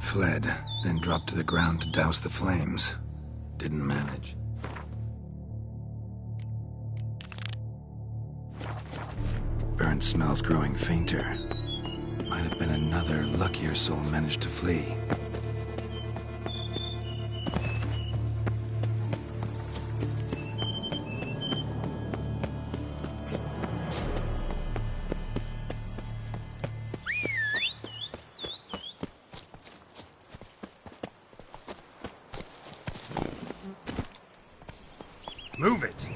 Fled, then dropped to the ground to douse the flames. Didn't manage. Burnt smells growing fainter. Might have been another luckier soul managed to flee. Move it!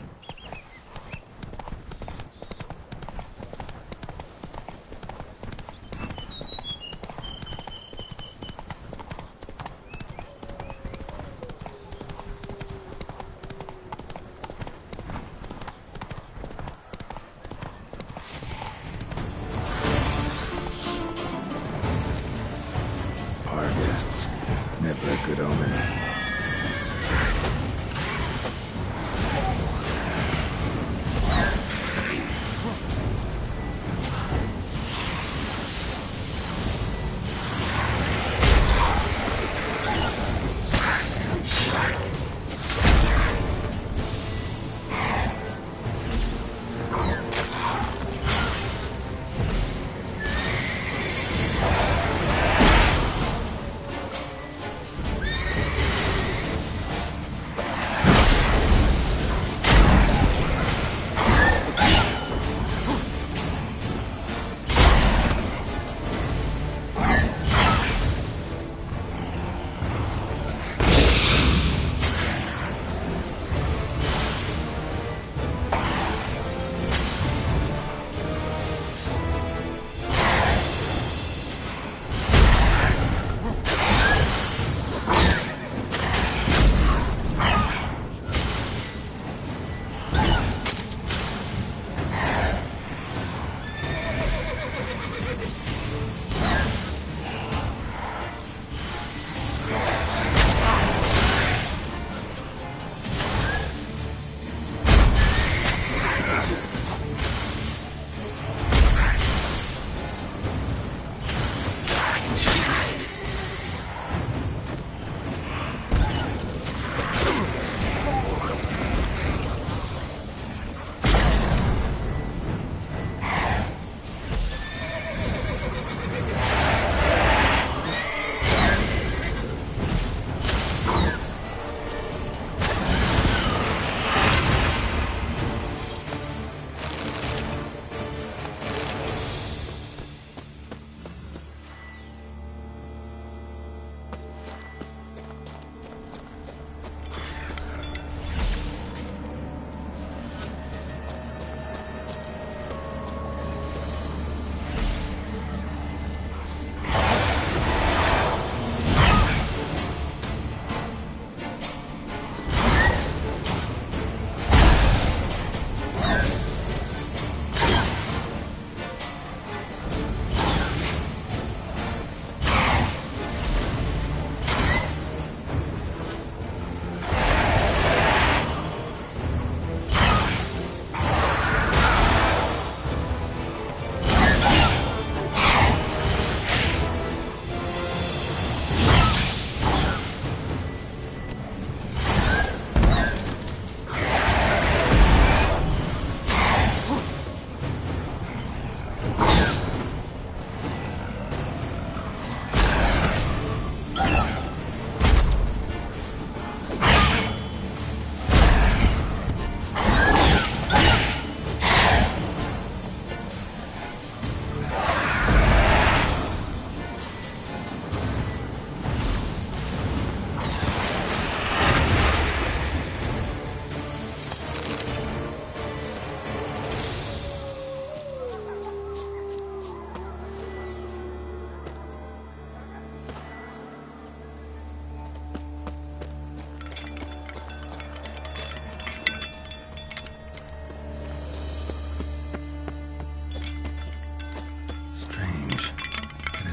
Our guests. Never a good omen.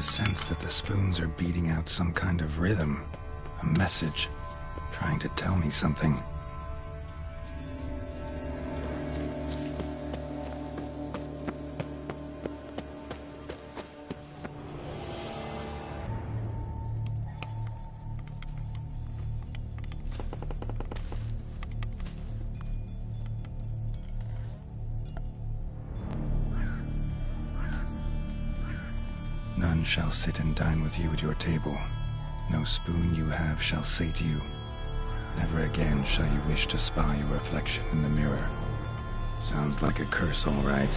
Sense that the spoons are beating out some kind of rhythm, a message, trying to tell me something. None shall sit and dine with you at your table. No spoon you have shall sate you. Never again shall you wish to spy your reflection in the mirror. Sounds like a curse, all right.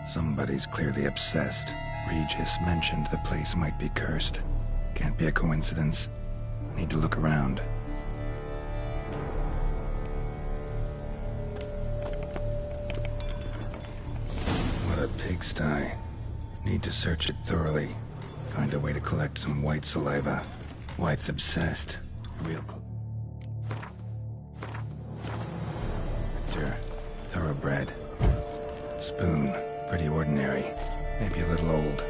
Somebody's clearly obsessed. Regis mentioned the place might be cursed. Can't be a coincidence. Need to look around. What a pigsty. Need to search it thoroughly. Find a way to collect some white saliva. White's obsessed. Real... Thoroughbred. Spoon. Pretty ordinary. Maybe a little old.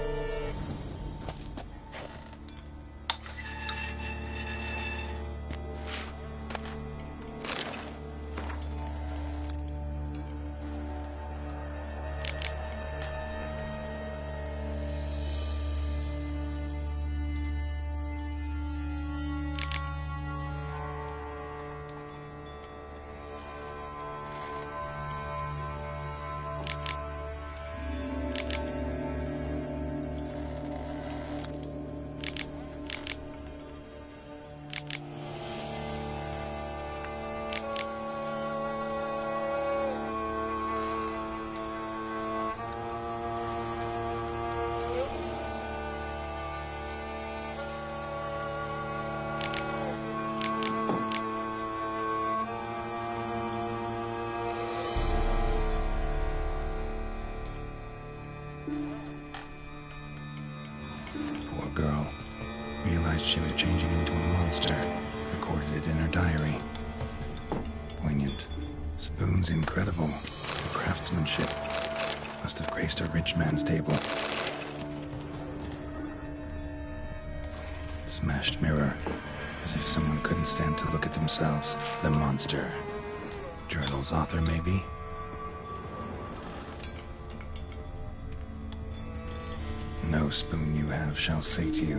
Girl realized she was changing into a monster, recorded it in her diary. Poignant. Spoon's incredible. The craftsmanship must have graced a rich man's table. Smashed mirror, as if someone couldn't stand to look at themselves. The monster. Journal's author, maybe? No spoon you have shall sate you.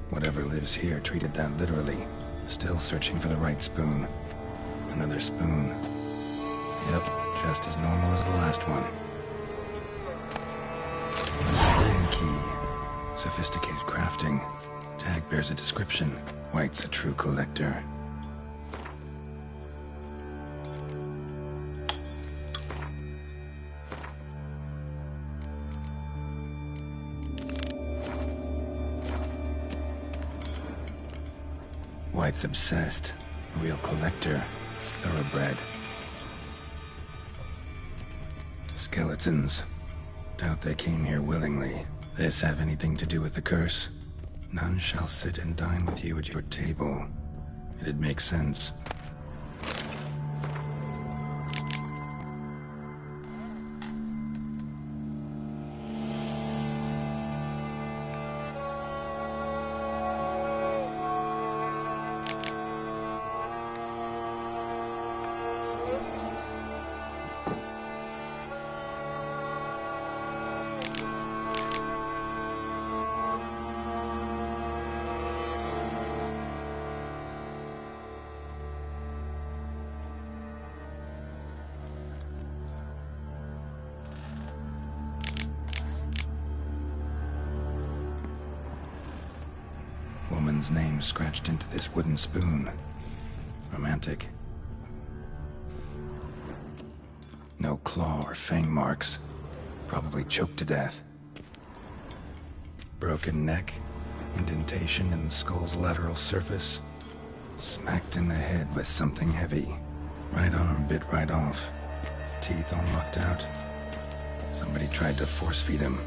Whatever lives here treated that literally. Still searching for the right spoon. Another spoon. Yep, just as normal as the last one. A spoon key. Sophisticated crafting. Tag bears a description. White's a true collector. White's obsessed. A real collector. Thoroughbred. Skeletons. Doubt they came here willingly. This have anything to do with the curse? None shall sit and dine with you at your table. It'd make sense. Woman's name scratched into this wooden spoon. Romantic. No claw or fang marks. Probably choked to death. Broken neck. Indentation in the skull's lateral surface. Smacked in the head with something heavy. Right arm bit right off. Teeth all knocked out. Somebody tried to force feed him.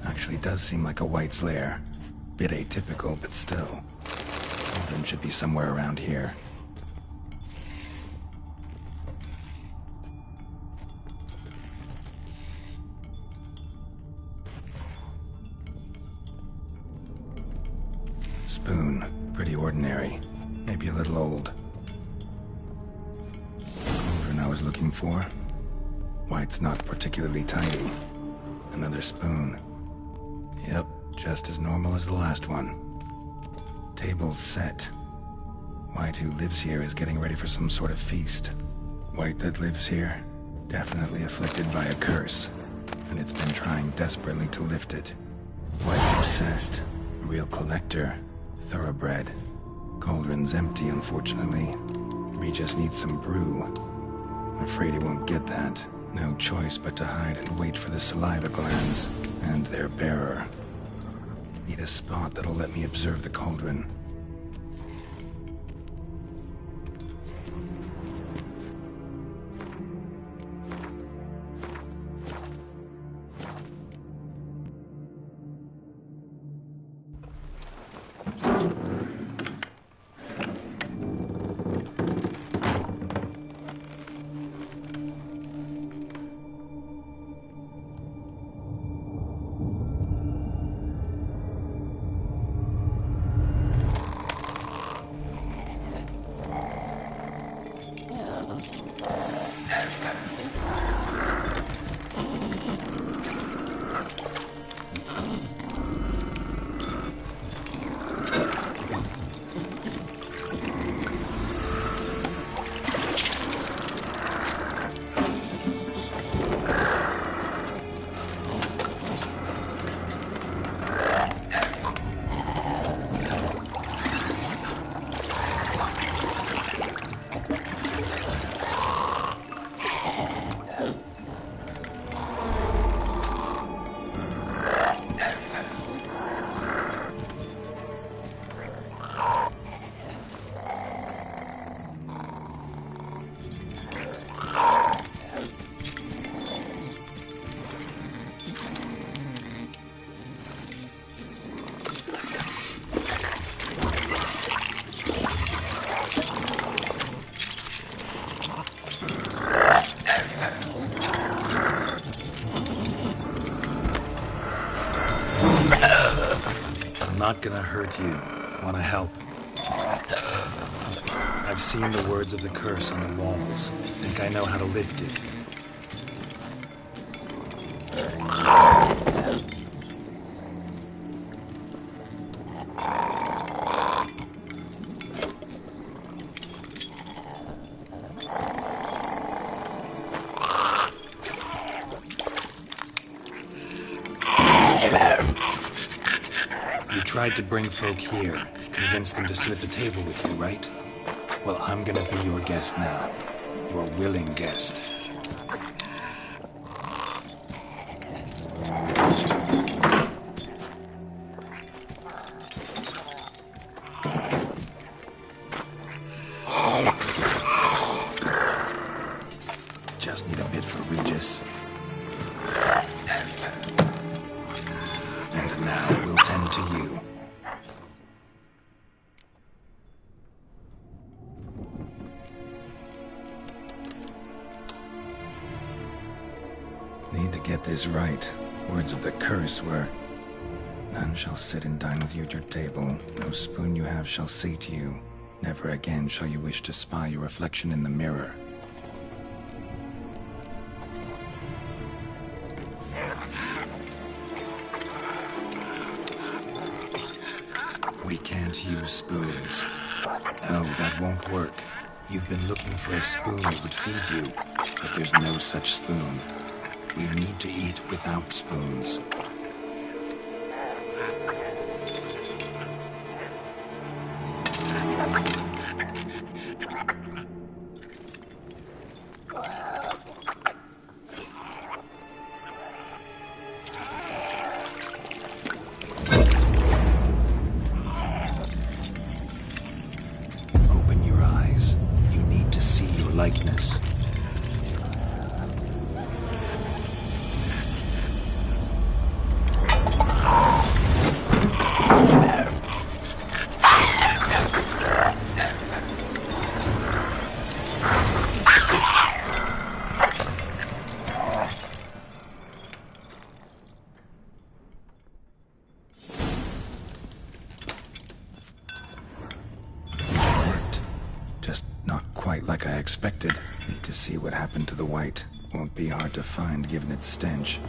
Actually does seem like a White's lair. Bit atypical, but still. All of them should be somewhere around here. Spoon. Pretty ordinary. Maybe a little old. was looking for? White's not particularly tidy. Another spoon. Yep, just as normal as the last one. Table's set. White, who lives here, is getting ready for some sort of feast. White that lives here, definitely afflicted by a curse, and it's been trying desperately to lift it. White's obsessed. A real collector. Thoroughbred. Cauldron's empty, unfortunately. Regis needs some brew. I'm afraid he won't get that. No choice but to hide and wait for the saliva glands and their bearer. Need a spot that'll let me observe the cauldron. Not gonna hurt you. Wanna help? I've seen the words of the curse on the walls. Think I know how to lift it. You tried to bring folk here, convince them to sit at the table with you, right? Well, I'm gonna be your guest now. Your willing guest. Just need a bit for Regis. And now we'll tend to you. Need to get this right. Words of the curse were, "None shall sit and dine with you at your table. No spoon you have shall sate you. Never again shall you wish to spy your reflection in the mirror." We can't use spoons. No, that won't work. You've been looking for a spoon that would feed you, but there's no such spoon. We need to eat without spoons. Open your eyes. You need to see your likeness. Just not quite like I expected. Need to see what happened to the white. Won't be hard to find given its stench.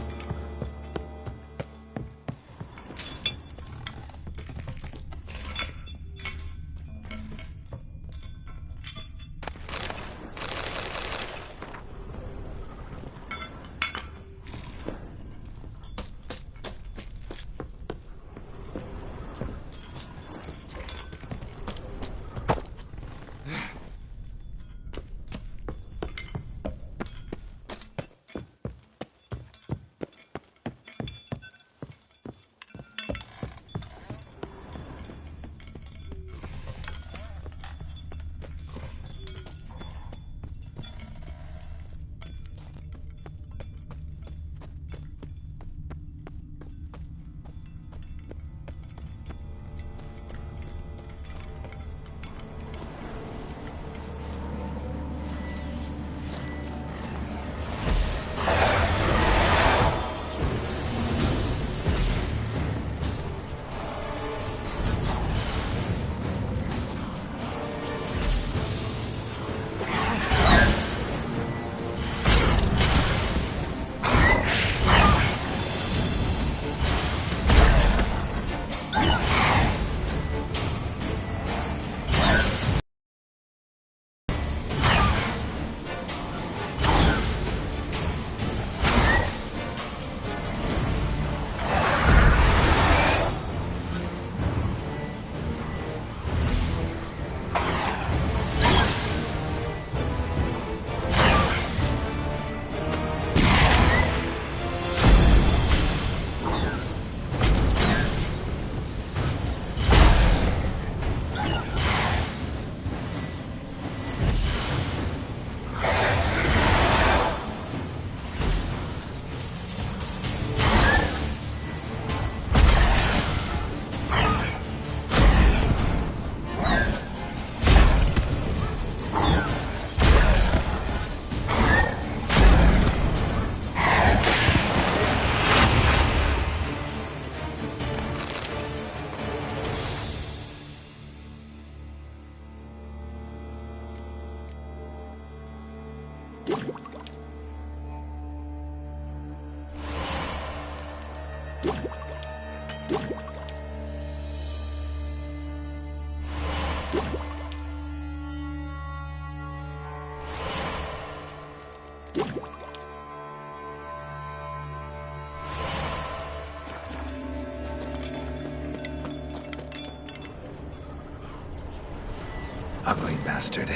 Ugly bastard.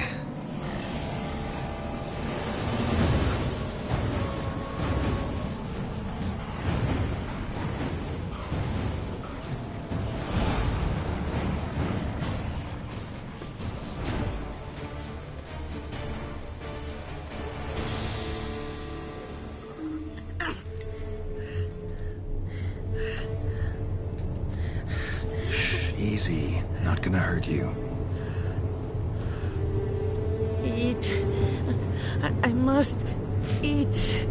Shh, easy. Not gonna hurt you. Eat. I must eat.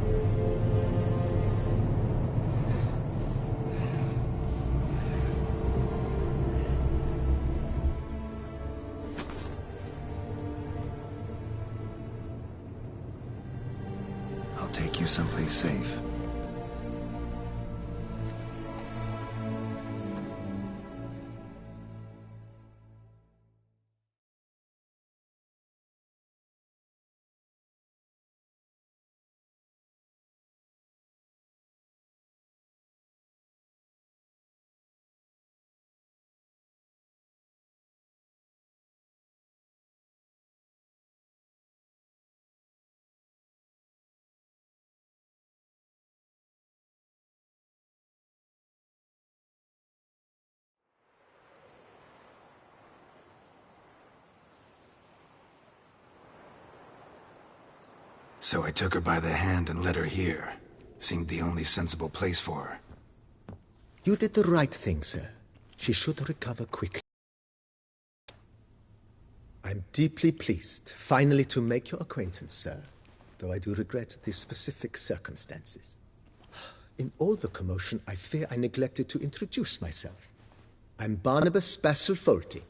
I'll take you someplace safe. So I took her by the hand and led her here. Seemed the only sensible place for her. You did the right thing, sir. She should recover quickly. I'm deeply pleased, finally, to make your acquaintance, sir, though I do regret the specific circumstances. In all the commotion, I fear I neglected to introduce myself. I'm Barnabas Basilfolti,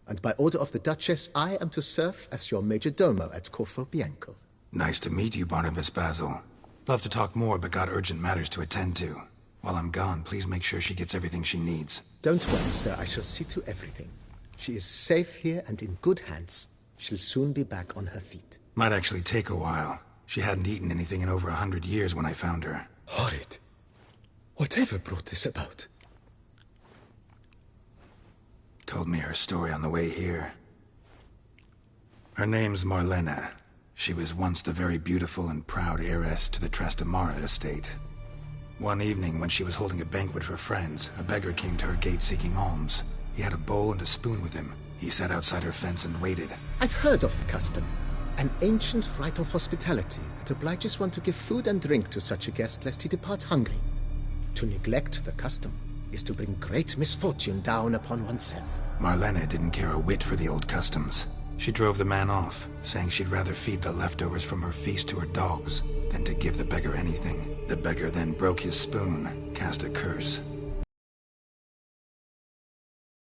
and by order of the Duchess, I am to serve as your major domo at Corvo Bianco. Nice to meet you, Barnabas Basil. Love to talk more, but got urgent matters to attend to. While I'm gone, please make sure she gets everything she needs. Don't worry, sir. I shall see to everything. She is safe here and in good hands. She'll soon be back on her feet. Might actually take a while. She hadn't eaten anything in over 100 years when I found her. Horrid. Whatever brought this about? Told me her story on the way here. Her name's Marlena. She was once the very beautiful and proud heiress to the Trastamara estate. One evening, when she was holding a banquet for friends, a beggar came to her gate seeking alms. He had a bowl and a spoon with him. He sat outside her fence and waited. I've heard of the custom. An ancient rite of hospitality that obliges one to give food and drink to such a guest lest he depart hungry. To neglect the custom is to bring great misfortune down upon oneself. Marlena didn't care a whit for the old customs. She drove the man off, saying she'd rather feed the leftovers from her feast to her dogs than to give the beggar anything. The beggar then broke his spoon, cast a curse.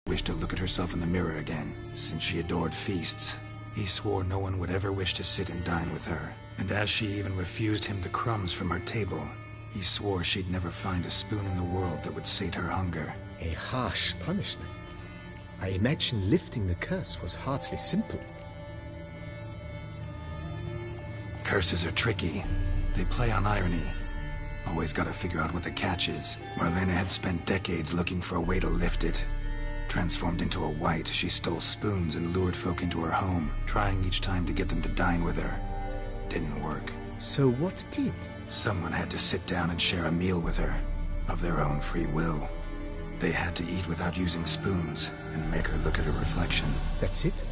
Wished to look at herself in the mirror again, since she adored feasts. He swore no one would ever wish to sit and dine with her, and as she even refused him the crumbs from her table, he swore she'd never find a spoon in the world that would sate her hunger. A harsh punishment. I imagine lifting the curse was hardly simple. Curses are tricky. They play on irony. Always gotta figure out what the catch is. Marlena had spent decades looking for a way to lift it. Transformed into a wight, she stole spoons and lured folk into her home, trying each time to get them to dine with her. Didn't work. So what did? Someone had to sit down and share a meal with her, of their own free will. They had to eat without using spoons, and make her look at her reflection. That's it?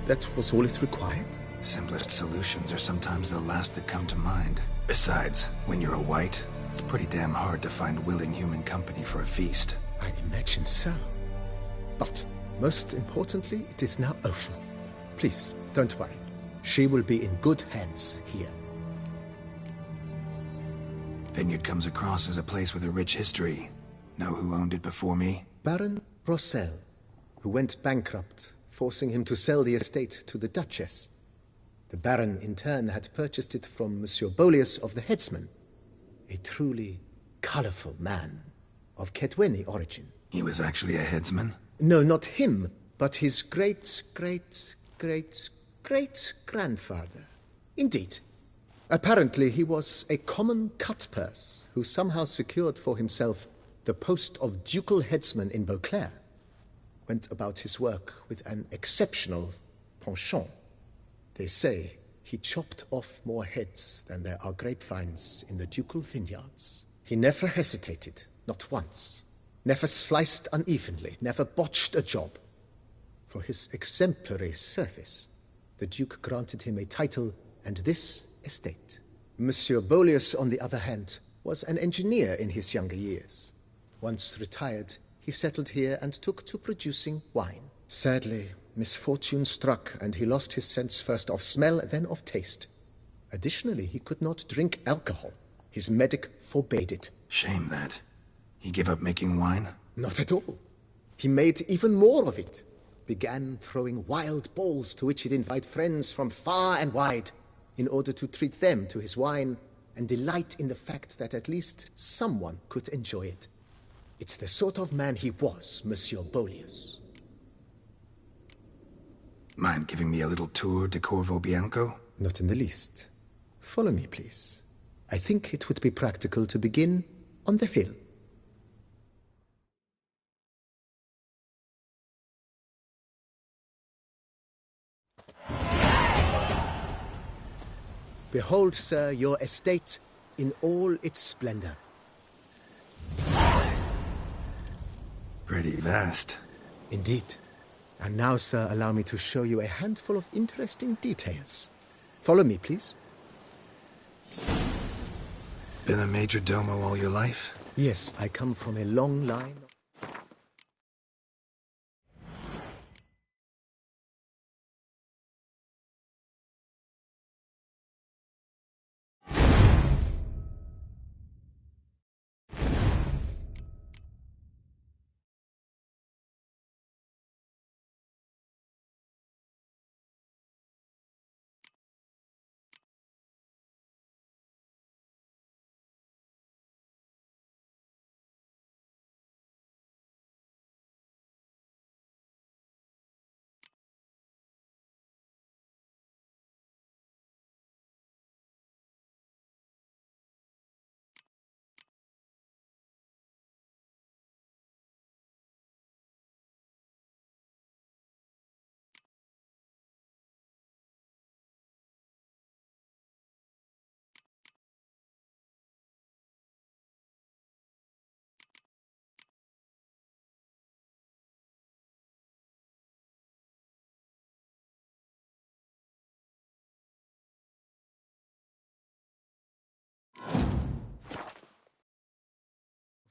That was all it required? Simplest solutions are sometimes the last that come to mind. Besides, when you're a wight, it's pretty damn hard to find willing human company for a feast. I imagine so. But, most importantly, it is now over. Please, don't worry. She will be in good hands here. Vineyard comes across as a place with a rich history. Know who owned it before me? Baron Rossel, who went bankrupt, forcing him to sell the estate to the Duchess. The Baron, in turn, had purchased it from Monsieur Bolius of the Headsman, a truly colorful man of Kedweni origin. He was actually a headsman? No, not him, but his great-great-great-great-grandfather. Indeed. Apparently, he was a common cutpurse who somehow secured for himself the post of ducal headsman in Beauclair. Went about his work with an exceptional penchant. They say he chopped off more heads than there are grapevines in the ducal vineyards. He never hesitated, not once. Never sliced unevenly, never botched a job. For his exemplary service, the Duke granted him a title and this estate. Monsieur Bolius, on the other hand, was an engineer in his younger years. Once retired, he settled here and took to producing wine. Sadly, misfortune struck, and he lost his sense first of smell, then of taste. Additionally, he could not drink alcohol. His medic forbade it. Shame that. He gave up making wine? Not at all. He made even more of it. Began throwing wild balls to which he'd invite friends from far and wide in order to treat them to his wine and delight in the fact that at least someone could enjoy it. It's the sort of man he was, Monsieur Bolius. Mind giving me a little tour de Corvo Bianco? Not in the least. Follow me, please. I think it would be practical to begin on the hill. Behold, sir, your estate in all its splendor. Pretty vast. Indeed. And now, sir, allow me to show you a handful of interesting details. Follow me, please. Been a major domo all your life? Yes, I come from a long line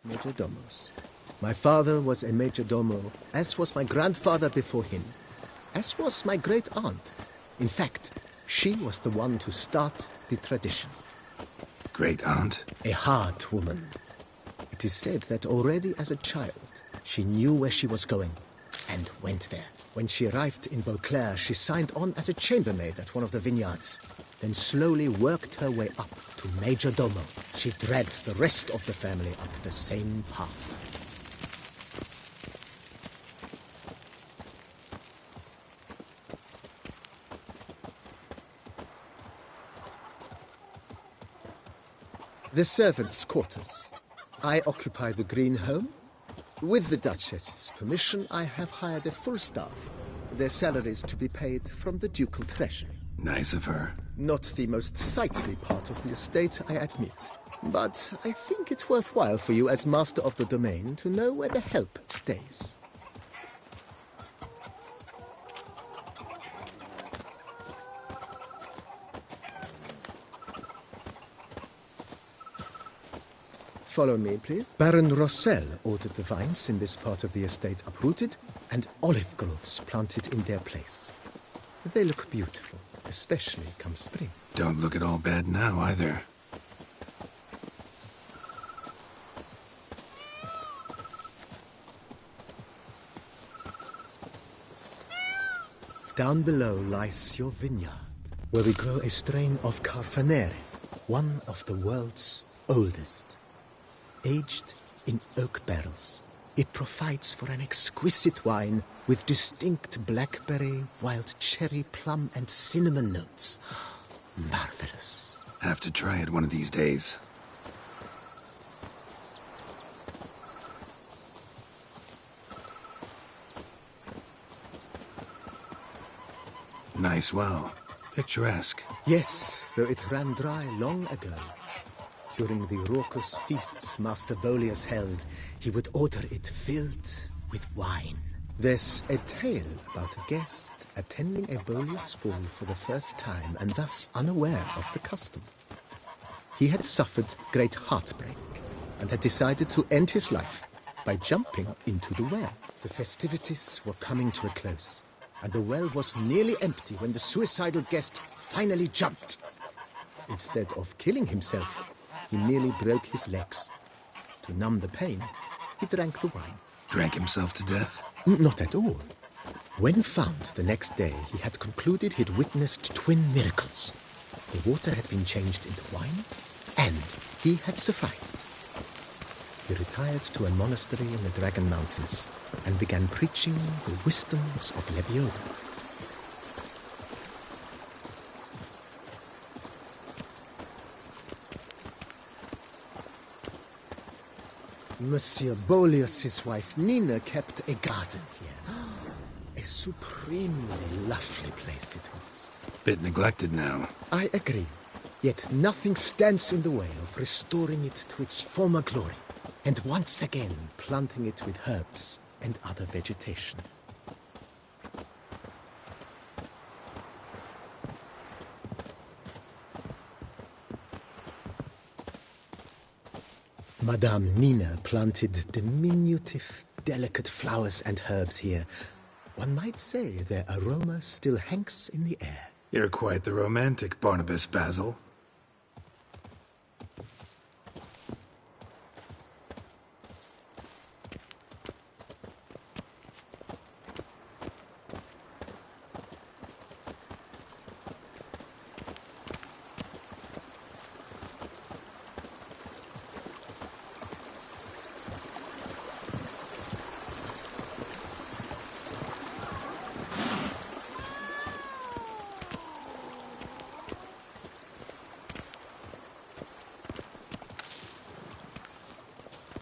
Majordomos. My father was a majordomo, as was my grandfather before him, as was my great-aunt. In fact, she was the one to start the tradition. Great-aunt? A hard woman. It is said that already as a child, she knew where she was going, and went there. When she arrived in Beauclair, she signed on as a chambermaid at one of the vineyards, then slowly worked her way up to majordomo. She dragged the rest of the family up the same path. The servants' quarters. I occupy the green home. With the Duchess's permission, I have hired a full staff. Their salaries to be paid from the ducal treasury. Nice of her. Not the most sightly part of the estate, I admit. But I think it's worthwhile for you as master of the domain to know where the help stays. Follow me, please. Baron Rossel ordered the vines in this part of the estate uprooted and olive groves planted in their place. They look beautiful, especially come spring. Don't look at all bad now, either. Down below lies your vineyard, where we grow a strain of Carfanere, one of the world's oldest. Aged in oak barrels, it provides for an exquisite wine with distinct blackberry, wild cherry, plum, and cinnamon notes. Marvelous. Have to try it one of these days. Nice well. Picturesque. Yes, though it ran dry long ago. During the raucous feasts Master Bolius held, he would order it filled with wine. There's a tale about a guest attending a Bolius ball for the first time and thus unaware of the custom. He had suffered great heartbreak and had decided to end his life by jumping into the well. The festivities were coming to a close, and the well was nearly empty when the suicidal guest finally jumped. Instead of killing himself, he merely broke his legs. To numb the pain, he drank the wine. Drank himself to death? Not at all. When found the next day, he had concluded he'd witnessed twin miracles. The water had been changed into wine, and he had survived. He retired to a monastery in the Dragon Mountains and began preaching the wisdoms of Lebioda. Monsieur Bolius' wife Nina kept a garden here. A supremely lovely place it was. Bit neglected now. I agree. Yet nothing stands in the way of restoring it to its former glory, and once again planting it with herbs and other vegetation. Madame Nina planted diminutive, delicate flowers and herbs here. One might say their aroma still hangs in the air. You're quite the romantic, Barnabas Basil.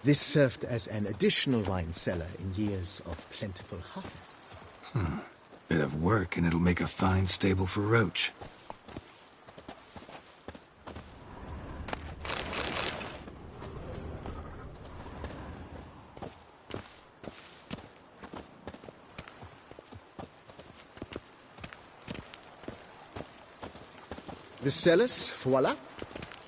This served as an additional wine cellar in years of plentiful harvests. Bit of work and it'll make a fine stable for Roach. The cellars, voila.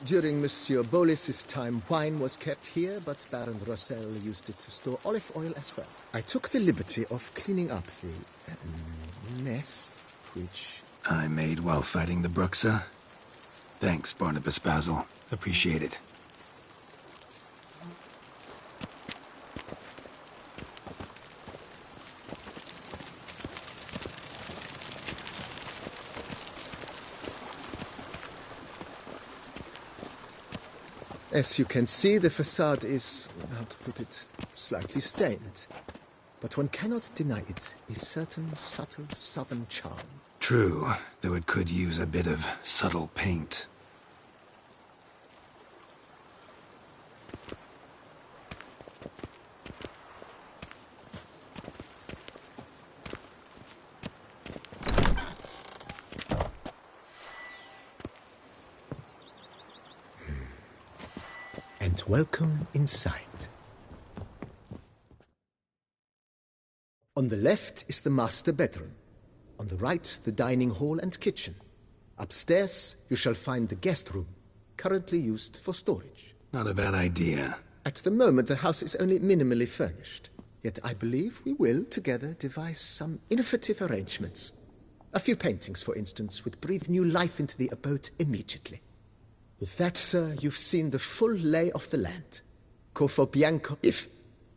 During Monsieur Bolis's time, wine was kept here, but Baron Rossel used it to store olive oil as well. I took the liberty of cleaning up the mess, which... I made while fighting the Bruxa. Thanks, Barnabas Basil. Appreciate it. As you can see, the facade is, how to put it, slightly stained. But one cannot deny it, a certain subtle southern charm. True, though it could use a bit of subtle paint. And welcome inside. On the left is the master bedroom. On the right, the dining hall and kitchen. Upstairs, you shall find the guest room, currently used for storage. Not a bad idea. At the moment, the house is only minimally furnished. Yet I believe we will, together, devise some innovative arrangements. A few paintings, for instance, would breathe new life into the abode immediately. With that, sir, you've seen the full lay of the land. Corvo Bianco,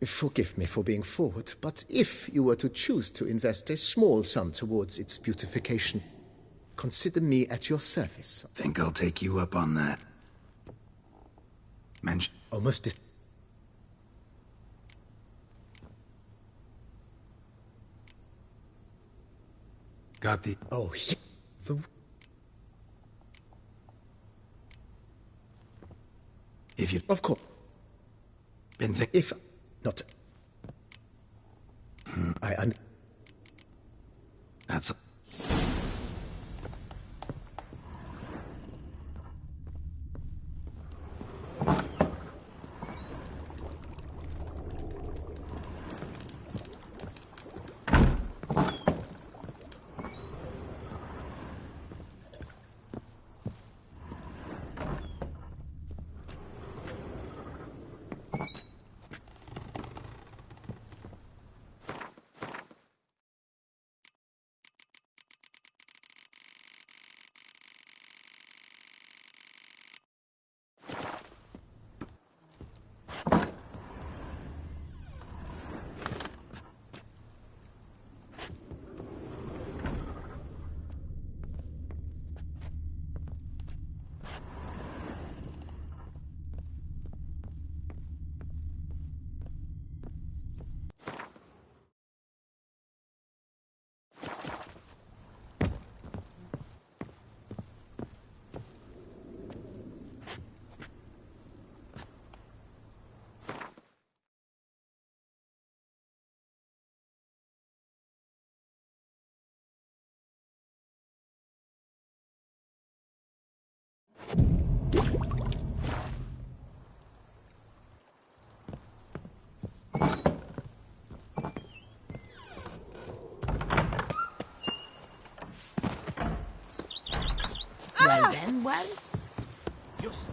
forgive me for being forward, but if you were to choose to invest a small sum towards its beautification, consider me at your service. Think I'll take you up on that. Almost Got the... Oh, the... If you... Of course. Been If... Not... That's... Well then, well. Yes.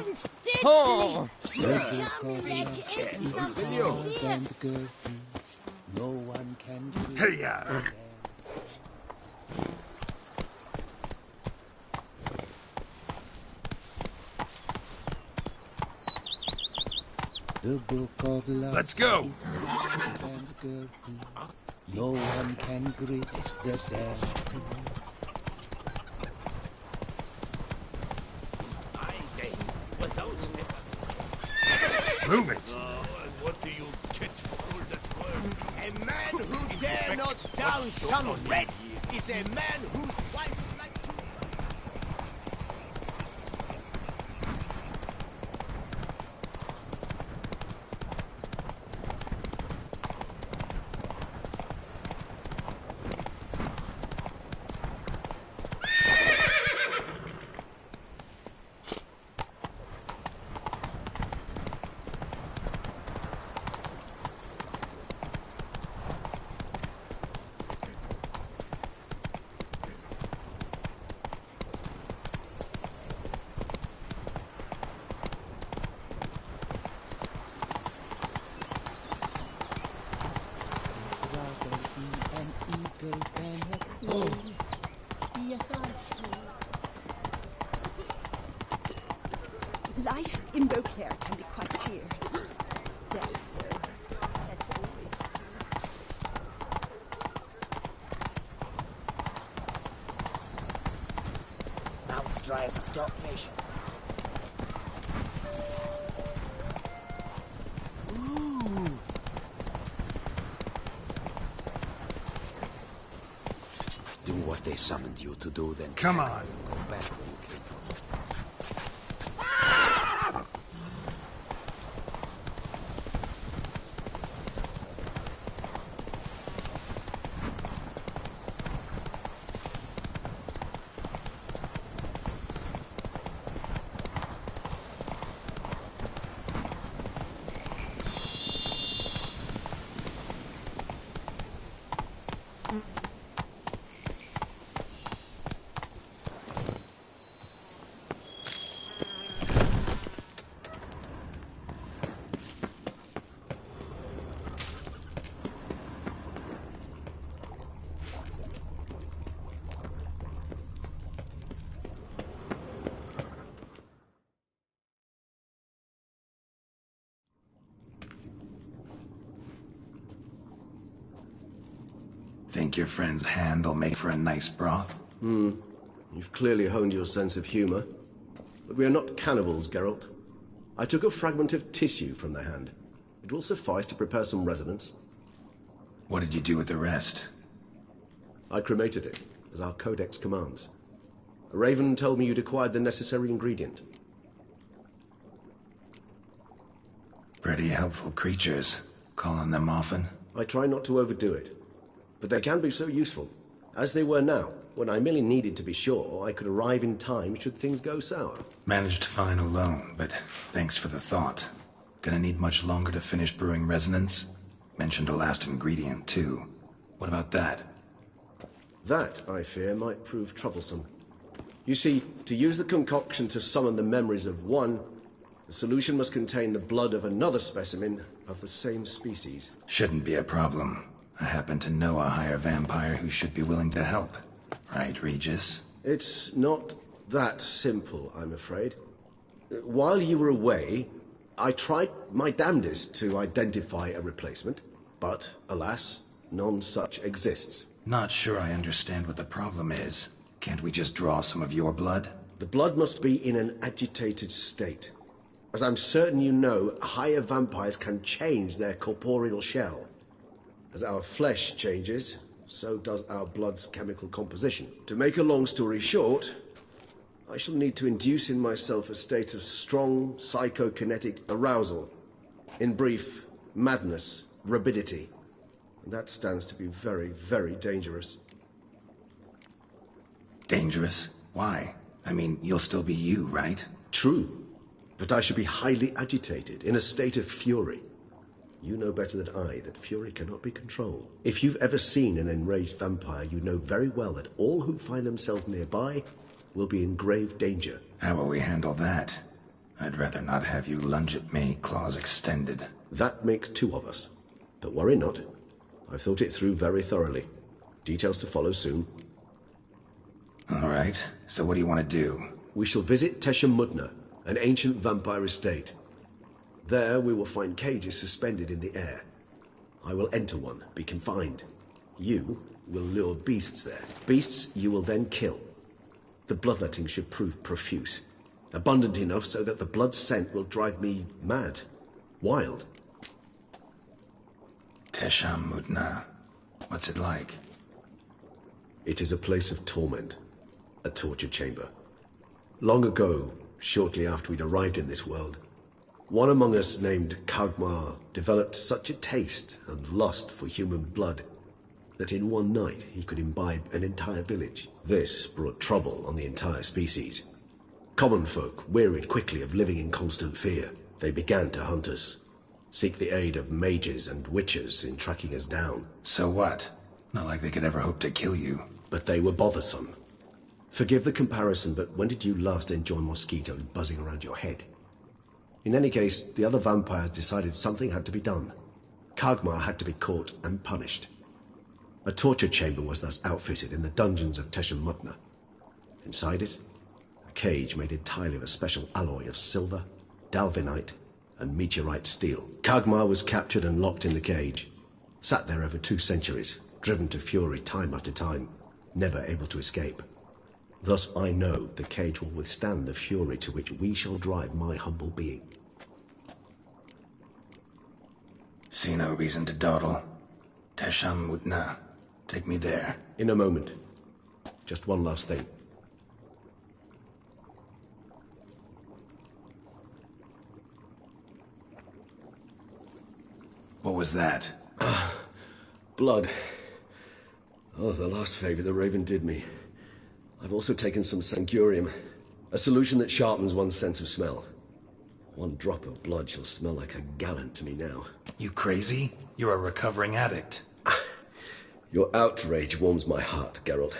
Don't stick Oh. to me. No one can do Hey, yeah. The book of love. Let's go. Is alive and girthy. No one can grit the damn. Move it. What do you kids call that word? A man who dare not down some red is a man whose wife's like to... Life in Beauclair can be quite clear. Death, though, that's always... Mouth's dry as a stockfish. Do what they summoned you to do, then. Come on. Go back where you came from. Think your friend's hand'll make for a nice broth? You've clearly honed your sense of humor. But we are not cannibals, Geralt. I took a fragment of tissue from the hand. It will suffice to prepare some resonance. What did you do with the rest? I cremated it, as our codex commands. A raven told me you'd acquired the necessary ingredient. Pretty helpful creatures. Call on them often? I try not to overdo it. But they can be so useful, as they were now, when I merely needed to be sure I could arrive in time should things go sour. Managed fine alone, but thanks for the thought. Gonna need much longer to finish brewing resonance? Mentioned a last ingredient, too. What about that? That, I fear, might prove troublesome. You see, to use the concoction to summon the memories of one, the solution must contain the blood of another specimen of the same species. Shouldn't be a problem. I happen to know a higher vampire who should be willing to help. Right, Regis? It's not that simple, I'm afraid. While you were away, I tried my damnedest to identify a replacement, but, alas, none such exists. Not sure I understand what the problem is. Can't we just draw some of your blood? The blood must be in an agitated state. As I'm certain you know, higher vampires can change their corporeal shell. As our flesh changes, so does our blood's chemical composition. To make a long story short, I shall need to induce in myself a state of strong psychokinetic arousal. In brief, madness, rabidity. And that stands to be very, very dangerous. Dangerous? Why? I mean, you'll still be you, right? True. But I should be highly agitated, in a state of fury. You know better than I that fury cannot be controlled. If you've ever seen an enraged vampire, you know very well that all who find themselves nearby will be in grave danger. How will we handle that? I'd rather not have you lunge at me, claws extended. That makes two of us. But worry not. I've thought it through very thoroughly. Details to follow soon. All right, so what do you want to do? We shall visit Tesha Mudna, an ancient vampire estate. There we will find cages suspended in the air. I will enter one, be confined. You will lure beasts there. Beasts you will then kill. The bloodletting should prove profuse. Abundant enough so that the blood scent will drive me mad. Wild. Tesham Mutna. What's it like? It is a place of torment. A torture chamber. Long ago, shortly after we'd arrived in this world, one among us named Kagmar developed such a taste and lust for human blood that in one night he could imbibe an entire village. This brought trouble on the entire species. Common folk wearied quickly of living in constant fear. They began to hunt us, seek the aid of mages and witches in tracking us down. So what? Not like they could ever hope to kill you. But they were bothersome. Forgive the comparison, but when did you last enjoy mosquitoes buzzing around your head? In any case, the other vampires decided something had to be done. Kagmar had to be caught and punished. A torture chamber was thus outfitted in the dungeons of Tesham Mutna. Inside it, a cage made entirely of a special alloy of silver, dalvinite, and meteorite steel. Kagmar was captured and locked in the cage. Sat there over 2 centuries, driven to fury time after time, never able to escape. Thus I know the cage will withstand the fury to which we shall drive my humble being. See no reason to dawdle. Tesham Mutna. Take me there. In a moment. Just one last thing. What was that? Blood. Oh, the last favor the Raven did me. I've also taken some Sangurium, a solution that sharpens one's sense of smell. 1 drop of blood shall smell like a gallon to me now. You crazy? You're a recovering addict. Your outrage warms my heart, Geralt.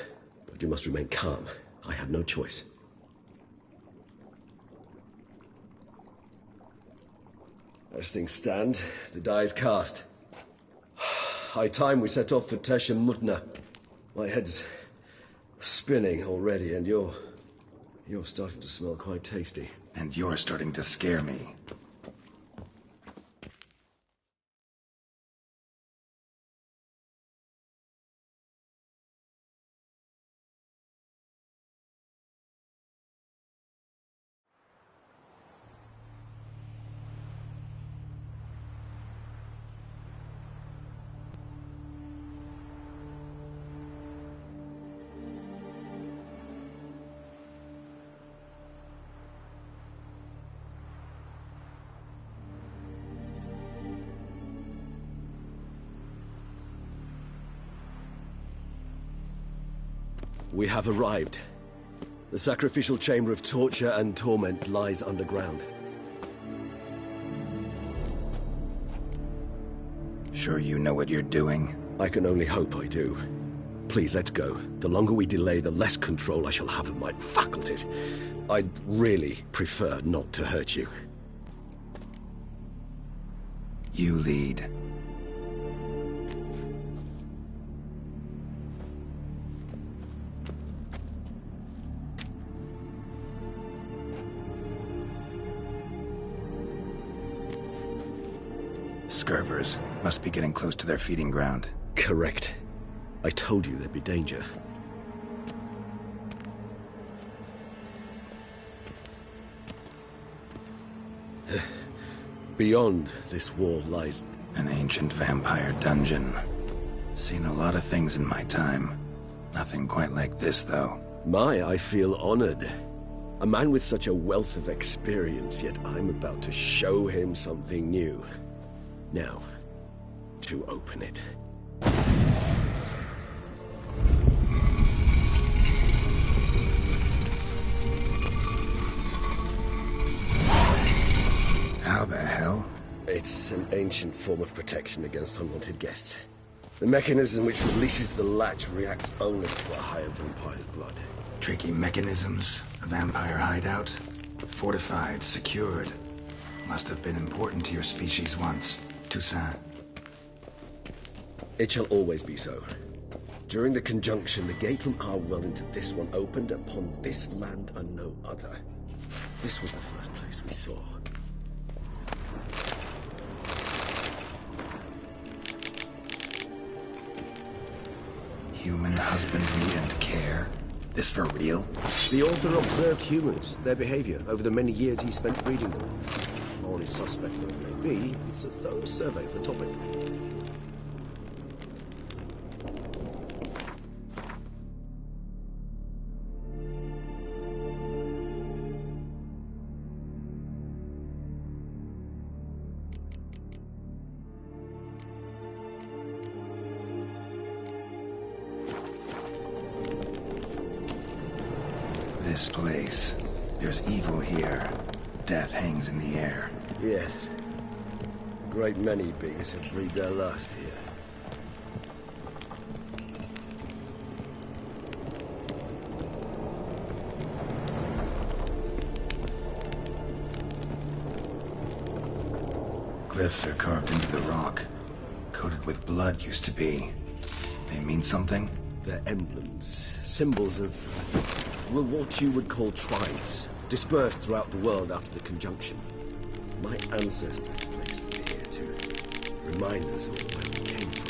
But you must remain calm. I had no choice. As things stand, the die is cast. High time we set off for Tesham Mutna. My head's spinning already, and you're starting to smell quite tasty. And you're starting to scare me. We have arrived. The sacrificial chamber of torture and torment lies underground. Sure you know what you're doing? I can only hope I do. Please, let's go. The longer we delay, the less control I shall have of my faculties. I'd really prefer not to hurt you. You lead. Scurvers must be getting close to their feeding ground. Correct. I told you there'd be danger. Beyond this wall lies an ancient vampire dungeon. Seen a lot of things in my time. Nothing quite like this, though. I feel honored. A man with such a wealth of experience, yet I'm about to show him something new. Now, to open it. How the hell? It's an ancient form of protection against unwanted guests. The mechanism which releases the latch reacts only to a higher vampire's blood. Tricky mechanisms, a vampire hideout. Fortified, secured. Must have been important to your species once. Toussaint. It shall always be so. During the conjunction, the gate from our world into this one opened upon this land and no other. This was the first place we saw. Human husbandry and care? This for real? The author observed humans, their behavior, over the many years he spent breeding them. Only suspect though it may be, it's a thorough survey of the topic. This place. There's evil here. Death hangs in the air. Yes. A great many beings have breathed their last here. Glyphs are carved into the rock. Coated with blood used to be. They mean something? They're emblems, symbols of, well, what you would call tribes, dispersed throughout the world after the conjunction. My ancestors placed them here to remind us all where we came from.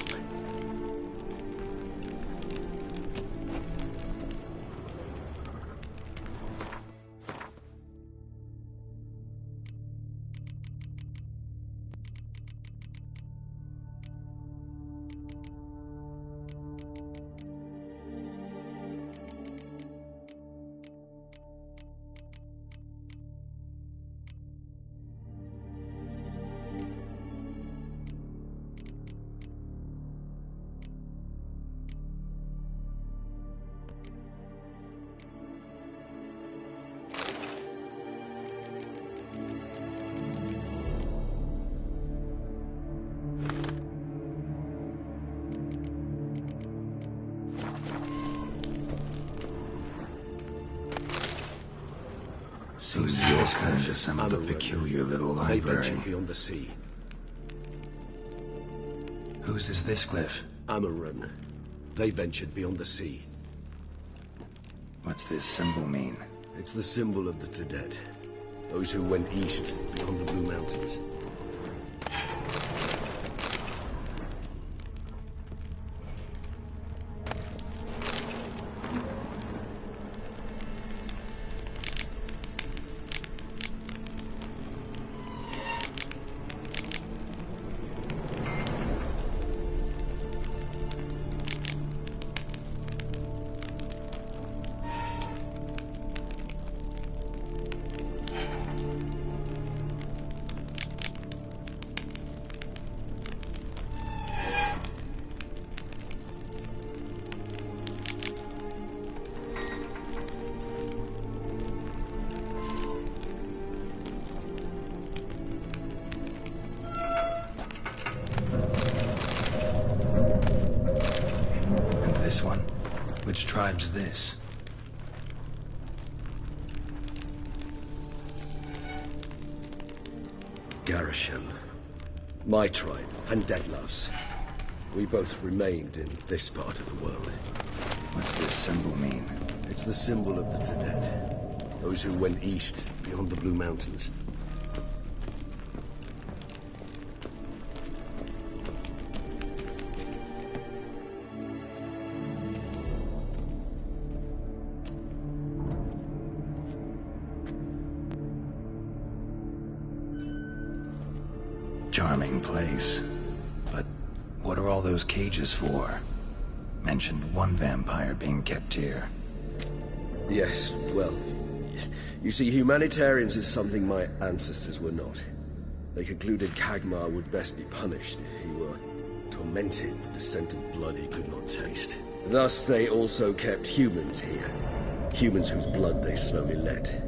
Seems this kind of assembled a peculiar little They library. ventured beyond the sea. Whose is this glyph? Amarun. They ventured beyond the sea. What's this symbol mean? It's the symbol of the Tedet. Those who went east beyond the Blue Mountains. This one? Which tribe's this? Garisham. My tribe, and Detlav's. We both remained in this part of the world. What's this symbol mean? It's the symbol of the Tedet. Those who went east beyond the Blue Mountains. Charming place. But what are all those cages for? Mentioned one vampire being kept here. Yes, well, you see, humanitarians is something my ancestors were not. They concluded Kagmar would best be punished if he were tormented with the scent of blood he could not taste. Thus, they also kept humans here. Humans whose blood they slowly let.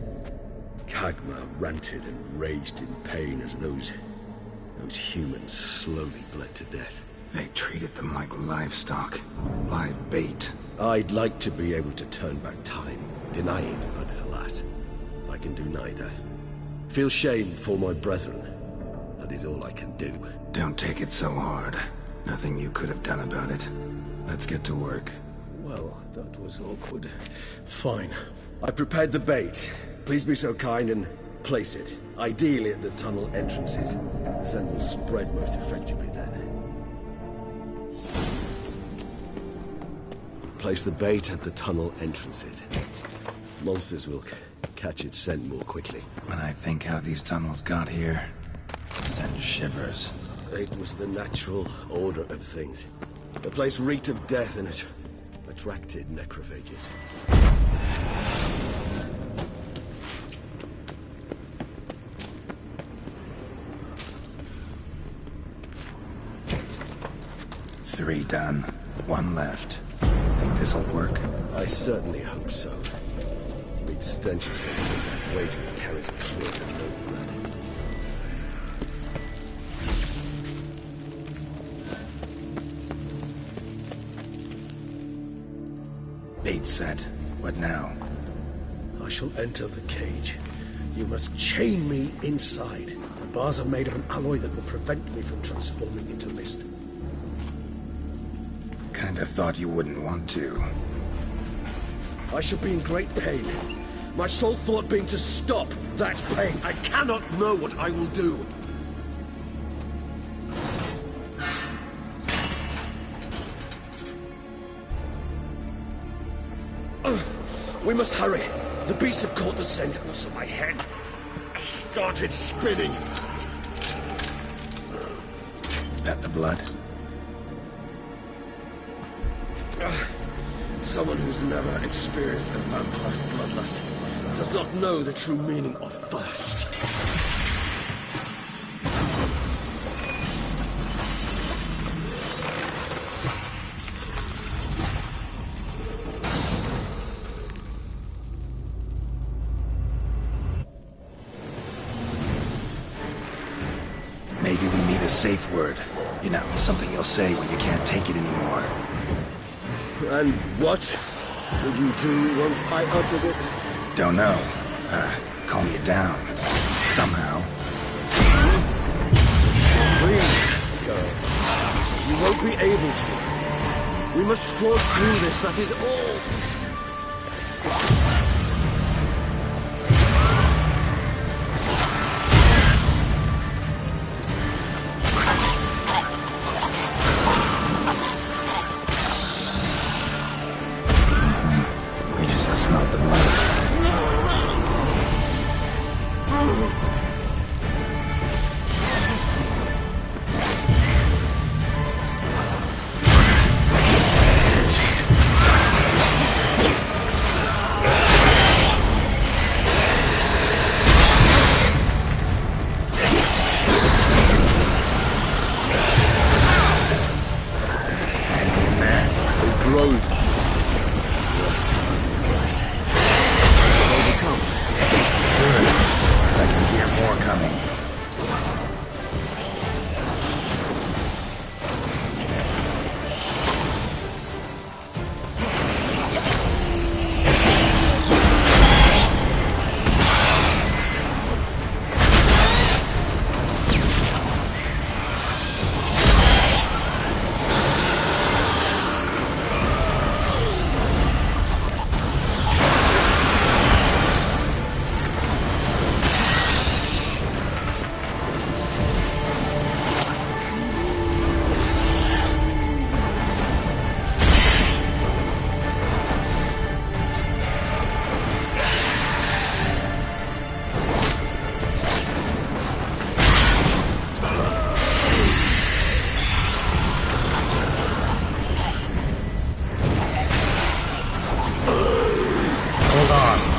Kagmar ranted and raged in pain as those humans slowly bled to death. They treated them like livestock. Live bait. I'd like to be able to turn back time, deny it, but alas, I can do neither. Feel shame for my brethren. That is all I can do. Don't take it so hard. Nothing you could have done about it. Let's get to work. Well, that was awkward. Fine. I prepared the bait. Please be so kind and place it. Ideally at the tunnel entrances. The scent will spread most effectively then. Place the bait at the tunnel entrances. Monsters will catch its scent more quickly. When I think how these tunnels got here, it sends shivers. It was the natural order of things. The place reeked of death and it attracted necrophages. Three done. One left. Think this'll work? I certainly hope so. Meet stench of something. Wager it carries a clear to no blood. Bait set. What now? I shall enter the cage. You must chain me inside. The bars are made of an alloy that will prevent me from transforming into mist. Kinda thought you wouldn't want to. I shall be in great pain. My sole thought being to stop that pain. I cannot know what I will do. We must hurry. The beasts have caught the scent and also my head started spinning. That the blood? Someone who's never experienced a vampire's bloodlust does not know the true meaning of thirst. Maybe we need a safe word. You know, something you'll say when you can't take it anymore. And what would you do once I uttered it? Don't know. Calm you down. Somehow. Please, girl. You won't be able to. We must force through this, that is all.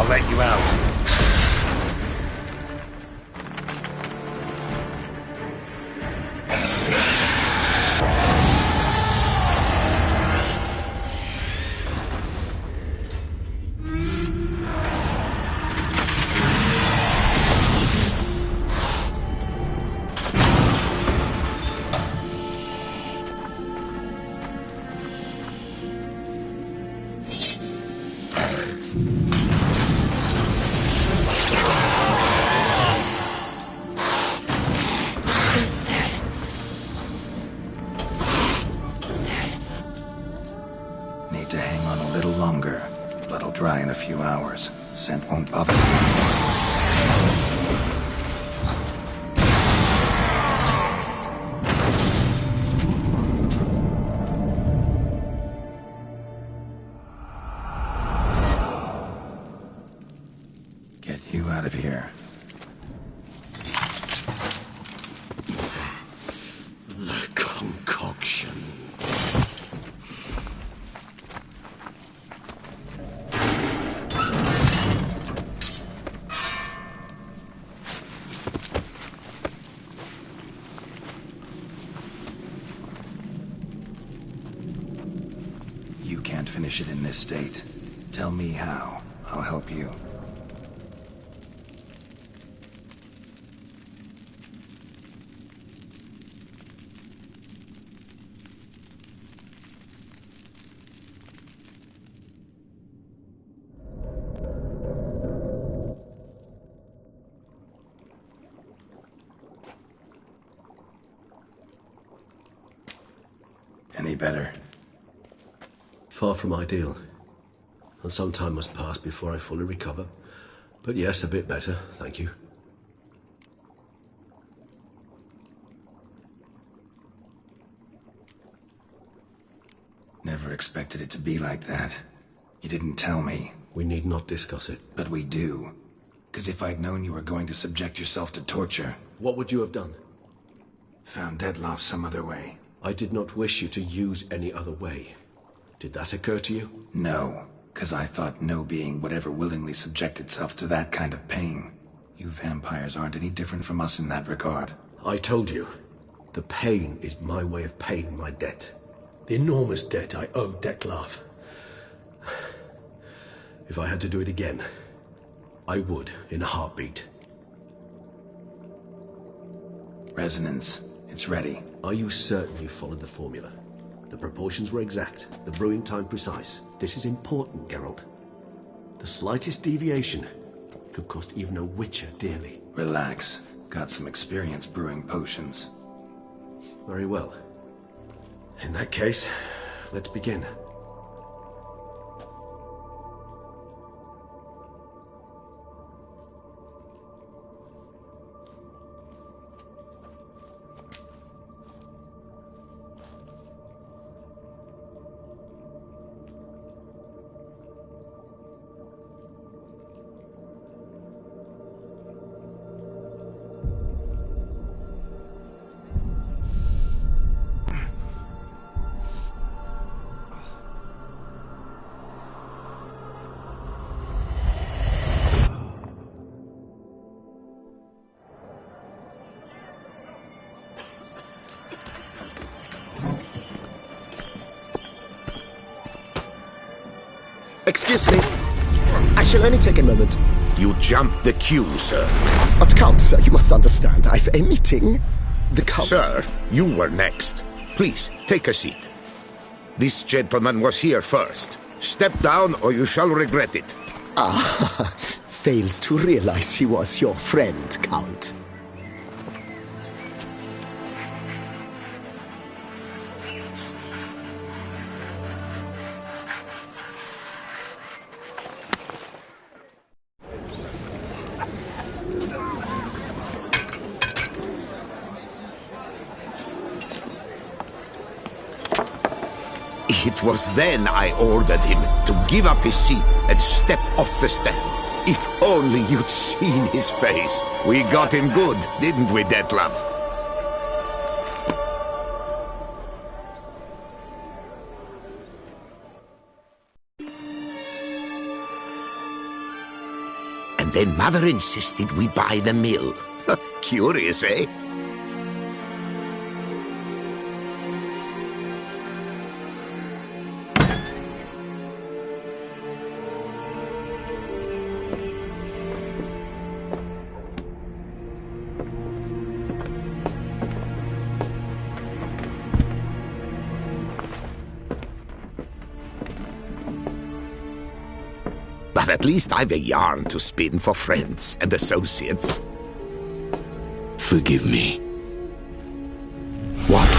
Let you out. To hang on a little longer. Blood'll dry in a few hours. Scent won't bother me anymore. finish it in this state. Tell me how. I'll help you. Any better? Far from ideal. And some time must pass before I fully recover. But yes, a bit better, thank you. Never expected it to be like that. You didn't tell me. We need not discuss it. But we do. Because if I'd known you were going to subject yourself to torture... What would you have done? Found Dettlaff some other way. I did not wish you to use any other way. Did that occur to you? No, because I thought no being would ever willingly subject itself to that kind of pain. You vampires aren't any different from us in that regard. I told you, the pain is my way of paying my debt. The enormous debt I owe Dettlaff. If I had to do it again, I would in a heartbeat. Resonance. It's ready. Are you certain you followed the formula? The proportions were exact, the brewing time precise. This is important, Geralt. The slightest deviation could cost even a witcher dearly. Relax. Got some experience brewing potions. Very well. In that case, let's begin. Excuse me. I shall only take a moment. You jumped the queue, sir. But Count, sir, you must understand. I've a meeting. The Count... Sir, you were next. Please, take a seat. This gentleman was here first. Step down or you shall regret it. Ah, fails to realize he was your friend, Count. It was then I ordered him to give up his seat and step off the stand. If only you'd seen his face. We got him good, didn't we, Dettlaff? And then Mother insisted we buy the mill. Curious, eh? But at least I've a yarn to spin for friends and associates. Forgive me. What?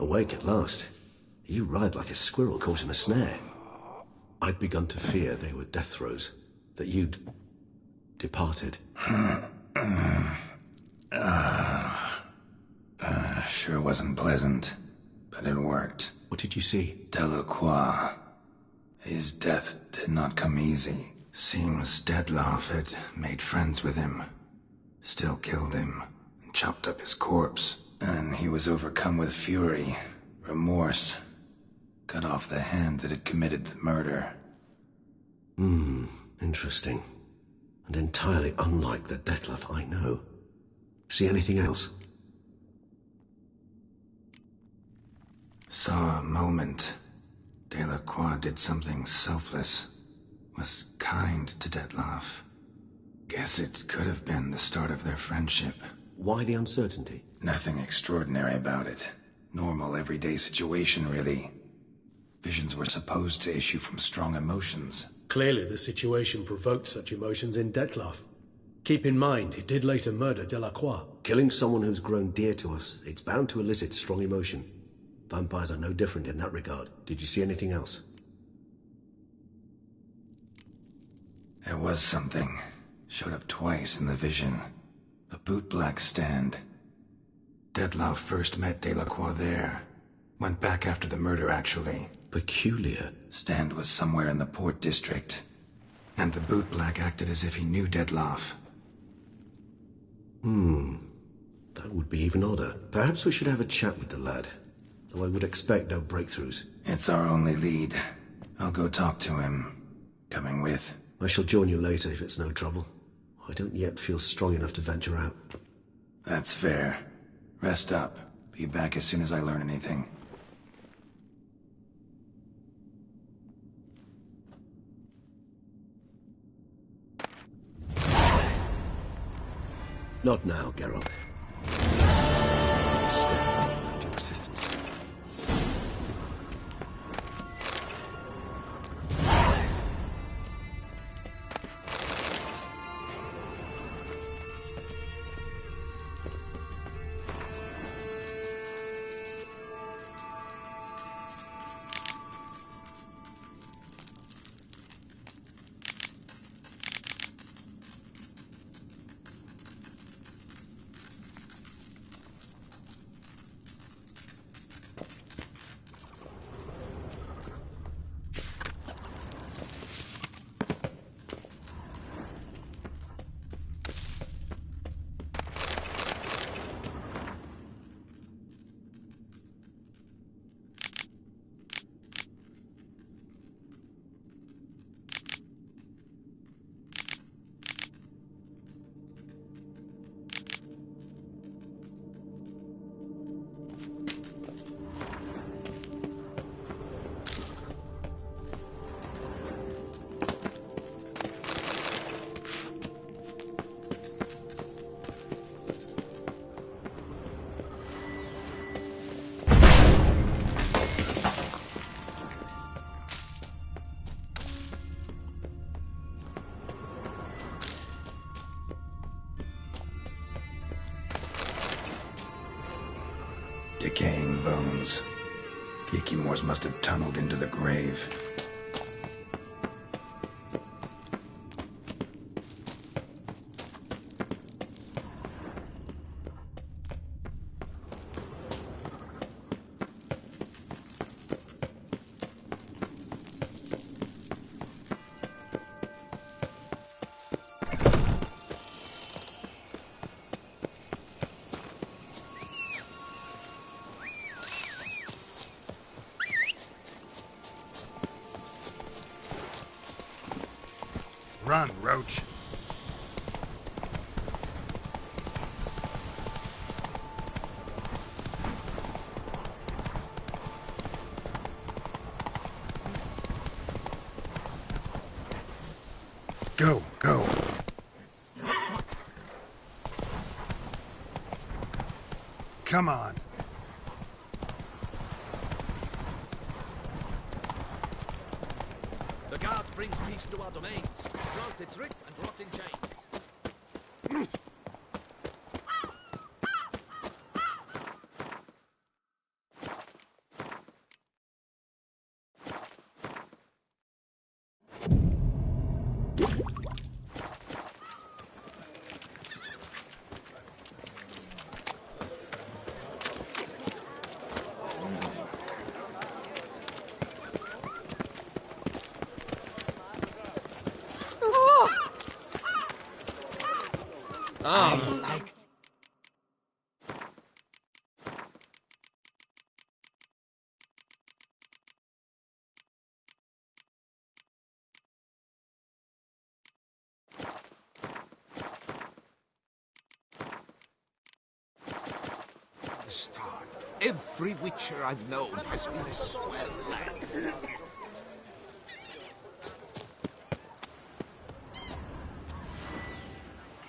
awake at last. You writhe like a squirrel caught in a snare. I'd begun to fear they were death throes, that you'd departed. Sure wasn't pleasant, but it worked. What did you see? Delacroix. His death did not come easy. Seems Dettlaff had made friends with him, still killed him, and chopped up his corpse. And he was overcome with fury, remorse, cut off the hand that had committed the murder. Interesting. And entirely unlike the Dettlaff I know. See anything else? Saw a moment. Delacroix did something selfless. Was kind to Dettlaff. Guess it could have been the start of their friendship. Why the uncertainty? Nothing extraordinary about it. Normal, everyday situation, really. Visions were supposed to issue from strong emotions. Clearly the situation provoked such emotions in Dettlaff. Keep in mind, he did later murder Delacroix. Killing someone who's grown dear to us, it's bound to elicit strong emotion. Vampires are no different in that regard. Did you see anything else? There was something. Showed up twice in the vision. A bootblack stand. Dettlaff first met Delacroix there. Went back after the murder, actually. Peculiar. Stand was somewhere in the Port District. And the bootblack acted as if he knew Dettlaff. That would be even odder. Perhaps we should have a chat with the lad. Though I would expect no breakthroughs. It's our only lead. I'll go talk to him. Coming with? I shall join you later if it's no trouble. I don't yet feel strong enough to venture out. That's fair. Rest up. Be back as soon as I learn anything. Not now, Geralt. Stay and your assistance. Decaying bones. Kikimors must have tunneled into the grave. Run, Roach. Go, go. Come on. The guard brings peace to our domains. Grant its writ and rot in chains. the start. Every Witcher I've known has been a swell lad.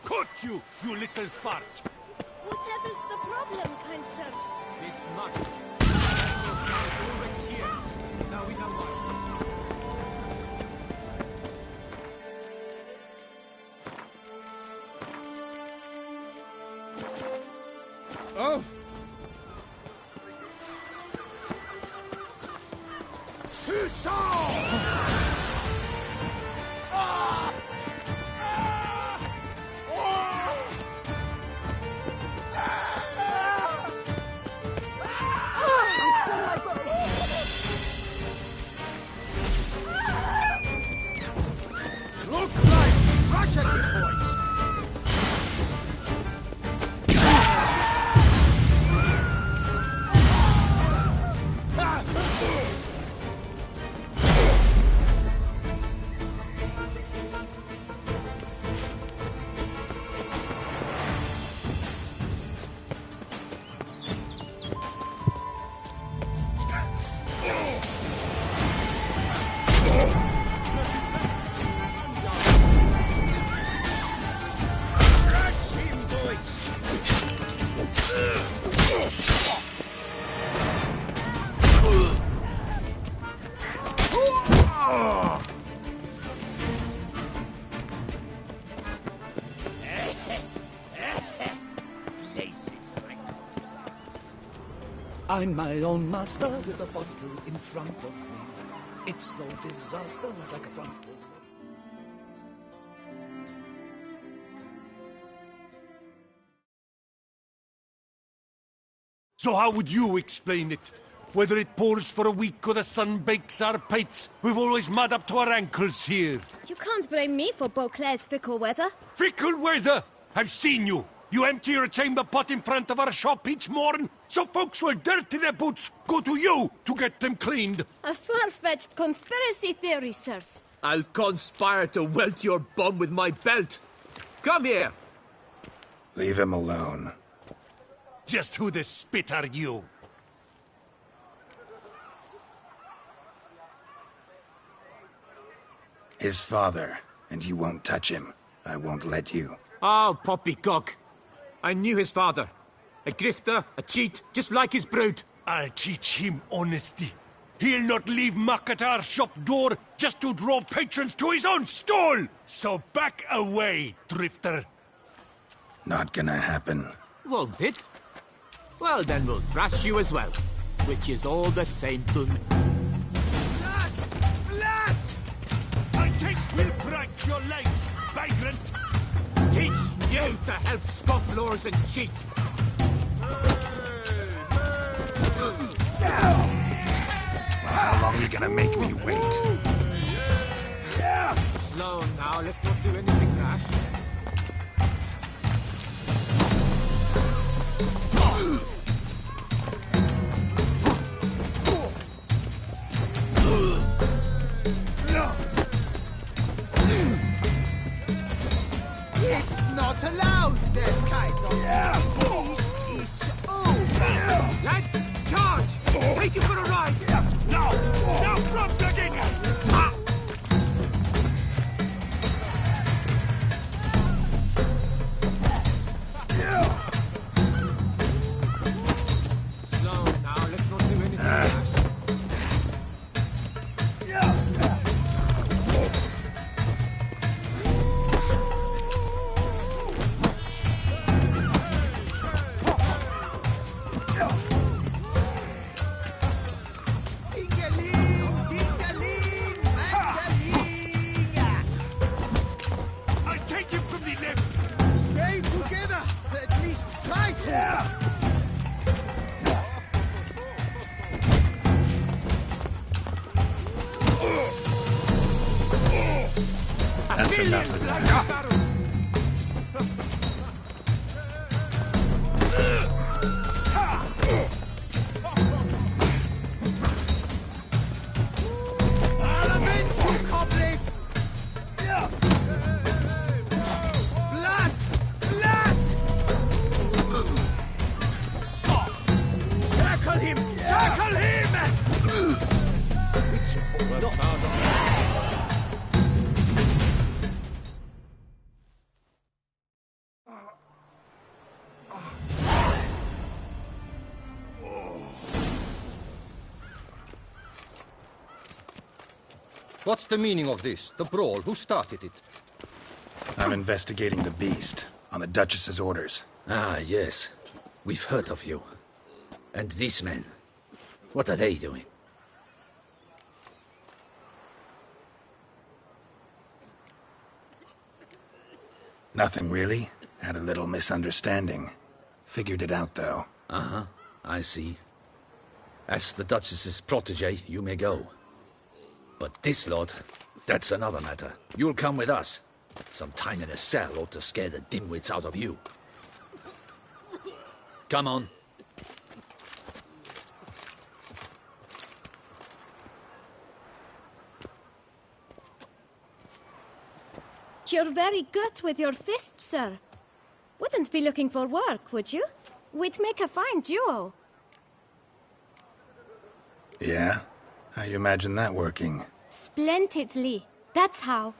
Caught you, you little fart! Whatever's the problem, kind sirs? This much. Always here. Now we know what. Oh! Look like rush at it, boys! I'm my own master with a bottle in front of me. It's no disaster like a frontal. So how would you explain it? Whether it pours for a week or the sun bakes our pates, we've always mud up to our ankles here. You can't blame me for Beauclair's fickle weather. Fickle weather! I've seen you! You empty your chamber pot in front of our shop each morn, so folks will dirty their boots, go to you to get them cleaned. A far-fetched conspiracy theory, sirs. I'll conspire to welt your bum with my belt. Come here! Leave him alone. Just who the spit are you? His father, and you won't touch him. I won't let you. Oh, poppycock. I knew his father. A grifter, a cheat, just like his brood. I'll teach him honesty. He'll not leave muck at our shop door just to draw patrons to his own stall! So back away, drifter. Not gonna happen. Won't it? Well, then we'll thrash you as well. Which is all the same to me. Blood! Blood! I think we'll break your legs, vagrant! Teach you to help scofflaws and cheats! How long are you gonna make me wait? Slow now, let's not do anything rash. It's not allowed, that kind of feast is over! Lads, charge! Take you for a ride! Now! Now from the beginning! Ah! Slow now, let's not do anything rash. I'll take him from the left! Stay together! At least try to! That's enough of that. Blood! Blood! Circle him! Circle him! What's the meaning of this? The brawl? Who started it? I'm investigating the beast, on the Duchess's orders. Ah, yes. We've heard of you. And these men, what are they doing? Nothing really. Had a little misunderstanding. Figured it out, though. Uh-huh. I see. As the Duchess's protege, you may go. But this lot, that's another matter. You'll come with us. Some time in a cell ought to scare the dimwits out of you. Come on. You're very good with your fists, sir. Wouldn't be looking for work, would you? We'd make a fine duo. Yeah? How you imagine that working? Splendidly. That's how.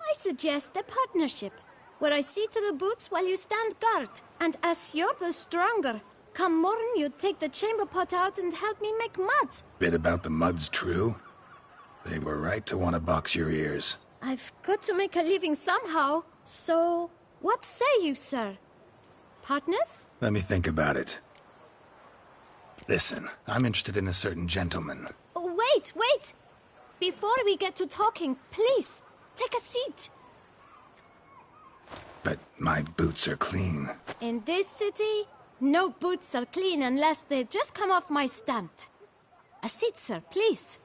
I suggest a partnership, where I see to the boots while you stand guard. And as you're the stronger, come morn you take the chamber pot out and help me make mud. Bit about the mud's true? They were right to want to box your ears. I've got to make a living somehow, so what say you, sir? Partners? Let me think about it. Listen, I'm interested in a certain gentleman. Oh, wait! Before we get to talking, please, take a seat. But my boots are clean. In this city, no boots are clean unless they've just come off my stand. A seat, sir, please.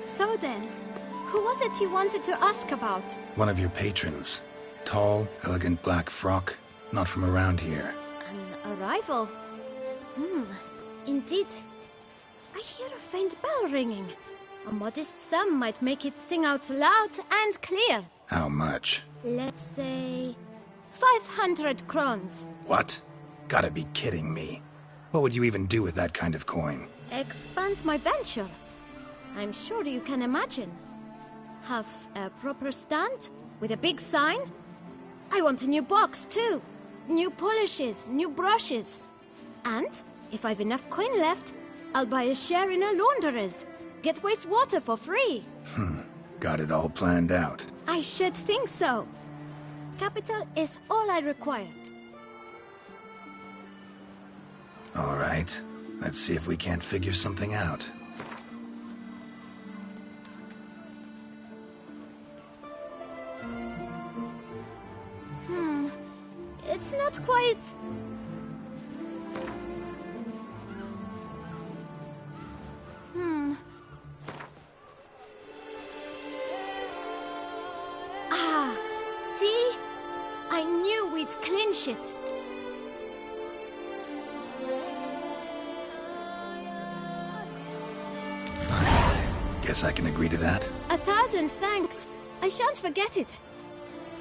So then, who was it you wanted to ask about? One of your patrons. Tall, elegant black frock. Not from around here. An arrival? Indeed. I hear a faint bell ringing. A modest sum might make it sing out loud and clear. How much? Let's say 500 crowns. What? Gotta be kidding me. What would you even do with that kind of coin? Expand my venture. I'm sure you can imagine. Have a proper stand with a big sign. I want a new box too. New polishes, new brushes. And if I've enough coin left, I'll buy a share in a launderer's. Get wastewater for free. Got it all planned out. I should think so. Capital is all I require. All right. Let's see if we can't figure something out. It's not quite... Ah, see? I knew we'd clinch it. Guess I can agree to that. 1,000 thanks. I shan't forget it.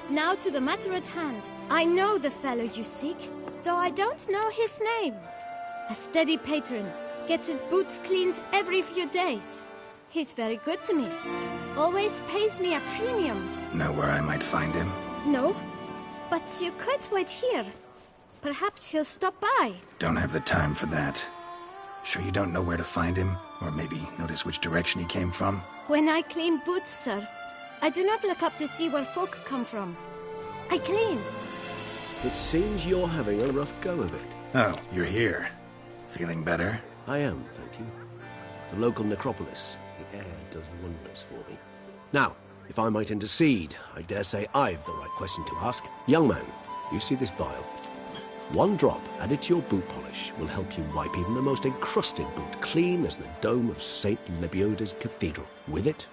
Now to the matter at hand. I know the fellow you seek, though I don't know his name. A steady patron, gets his boots cleaned every few days. He's very good to me. Always pays me a premium. Know where I might find him? No, but you could wait here. Perhaps he'll stop by. Don't have the time for that. Sure you don't know where to find him? Or maybe notice which direction he came from? When I clean boots, sir, I do not look up to see where folk come from. I clean. It seems you're having a rough go of it. Oh, you're here. Feeling better? I am, thank you. The local necropolis. The air does wonders for me. Now, if I might intercede, I dare say I've the right question to ask. Young man, you see this vial? One drop added to your boot polish will help you wipe even the most encrusted boot clean as the dome of St. Lebioda's Cathedral. With it,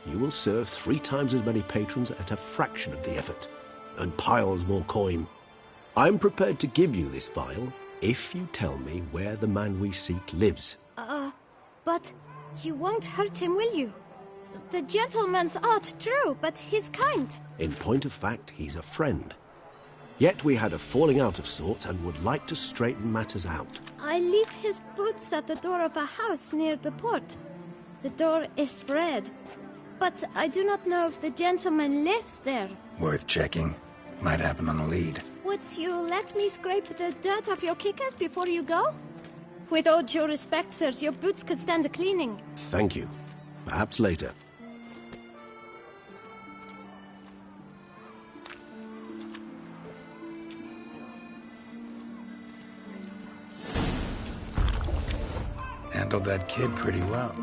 you will serve 3 times as many patrons at a fraction of the effort, and piles more coin. I'm prepared to give you this vial if you tell me where the man we seek lives. But you won't hurt him, will you? The gentleman's art, true, but he's kind. In point of fact, he's a friend. Yet we had a falling out of sorts and would like to straighten matters out. I leave his boots at the door of a house near the port. The door is red, but I do not know if the gentleman lives there. Worth checking. Might happen on a lead. Would you let me scrape the dirt off your kickers before you go? With all due respect, sirs, your boots could stand a cleaning. Thank you. Perhaps later. Handled that kid pretty well.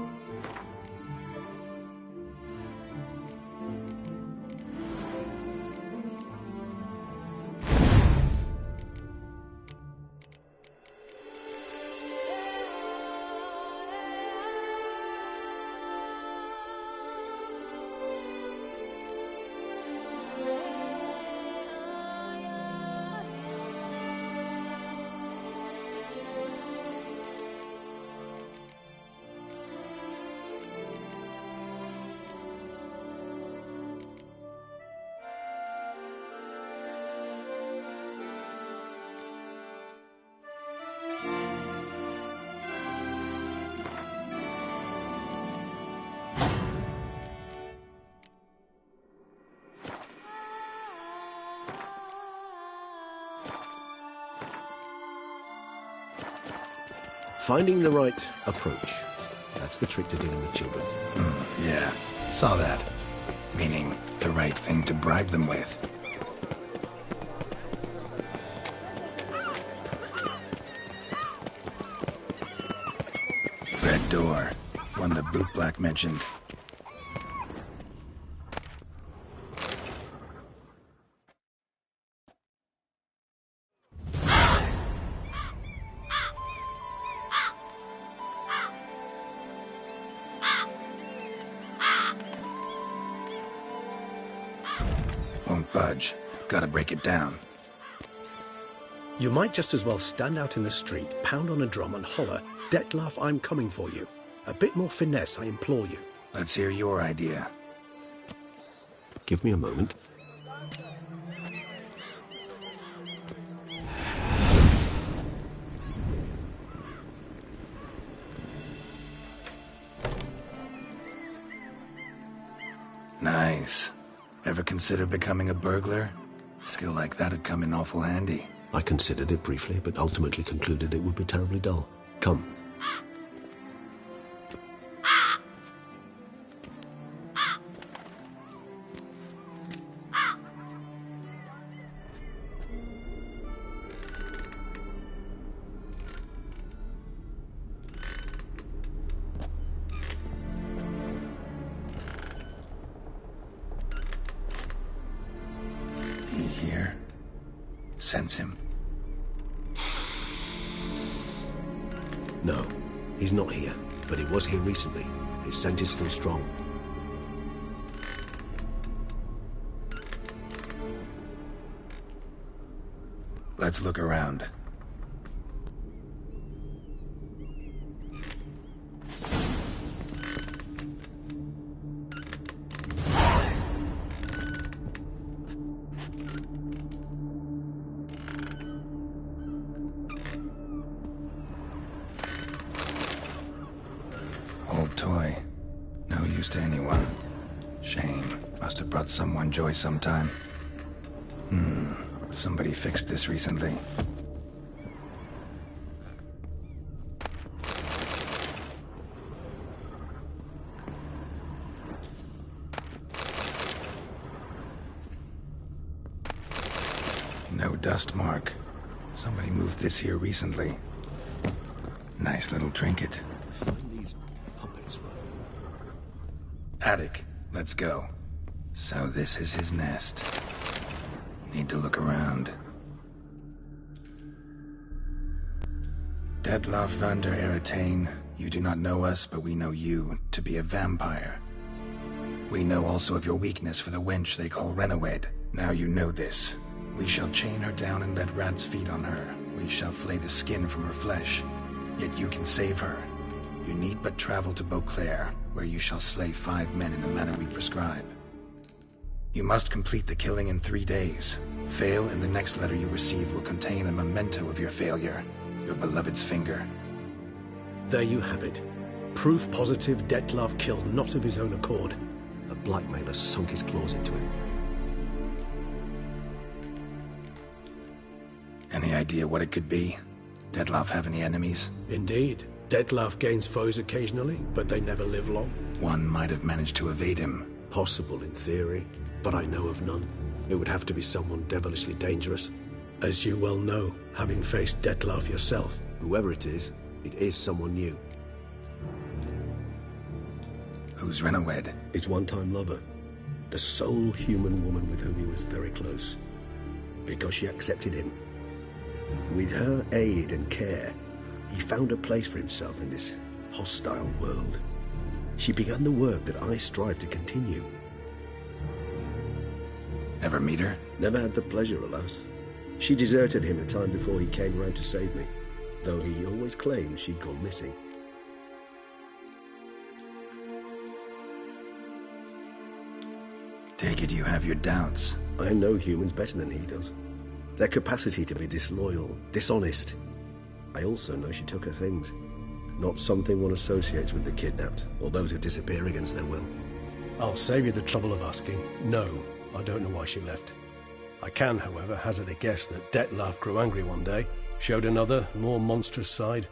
Finding the right approach. That's the trick to dealing with children. Yeah, saw that. Meaning, the right thing to bribe them with. Red door. One the bootblack mentioned. Won't budge. Gotta break it down. You might just as well stand out in the street, pound on a drum and holler, "Dettlaff, I'm coming for you." A bit more finesse, I implore you. Let's hear your idea. Give me a moment. Nice. Ever consider becoming a burglar? Skill like that'd come in awful handy. I considered it briefly, but ultimately concluded it would be terribly dull. Come. Here. Sense him. No, he's not here, but he was here recently. His scent is still strong. Let's look around. Old toy. No use to anyone. Shame. Must have brought someone joy sometime. Somebody fixed this recently. No dust mark. Somebody moved this here recently. Nice little trinket. Attic, let's go. So this is his nest. Need to look around. Dettlaff van der Eretane, you do not know us, but we know you to be a vampire. We know also of your weakness for the wench they call Renawed. Now you know this. We shall chain her down and let rats feed on her. We shall flay the skin from her flesh. Yet you can save her. You need but travel to Beauclair, where you shall slay 5 men in the manner we prescribe. You must complete the killing in 3 days. Fail, and the next letter you receive will contain a memento of your failure. Your beloved's finger. There you have it. Proof positive Dettlaff killed not of his own accord. A blackmailer sunk his claws into him. Any idea what it could be? Dettlaff have any enemies? Indeed. Dettlaff gains foes occasionally, but they never live long. One might have managed to evade him. Possible in theory, but I know of none. It would have to be someone devilishly dangerous. As you well know, having faced Dettlaff yourself. Whoever it is someone new. Who's Renawed? His one-time lover. The sole human woman with whom he was very close. Because she accepted him. With her aid and care, he found a place for himself in this hostile world. She began the work that I strive to continue. Ever meet her? Never had the pleasure, alas. She deserted him a time before he came round to save me, though he always claimed she'd gone missing. Take it you have your doubts. I know humans better than he does. Their capacity to be disloyal, dishonest. I also know she took her things. Not something one associates with the kidnapped, or those who disappear against their will. I'll save you the trouble of asking. No, I don't know why she left. I can, however, hazard a guess that Dettlaff grew angry one day, showed another, more monstrous side.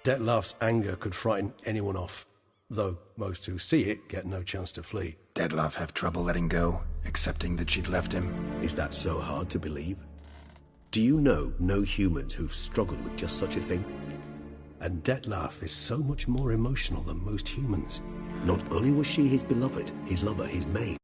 Dettlaff's anger could frighten anyone off, though most who see it get no chance to flee. Dettlaff have trouble letting go, accepting that she'd left him? Is that so hard to believe? Do you know no humans who've struggled with just such a thing? And Dettlaff is so much more emotional than most humans. Not only was she his beloved, his lover, his maid.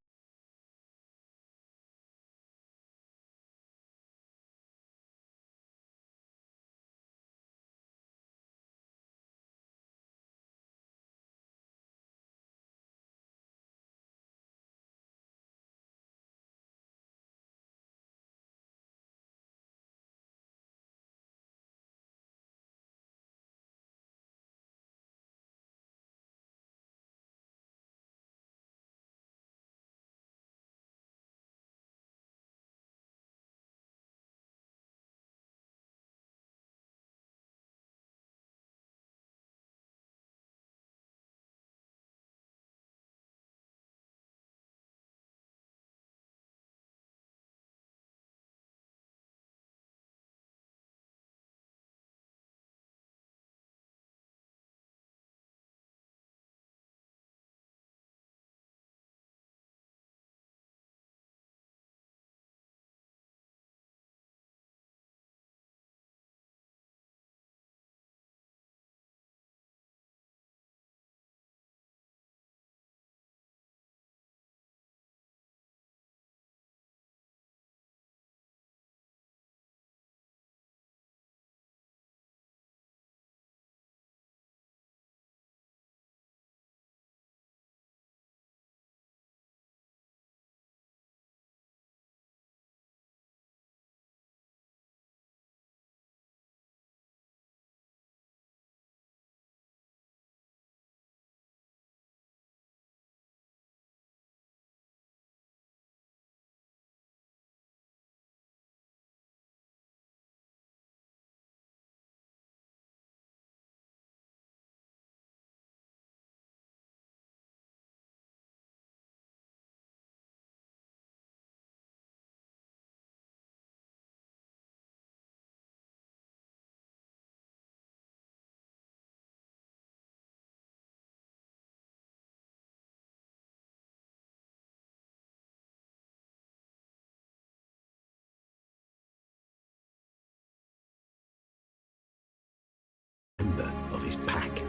Of his pack,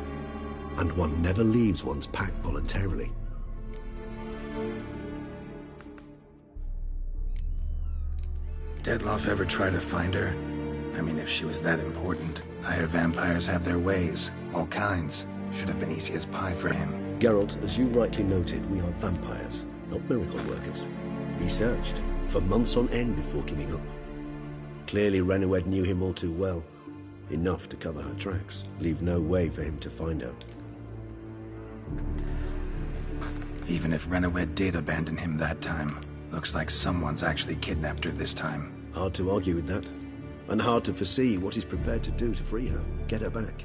and one never leaves one's pack voluntarily. Dettlaff ever try to find her? I mean, if she was that important. Higher vampires have their ways, all kinds. Should have been easy as pie for him. Geralt, as you rightly noted, we are vampires, not miracle workers. He searched for months on end before giving up. Clearly Renawed knew him all too well. Enough to cover her tracks. Leave no way for him to find her. Even if Renowed did abandon him that time, looks like someone's actually kidnapped her this time. Hard to argue with that. And hard to foresee what he's prepared to do to free her, get her back.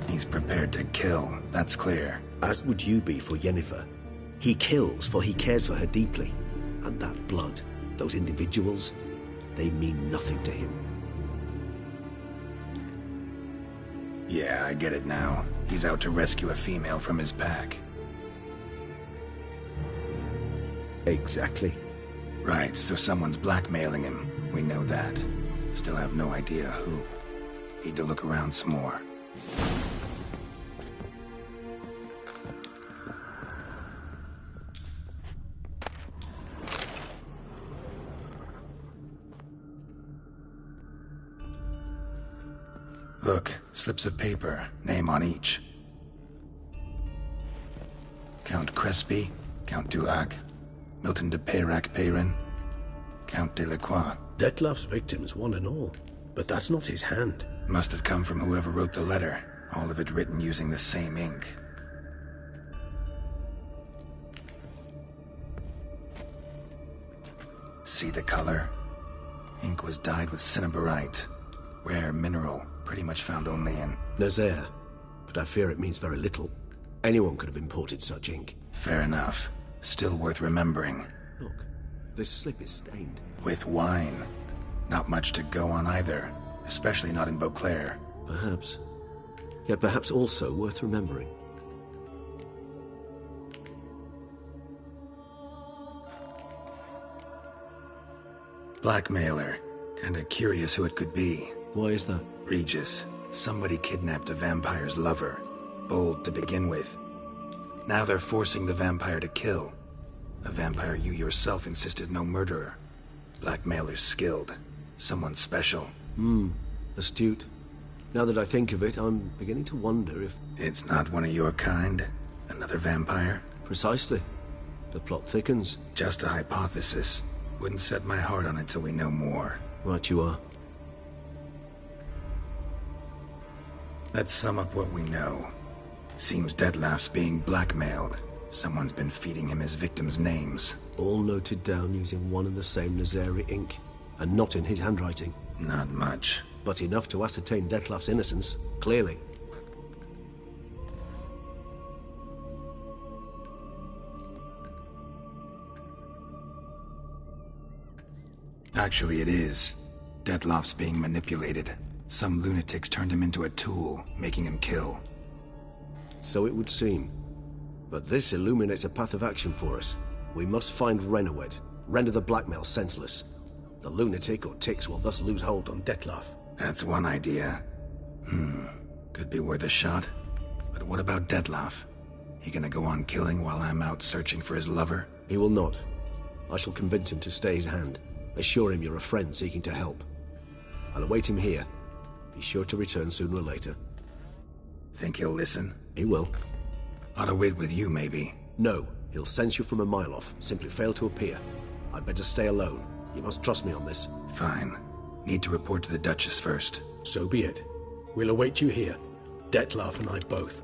He's prepared to kill, that's clear. As would you be for Yennefer. He kills, for he cares for her deeply. And that blood, those individuals, they mean nothing to him. Yeah, I get it now. He's out to rescue a female from his pack. Exactly. Right, so someone's blackmailing him. We know that. Still have no idea who. Need to look around some more. Look, slips of paper, name on each. Count Crespi, Count Dulac, Milton de Peyrac-Peyrin, Count Delacroix. Detlef's victims, one and all. But that's not his hand. Must have come from whoever wrote the letter, all of it written using the same ink. See the color? Ink was dyed with cinnabarite. Rare mineral, pretty much found only in Nazaire, but I fear it means very little. Anyone could have imported such ink. Fair enough. Still worth remembering. Look, this slip is stained. With wine. Not much to go on either, especially not in Beauclair. Perhaps. Yet perhaps also worth remembering. Blackmailer. Kinda curious who it could be. Why is that? Regis. Somebody kidnapped a vampire's lover. Bold to begin with. Now they're forcing the vampire to kill. A vampire you yourself insisted no murderer. Blackmailer's skilled. Someone special. Astute. Now that I think of it, I'm beginning to wonder if... It's not one of your kind? Another vampire? Precisely. The plot thickens. Just a hypothesis. Wouldn't set my heart on it till we know more. Right you are. Let's sum up what we know. Seems Detlef's being blackmailed. Someone's been feeding him his victims' names. All noted down using one and the same Nazari ink, and not in his handwriting. Not much. But enough to ascertain Detlef's innocence, clearly. Actually, it is. Detlef's being manipulated. Some lunatics turned him into a tool, making him kill. So it would seem. But this illuminates a path of action for us. We must find Renowed, render the blackmail senseless. The lunatic or ticks will thus lose hold on Detlef. That's one idea. Could be worth a shot. But what about Detlef? He gonna go on killing while I'm out searching for his lover? He will not. I shall convince him to stay his hand. Assure him you're a friend seeking to help. I'll await him here. He's sure to return sooner or later. Think he'll listen? He will. Ought to wait with you, maybe. No, he'll sense you from a mile off. Simply fail to appear. I'd better stay alone. You must trust me on this. Fine. Need to report to the Duchess first. So be it. We'll await you here. Detlef and I both.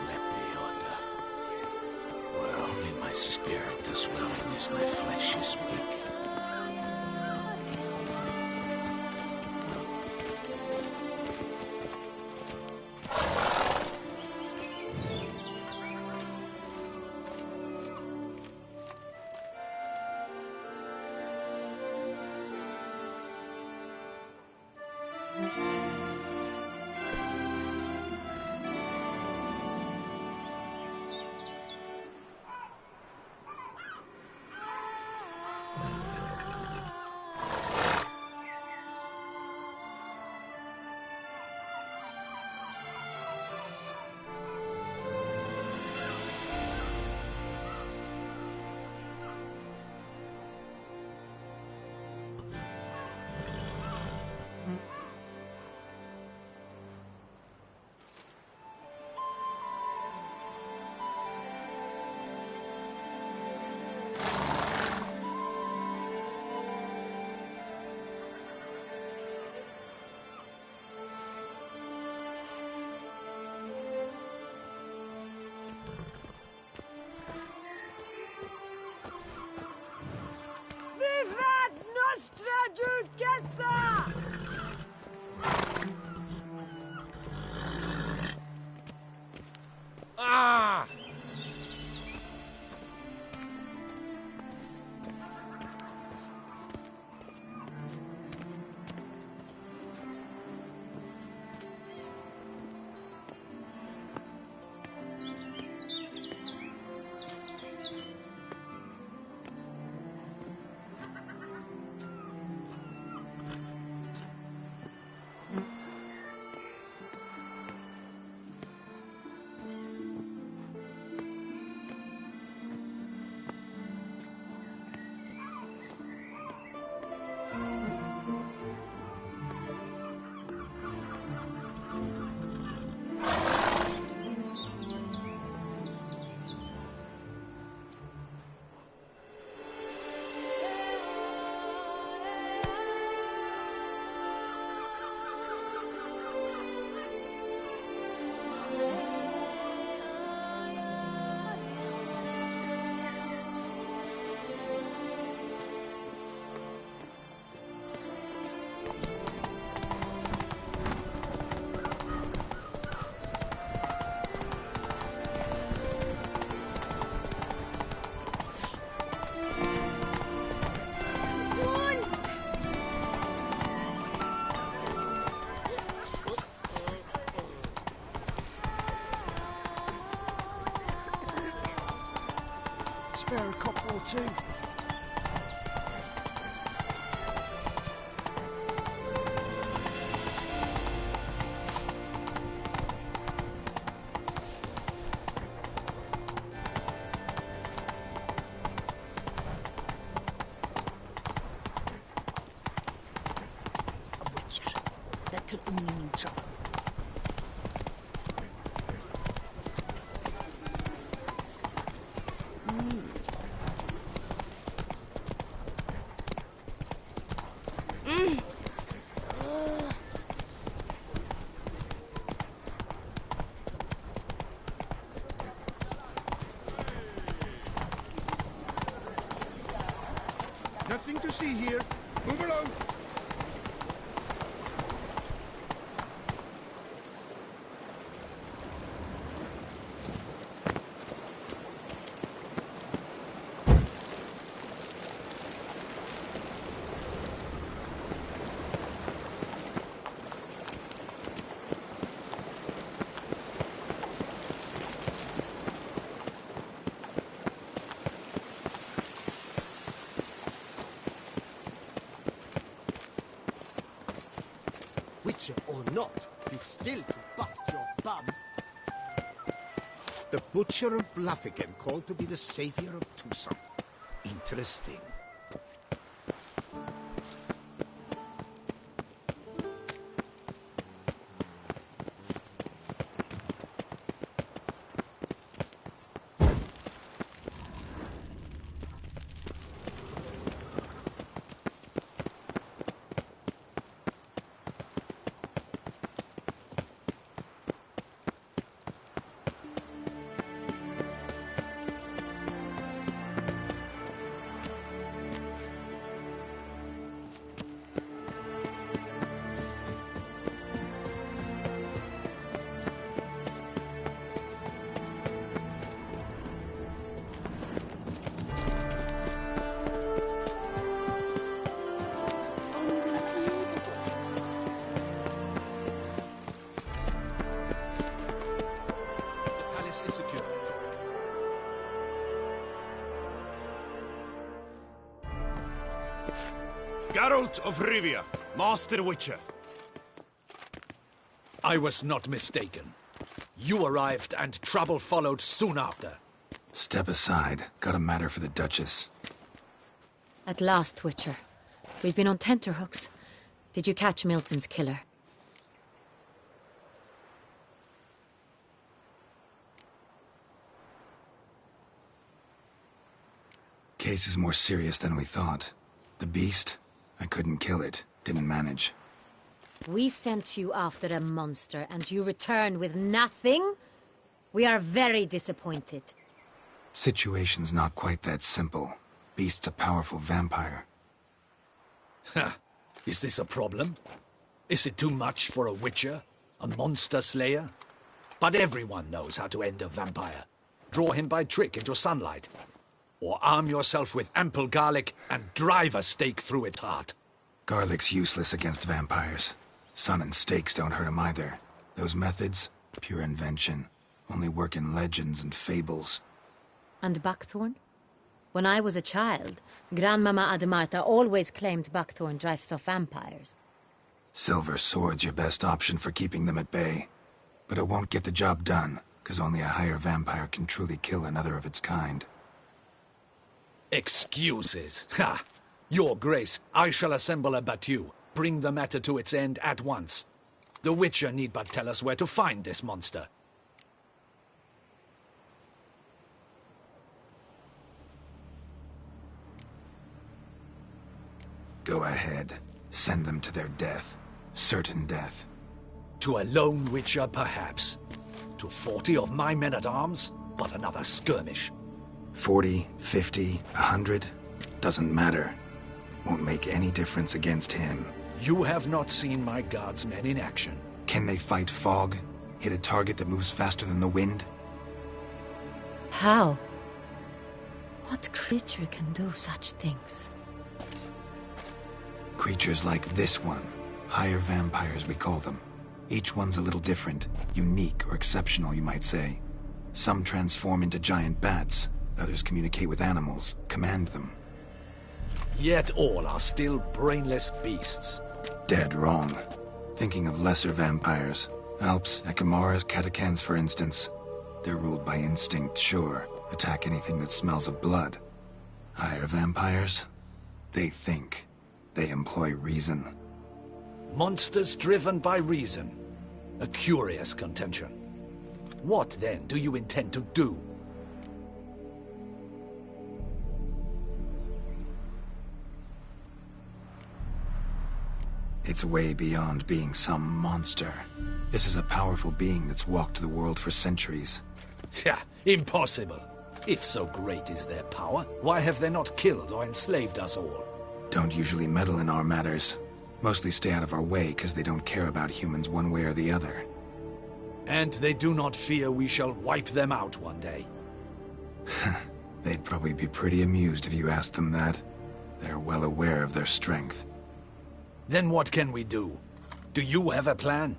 Lepiota. Where only my spirit does wilderness, my flesh is weak. Vivat Nostra Duquesa! Ah! Spare a couple or two. A butcher. That could only mean trouble. Nothing to see here. Move along. Witcher or not, you've still to bust your bum. The Butcher of Bluffigan called to be the savior of Tucson. Interesting. palace is secure. Geralt of Rivia, Master Witcher. I was not mistaken. You arrived and trouble followed soon after. Step aside. Got a matter for the Duchess. At last, Witcher. We've been on tenterhooks. Did you catch Milton's killer? Case is more serious than we thought. The beast? I couldn't kill it. Didn't manage. We sent you after a monster, and you return with nothing? We are very disappointed. Situation's not quite that simple. Beast's a powerful vampire. Ha! Is this a problem? Is it too much for a witcher? A monster slayer? But everyone knows how to end a vampire. Draw him by trick into sunlight. Or arm yourself with ample garlic and drive a stake through its heart. Garlic's useless against vampires. Sun and stakes don't hurt him either. Those methods, pure invention. Only work in legends and fables. And buckthorn? When I was a child, Grandmama Ademarta always claimed buckthorn drives off vampires. Silver sword's your best option for keeping them at bay. But it won't get the job done, because only a higher vampire can truly kill another of its kind. Excuses. Ha! Your Grace, I shall assemble a battue. Bring the matter to its end at once. The Witcher need but tell us where to find this monster. Go ahead. Send them to their death. Certain death. To a lone Witcher, perhaps. To 40 of my men-at-arms, but another skirmish. 40, 50, 100? Doesn't matter. Won't make any difference against him. You have not seen my guardsmen in action. Can they fight fog? Hit a target that moves faster than the wind? How? What creature can do such things? Creatures like this one. Higher vampires, we call them. Each one's a little different. Unique or exceptional, you might say. Some transform into giant bats. Others communicate with animals, command them. Yet all are still brainless beasts. Dead wrong. Thinking of lesser vampires. Alps, Ekamaras, Catechans, for instance. They're ruled by instinct, sure. Attack anything that smells of blood. Higher vampires? They think. They employ reason. Monsters driven by reason. A curious contention. What, then, do you intend to do? It's way beyond being some monster. This is a powerful being that's walked the world for centuries. Yeah, impossible. If so great is their power, why have they not killed or enslaved us all? Don't usually meddle in our matters. Mostly stay out of our way because they don't care about humans one way or the other. And they do not fear we shall wipe them out one day. They'd probably be pretty amused if you asked them that. They're well aware of their strength. Then what can we do? Do you have a plan?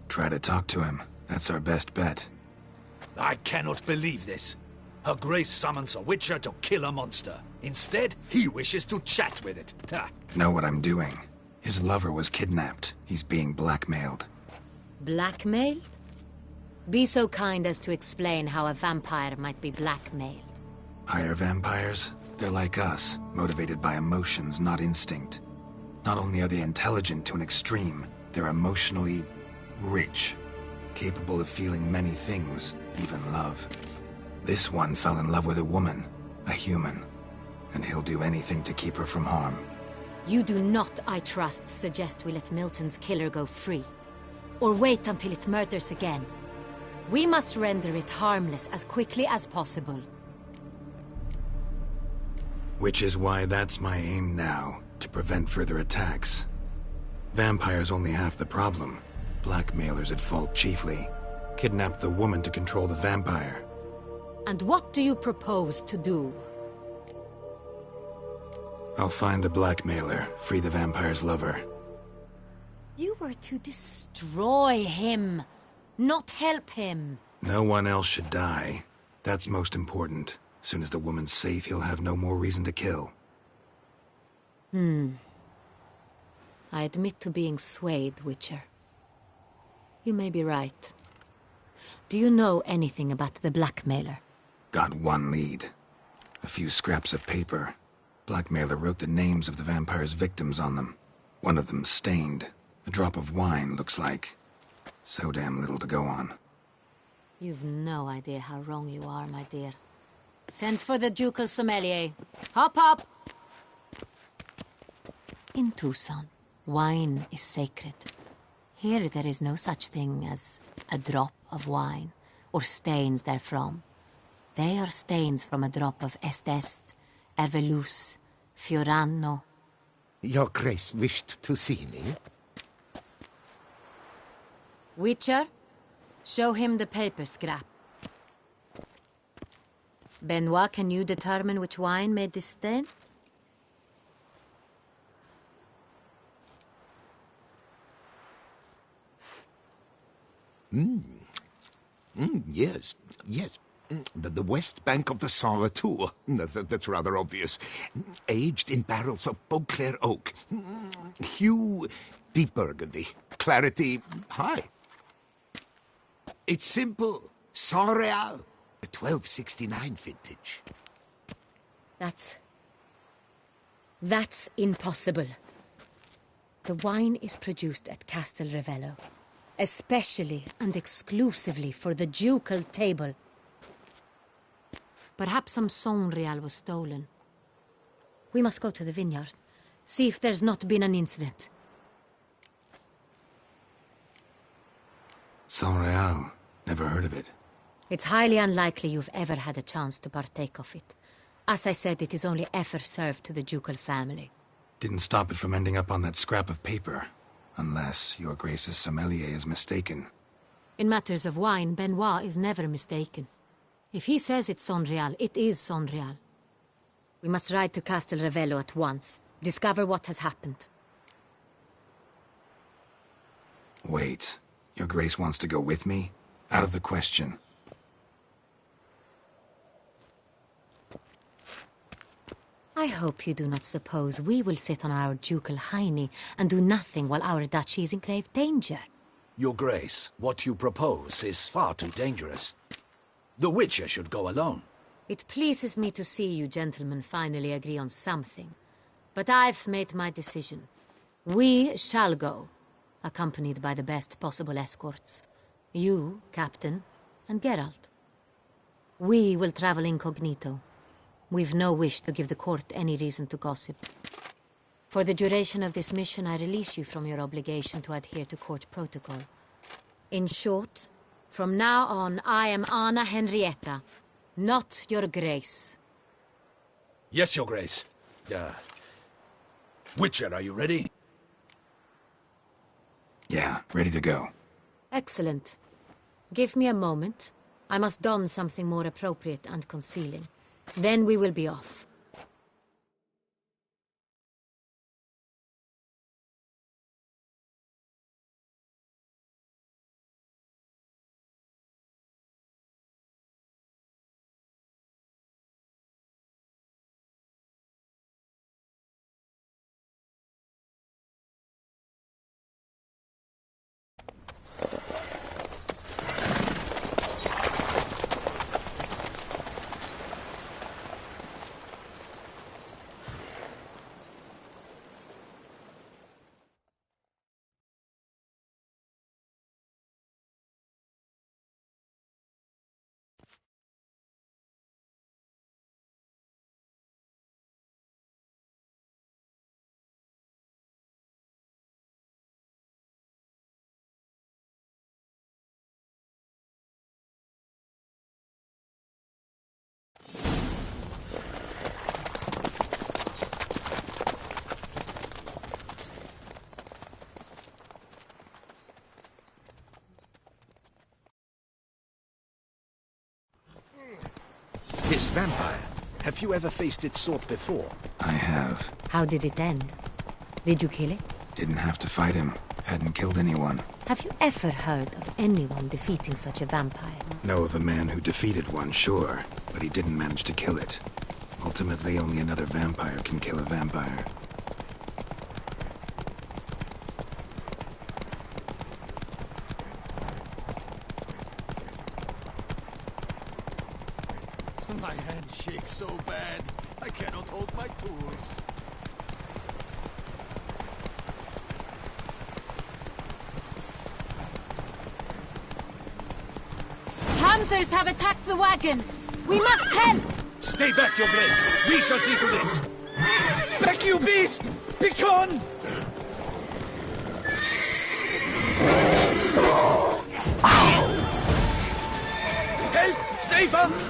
Try to talk to him. That's our best bet. I cannot believe this. Her Grace summons a Witcher to kill a monster. Instead, he wishes to chat with it. Ha. Know what I'm doing. His lover was kidnapped. He's being blackmailed. Blackmailed? Be so kind as to explain how a vampire might be blackmailed. Higher vampires? They're like us, motivated by emotions, not instinct. Not only are they intelligent to an extreme, they're emotionally rich, capable of feeling many things, even love. This one fell in love with a woman, a human, and he'll do anything to keep her from harm. You do not, I trust, suggest we let Milton's killer go free, or wait until it murders again. We must render it harmless as quickly as possible. Which is why that's my aim now, to prevent further attacks. Vampires only half the problem. Blackmailers at fault chiefly. Kidnap the woman to control the vampire. And what do you propose to do? I'll find the blackmailer, free the vampire's lover. You were to destroy him, not help him. No one else should die. That's most important. Soon as the woman's safe, he'll have no more reason to kill. I admit to being swayed, Witcher. You may be right. Do you know anything about the blackmailer? Got one lead. A few scraps of paper. Blackmailer wrote the names of the vampire's victims on them. One of them stained. A drop of wine, looks like. So damn little to go on. You've no idea how wrong you are, my dear. Send for the ducal sommelier. Hop, hop! In Tucson, wine is sacred. Here there is no such thing as a drop of wine, or stains therefrom. They are stains from a drop of Est, Ervelus, Fiorano. Your Grace wished to see me? Witcher, show him the paper scrap. Benoit, can you determine which wine made this stain? Yes, yes. The west bank of the Saint Retour. That's rather obvious. Aged in barrels of Beauclair oak. Hue, deep burgundy. Clarity, high. It's simple. Saint Real, the 1269 vintage. That's impossible. The wine is produced at Castel Ravello, especially and exclusively for the ducal table. Perhaps some Saint Real was stolen. We must go to the vineyard, see if there's not been an incident. Saint Real. Never heard of it. It's highly unlikely you've ever had a chance to partake of it. As I said, it is only ever served to the ducal family. Didn't stop it from ending up on that scrap of paper. Unless your Grace's sommelier is mistaken. In matters of wine, Benoit is never mistaken. If he says it's Saint Real, it is Saint Real. We must ride to Castel Ravello at once. Discover what has happened. Wait. Your Grace wants to go with me? Out of the question. I hope you do not suppose we will sit on our ducal hiney and do nothing while our duchy is in grave danger. Your Grace, what you propose is far too dangerous. The Witcher should go alone. It pleases me to see you gentlemen finally agree on something. But I've made my decision. We shall go, accompanied by the best possible escorts. You, Captain, and Geralt. We will travel incognito. We've no wish to give the court any reason to gossip. For the duration of this mission, I release you from your obligation to adhere to court protocol. In short, from now on, I am Anna Henrietta, not your Grace. Yes, Your Grace. Witcher, are you ready? Yeah, ready to go. Excellent. Give me a moment. I must don something more appropriate and concealing. Then we will be off. This vampire, have you ever faced its sort before? I have. How did it end? Did you kill it? Didn't have to fight him. Hadn't killed anyone. Have you ever heard of anyone defeating such a vampire? Know of a man who defeated one, sure, but he didn't manage to kill it. Ultimately, only another vampire can kill a vampire. My hand shakes so bad, I cannot hold my tools. Hunters have attacked the wagon! We must help! Stay back, your grace! We shall see to this! Back, you beast! Begone! Help! Save us!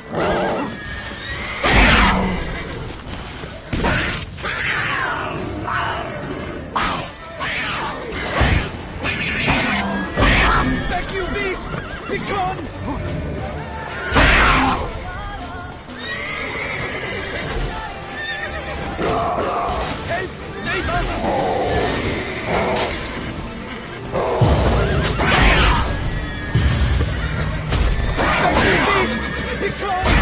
Back, you beast! Begone! Help! Save us! Back, you beast! Begone!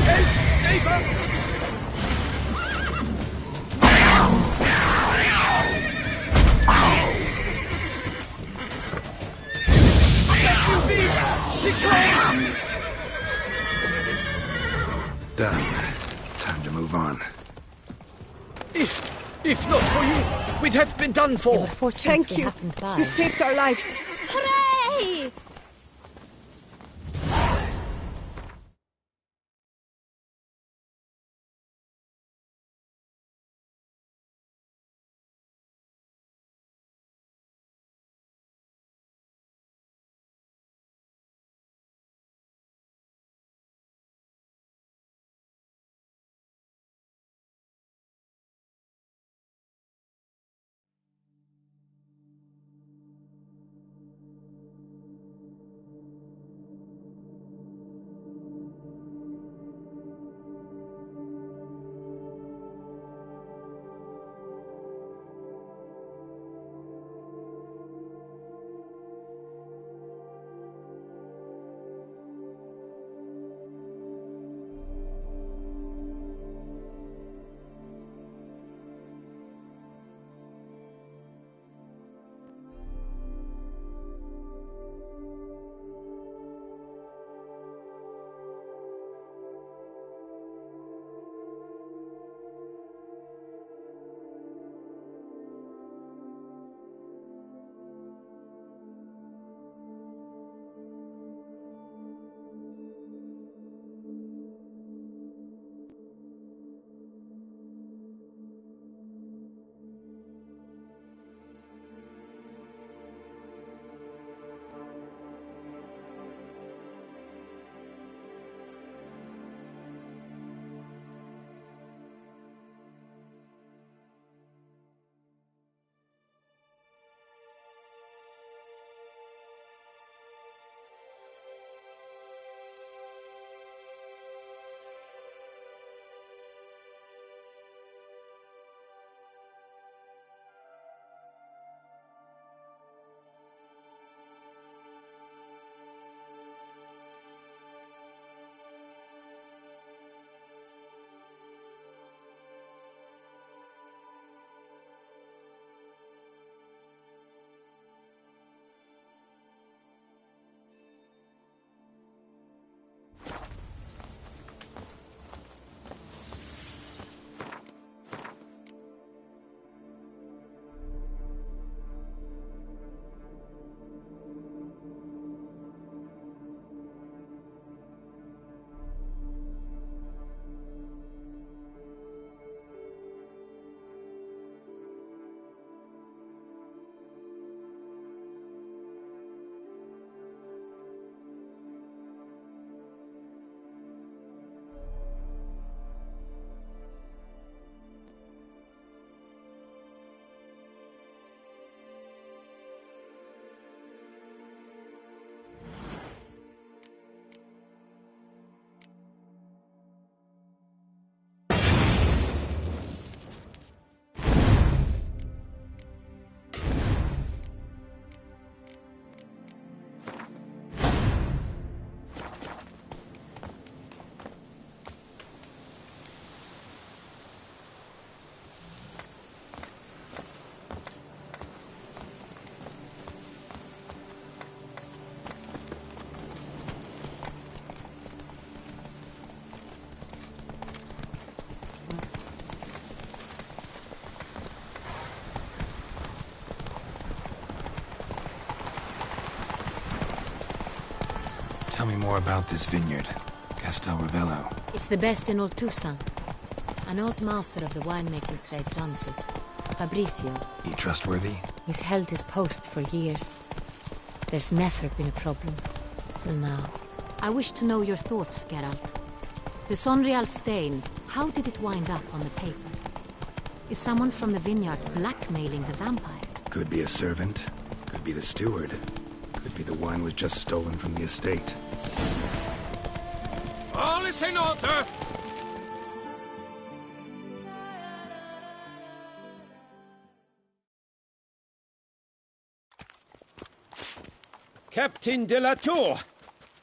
Help! Save us! Back, you beast! Begone! Done. Time to move on. If not for you, we'd have been done for. Thank you. You saved our lives. Hooray! Tell me more about this vineyard, Castel Ravello. It's the best in all Toussaint. An old master of the winemaking trade runs it. Fabricio. He trustworthy? He's held his post for years. There's never been a problem. Till now. I wish to know your thoughts, Geralt. The Sonreal stain, how did it wind up on the paper? Is someone from the vineyard blackmailing the vampire? Could be a servant. Could be the steward. Could be the wine was just stolen from the estate. All is in order! Captain de la Tour,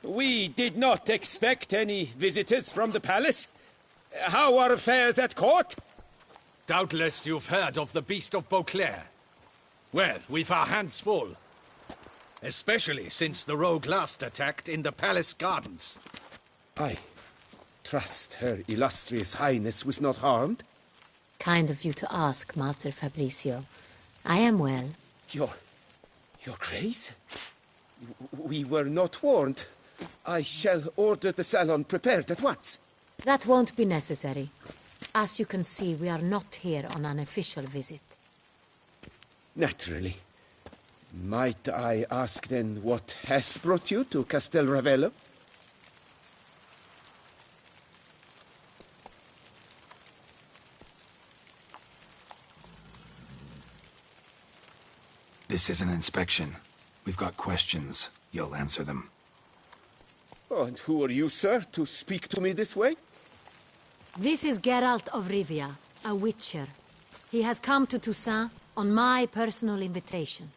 we did not expect any visitors from the palace. How are affairs at court? Doubtless you've heard of the Beast of Beauclair. Well, we've our hands full. Especially since the rogue last attacked in the palace gardens. I trust Her Illustrious Highness was not harmed? Kind of you to ask, Master Fabricio. I am well. Your Grace? We were not warned. I shall order the salon prepared at once. That won't be necessary. As you can see, we are not here on an official visit. Naturally. Might I ask then what has brought you to Castel Ravello? This is an inspection. We've got questions. You'll answer them. Oh, and who are you, sir, to speak to me this way? This is Geralt of Rivia, a witcher. He has come to Toussaint on my personal invitation.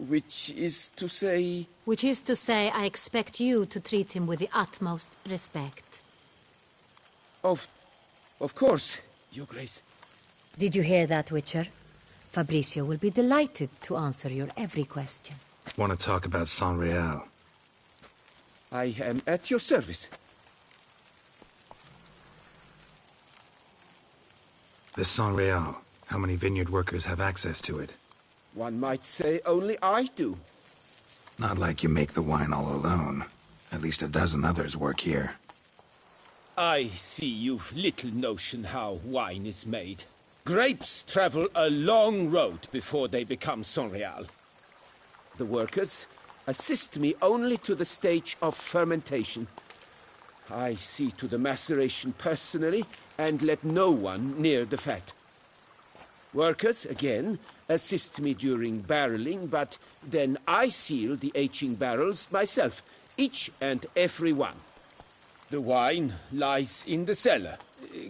Which is to say... Which is to say, I expect you to treat him with the utmost respect. Of course, Your Grace. Did you hear that, Witcher? Fabricio will be delighted to answer your every question. Want to talk about Sonreal? I am at your service. The Sonreal. How many vineyard workers have access to it? One might say only I do. Not like you make the wine all alone. At least a dozen others work here. I see you've little notion how wine is made. Grapes travel a long road before they become Sonreal. The workers assist me only to the stage of fermentation. I see to the maceration personally and let no one near the fat. Workers, again, assist me during barreling, but then I seal the aging barrels myself, each and every one. The wine lies in the cellar,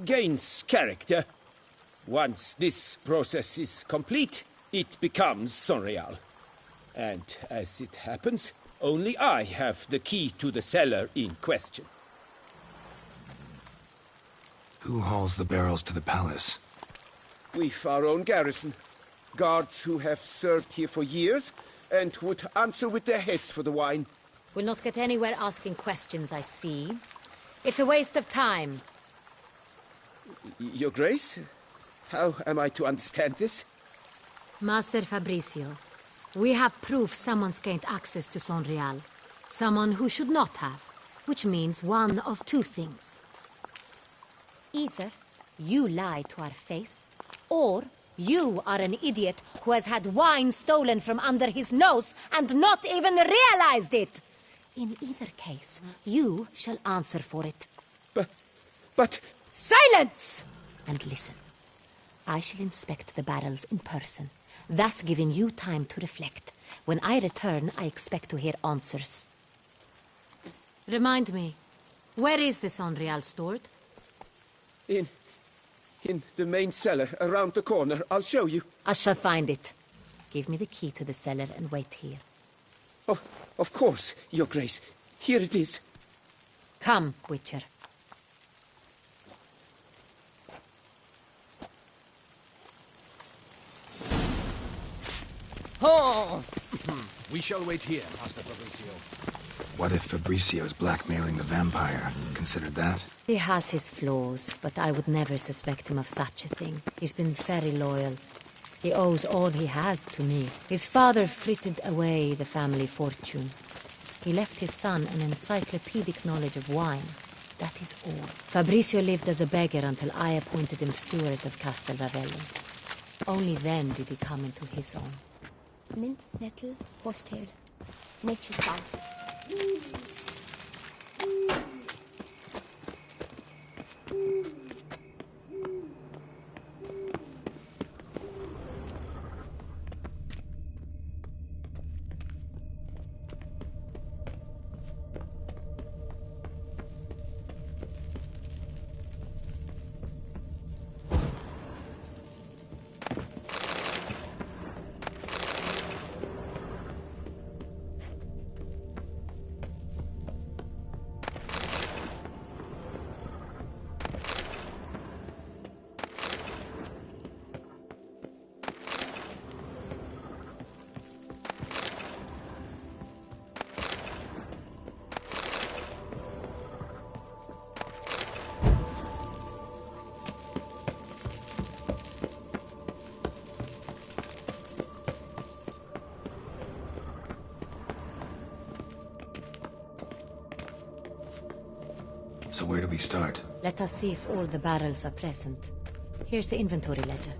gains character. Once this process is complete, it becomes Sonreal. And as it happens, only I have the key to the cellar in question. Who hauls the barrels to the palace? We've our own garrison. Guards who have served here for years and would answer with their heads for the wine. We'll not get anywhere asking questions, I see. It's a waste of time. Your Grace? How am I to understand this? Master Fabricio, we have proof someone's gained access to Sonreal. Someone who should not have. Which means one of two things. Either you lie to our face, or you are an idiot who has had wine stolen from under his nose and not even realized it. In either case, you shall answer for it. But... Silence! And listen. I shall inspect the barrels in person, thus giving you time to reflect. When I return, I expect to hear answers. Remind me, where is the Sonreal stored? In the main cellar, around the corner. I'll show you. I shall find it. Give me the key to the cellar and wait here. Oh, of course, Your Grace. Here it is. Come, Witcher. Oh! We shall wait here, Master Fabricio. What if Fabricio's blackmailing the vampire? Considered that? He has his flaws, but I would never suspect him of such a thing. He's been very loyal. He owes all he has to me. His father frittered away the family fortune. He left his son an encyclopedic knowledge of wine. That is all. Fabrizio lived as a beggar until I appointed him steward of Castel Ravello. Only then did he come into his own. Mint, nettle, horsetail. Nature's bounty. So where do we start? Let us see if all the barrels are present. Here's the inventory ledger.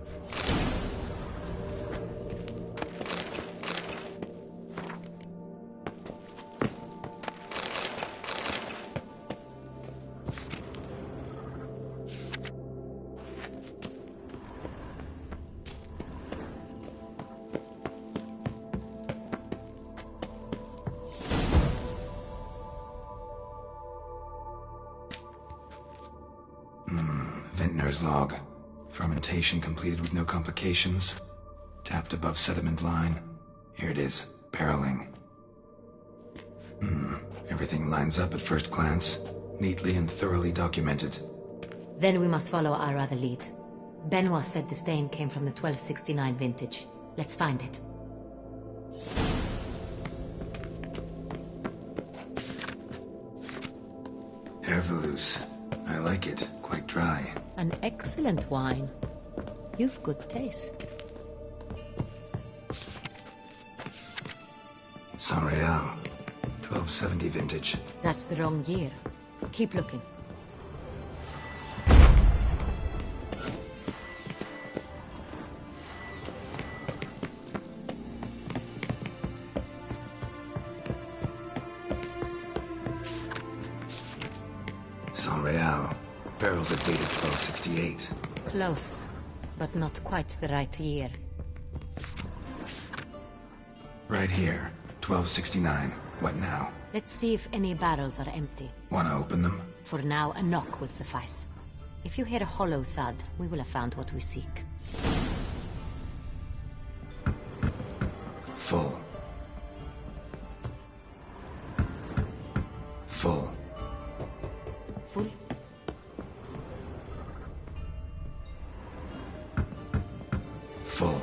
Vintner's log. Fermentation completed with no complications. Tapped above sediment line. Here it is. Barreling. Everything lines up at first glance. Neatly and thoroughly documented. Then we must follow our other lead. Benoit said the stain came from the 1269 vintage. Let's find it. Herveloos. I like it. Quite dry. An excellent wine. You've good taste. San Real. 1270 vintage. That's the wrong year. Keep looking. San Real. Barrels are dated 1268. Close, but not quite the right year. Right here. 1269. What now? Let's see if any barrels are empty. Wanna open them? For now, a knock will suffice. If you hear a hollow thud, we will have found what we seek. Full. Full. Full? Full.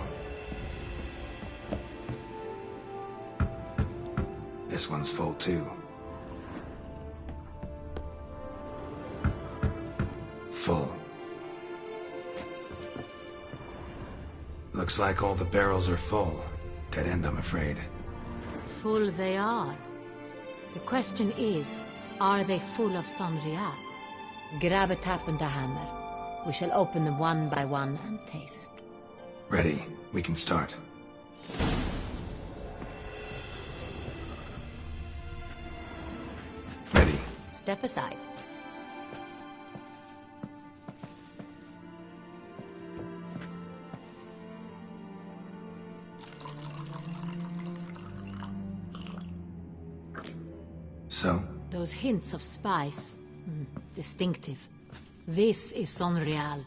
This one's full too. Full. Looks like all the barrels are full. Dead end, I'm afraid. Full they are. The question is, are they full of San Real? Grab a tap and a hammer. We shall open them one by one and taste. Ready. We can start. Ready. Step aside. So? Those hints of spice. Distinctive. This is San Real.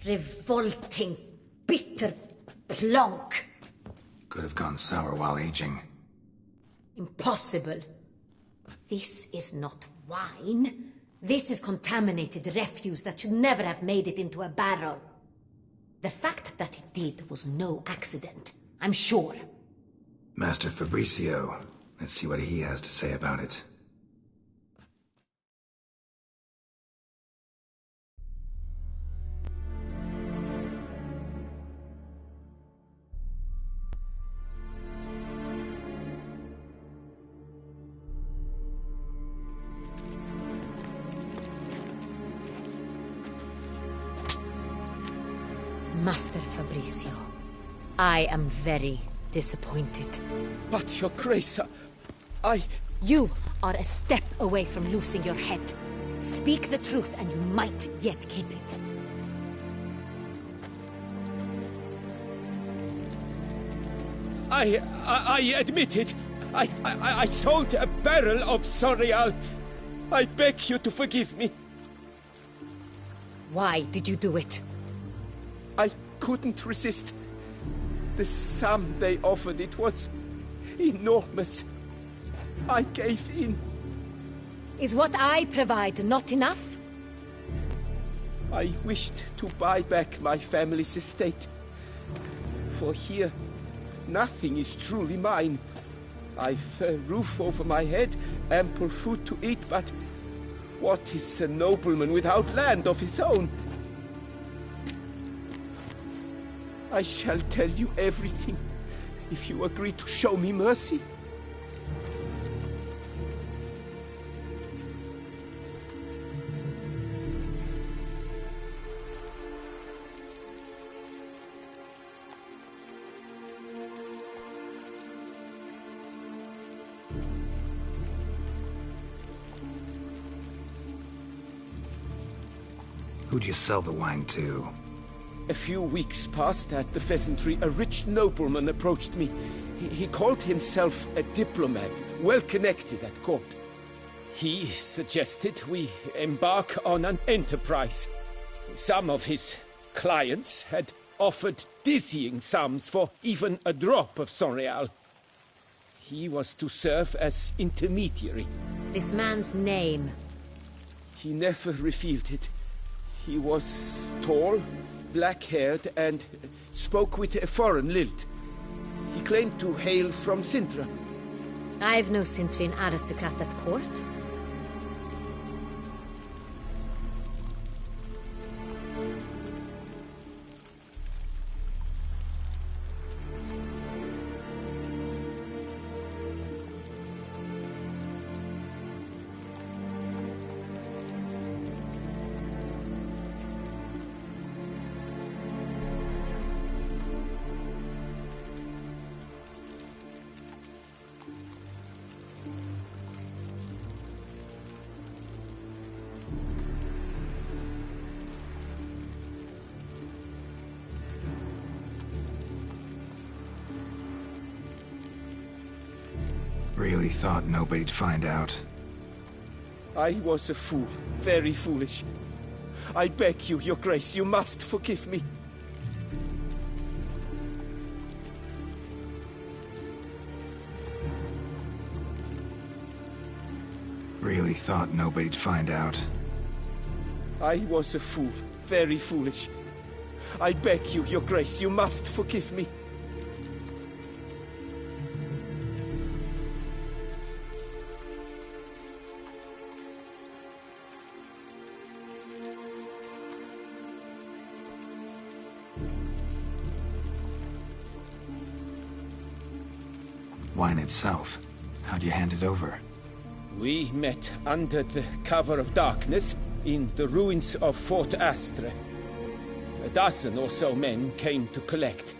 Revolting, bitter plonk. Could have gone sour while aging. Impossible. This is not wine. This is contaminated refuse that should never have made it into a barrel. The fact that it did was no accident, I'm sure. Master Fabricio. Let's see what he has to say about it. Master Fabricio, I am very disappointed. But, Your Grace, You are a step away from losing your head. Speak the truth and you might yet keep it. I admit it. I sold a barrel of Sorial. I beg you to forgive me. Why did you do it? I couldn't resist. The sum they offered, it was enormous. I gave in. Is what I provide not enough? I wished to buy back my family's estate. For here, nothing is truly mine. I've a roof over my head, ample food to eat, but what is a nobleman without land of his own? I shall tell you everything, if you agree to show me mercy. Who'd you sell the wine to? A few weeks past at the Pheasantry, a rich nobleman approached me. He called himself a diplomat, well connected at court. He suggested we embark on an enterprise. Some of his clients had offered dizzying sums for even a drop of Sorial. He was to serve as intermediary. This man's name? He never revealed it. He was tall, black-haired, and spoke with a foreign lilt. He claimed to hail from Sintra. I've no Sintrian aristocrat at court. Really thought nobody'd find out. I was a fool, very foolish. I beg you, Your Grace, you must forgive me. Really thought nobody'd find out. I was a fool, very foolish. I beg you, Your Grace, you must forgive me. Wine itself, how'd you hand it over? We met under the cover of darkness in the ruins of Fort Astre. A dozen or so men came to collect.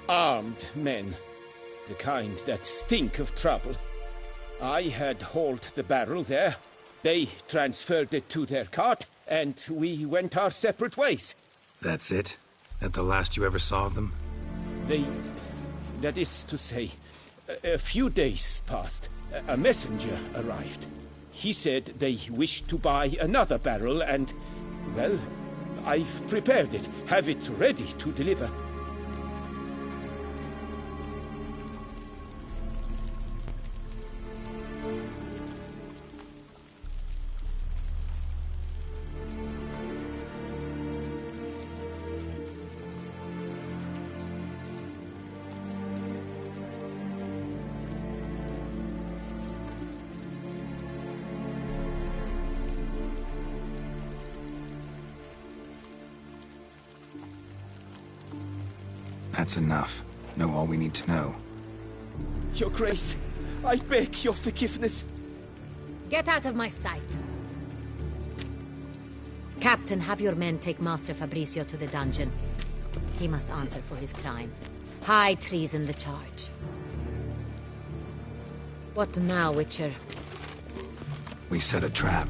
Armed men, the kind that stink of trouble. I had hauled the barrel there. They transferred it to their cart, and we went our separate ways. That's it? That the last you ever saw of them? That is to say, a few days passed. A messenger arrived. He said they wished to buy another barrel and, well, I've prepared it. Have it ready to deliver. That's enough. Know all we need to know. Your Grace, I beg your forgiveness. Get out of my sight. Captain, have your men take Master Fabrizio to the dungeon. He must answer for his crime. High treason the charge. What now, Witcher? We set a trap.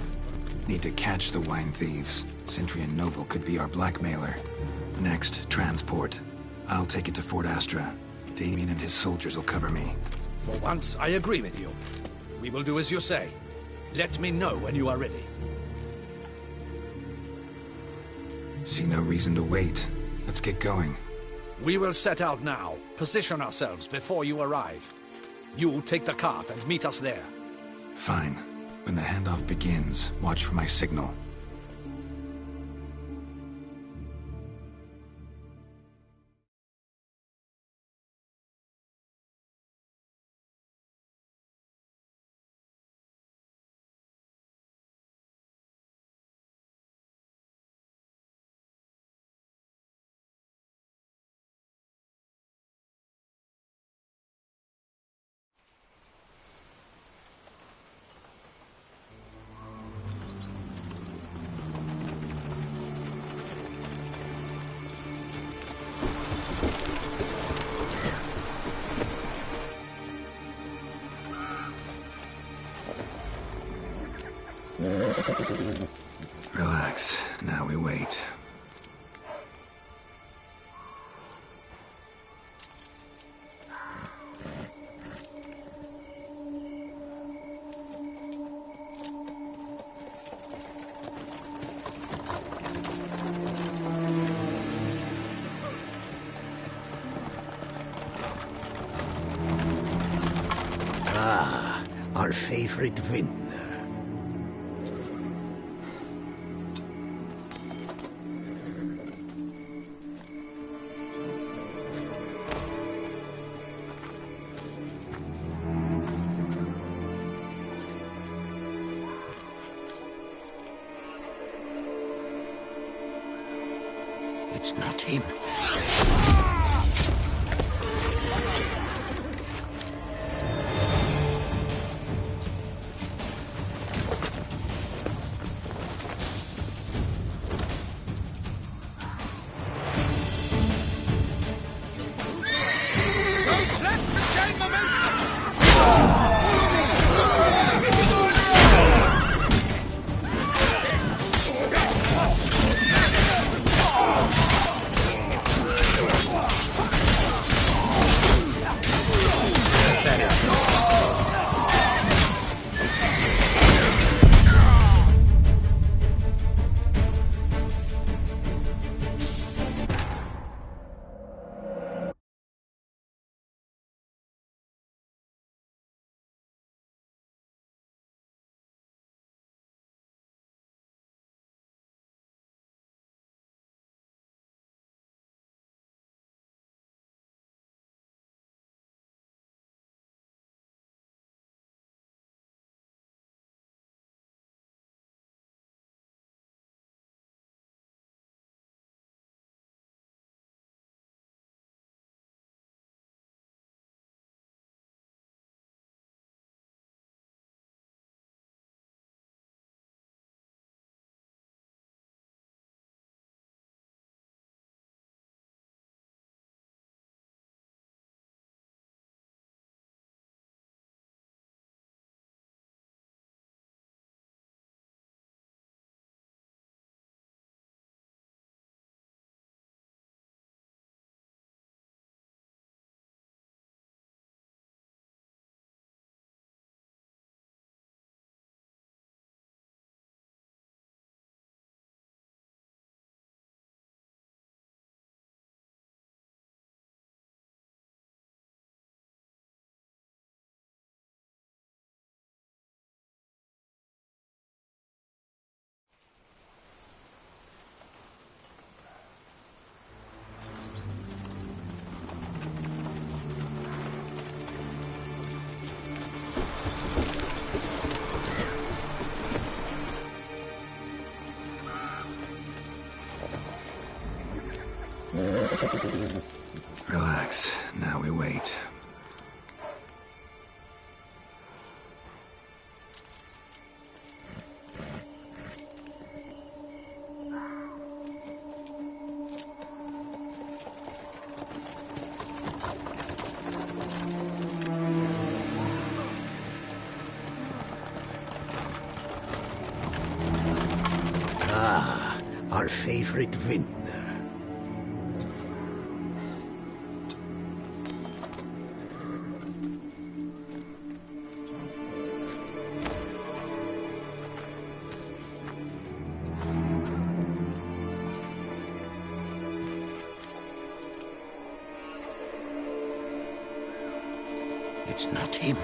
Need to catch the wine thieves. Sentry and Noble could be our blackmailer. Next, transport. I'll take it to Fort Astra. Damien and his soldiers will cover me. For once, I agree with you. We will do as you say. Let me know when you are ready. See no reason to wait. Let's get going. We will set out now. Position ourselves before you arrive. You take the cart and meet us there. Fine. When the handoff begins, watch for my signal. Relax. Now we wait. Ah, our favorite vintner. It's not him. Don't let the gain momentum! Relax. Now we wait. Ah, our favorite vintner. It's not him.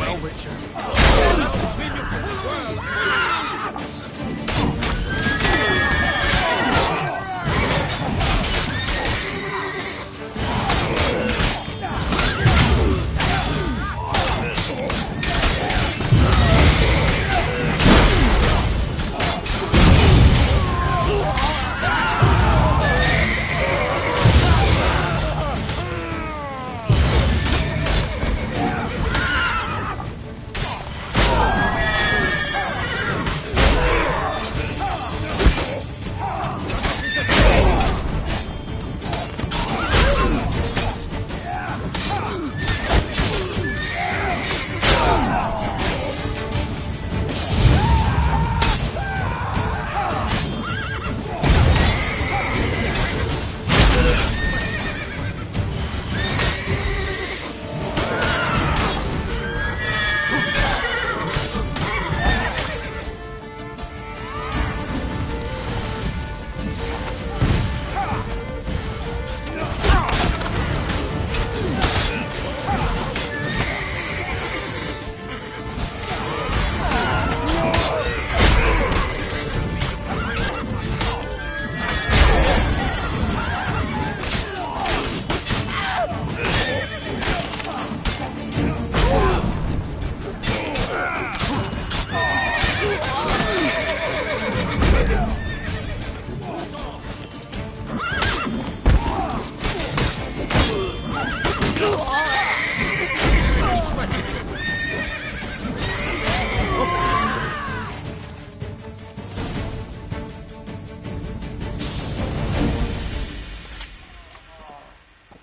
Well, Richard.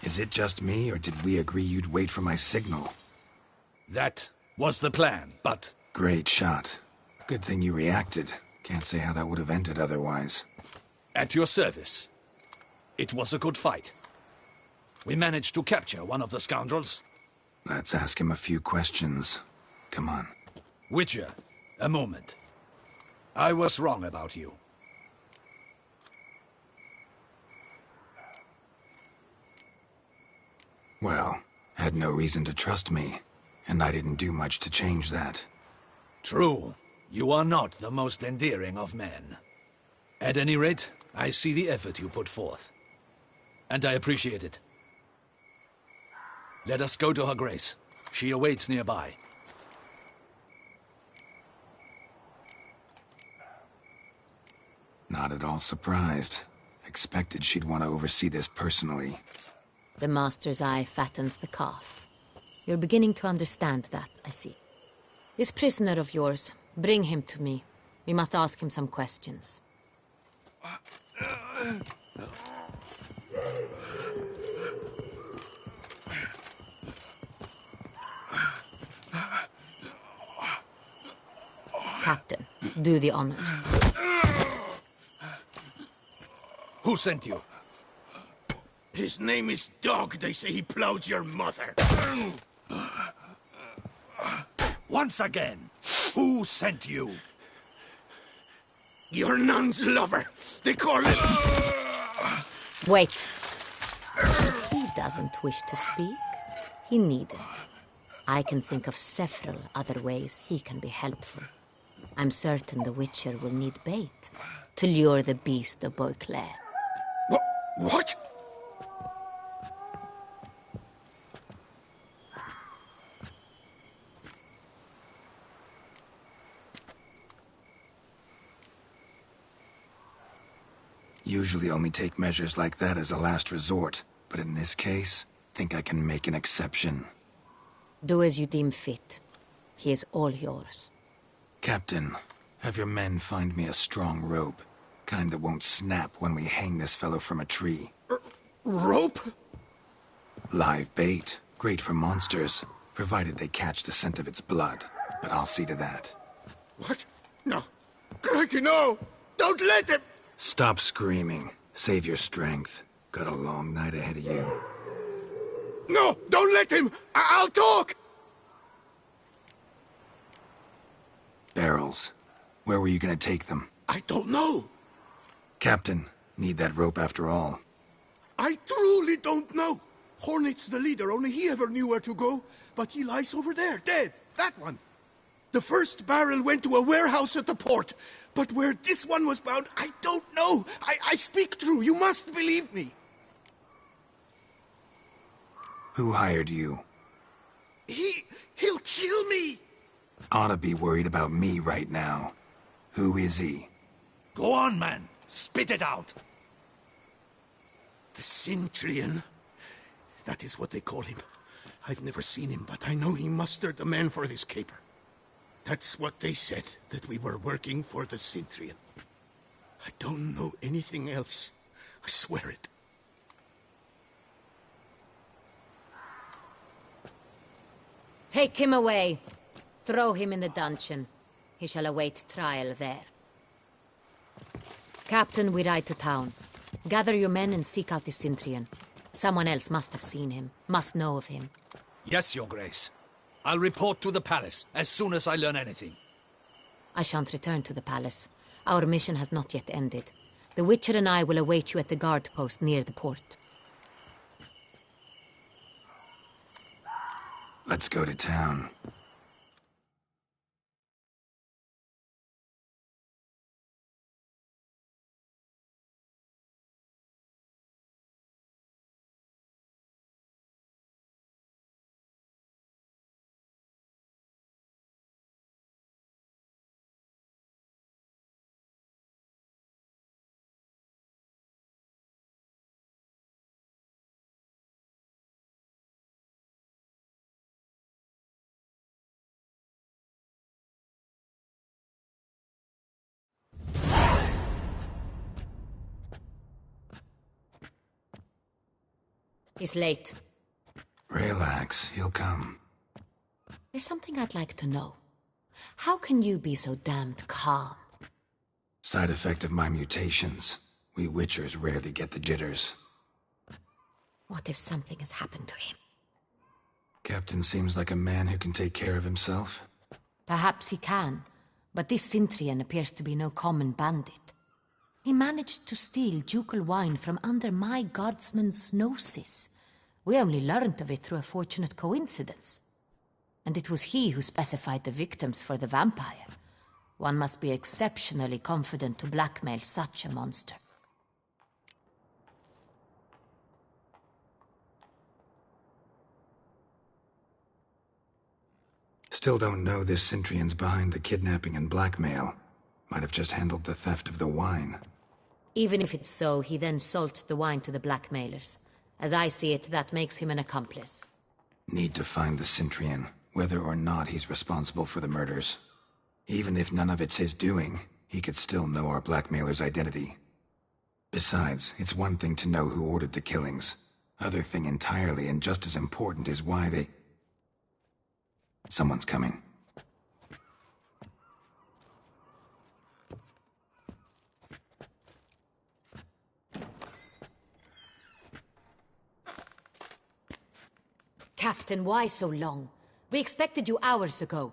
Is it just me, or did we agree you'd wait for my signal? That was the plan, but... Great shot. Good thing you reacted. Can't say how that would have ended otherwise. At your service. It was a good fight. We managed to capture one of the scoundrels. Let's ask him a few questions. Come on. Witcher, a moment. I was wrong about you. Well, had no reason to trust me, and I didn't do much to change that. True. You are not the most endearing of men. At any rate, I see the effort you put forth. And I appreciate it. Let us go to her grace. She awaits nearby. Not at all surprised. Expected she'd want to oversee this personally. The master's eye fattens the calf. You're beginning to understand that, I see. This prisoner of yours, bring him to me. We must ask him some questions. Captain, do the honors. Who sent you? His name is Dog. They say he plowed your mother. Once again, who sent you? Your nun's lover. They call him... Wait. If he doesn't wish to speak, he needn't. I can think of several other ways he can be helpful. I'm certain the Witcher will need bait to lure the beast of Beauclair. What? Usually only take measures like that as a last resort, but in this case, think I can make an exception. Do as you deem fit. He is all yours. Captain, have your men find me a strong rope. Kind that won't snap when we hang this fellow from a tree. Rope? Live bait. Great for monsters, provided they catch the scent of its blood. But I'll see to that. What? No. Crikey, no! Don't let him! Stop screaming. Save your strength. Got a long night ahead of you. No! Don't let him! I'll talk! Barrels. Where were you gonna take them? I don't know. Captain, need that rope after all. I truly don't know. Hornet's the leader, only he ever knew where to go. But he lies over there, dead. That one. The first barrel went to a warehouse at the port. But where this one was bound, I don't know. I speak true. You must believe me. Who hired you? He'll kill me. Ought to be worried about me right now. Who is he? Go on, man. Spit it out. The Cintrian. That is what they call him. I've never seen him, but I know he mustered the men for this caper. That's what they said, that we were working for the Cintrian. I don't know anything else. I swear it. Take him away. Throw him in the dungeon. He shall await trial there. Captain, we ride to town. Gather your men and seek out the Cintrian. Someone else must have seen him, must know of him. Yes, Your Grace. I'll report to the palace as soon as I learn anything. I shan't return to the palace. Our mission has not yet ended. The Witcher and I will await you at the guard post near the port. Let's go to town. He's late. Relax, he'll come. There's something I'd like to know. How can you be so damned calm? Side effect of my mutations. We Witchers rarely get the jitters. What if something has happened to him? Captain seems like a man who can take care of himself. Perhaps he can, but this Cintrian appears to be no common bandit. He managed to steal ducal wine from under my guardsman's noses. We only learned of it through a fortunate coincidence. And it was he who specified the victims for the vampire. One must be exceptionally confident to blackmail such a monster. Still don't know this Cintrian's behind the kidnapping and blackmail. Might have just handled the theft of the wine. Even if it's so, he then sold the wine to the blackmailers. As I see it, that makes him an accomplice. Need to find the Cintrian, whether or not he's responsible for the murders. Even if none of it's his doing, he could still know our blackmailer's identity. Besides, it's one thing to know who ordered the killings. Other thing entirely, and just as important, is why they... Someone's coming. Captain, why so long? We expected you hours ago.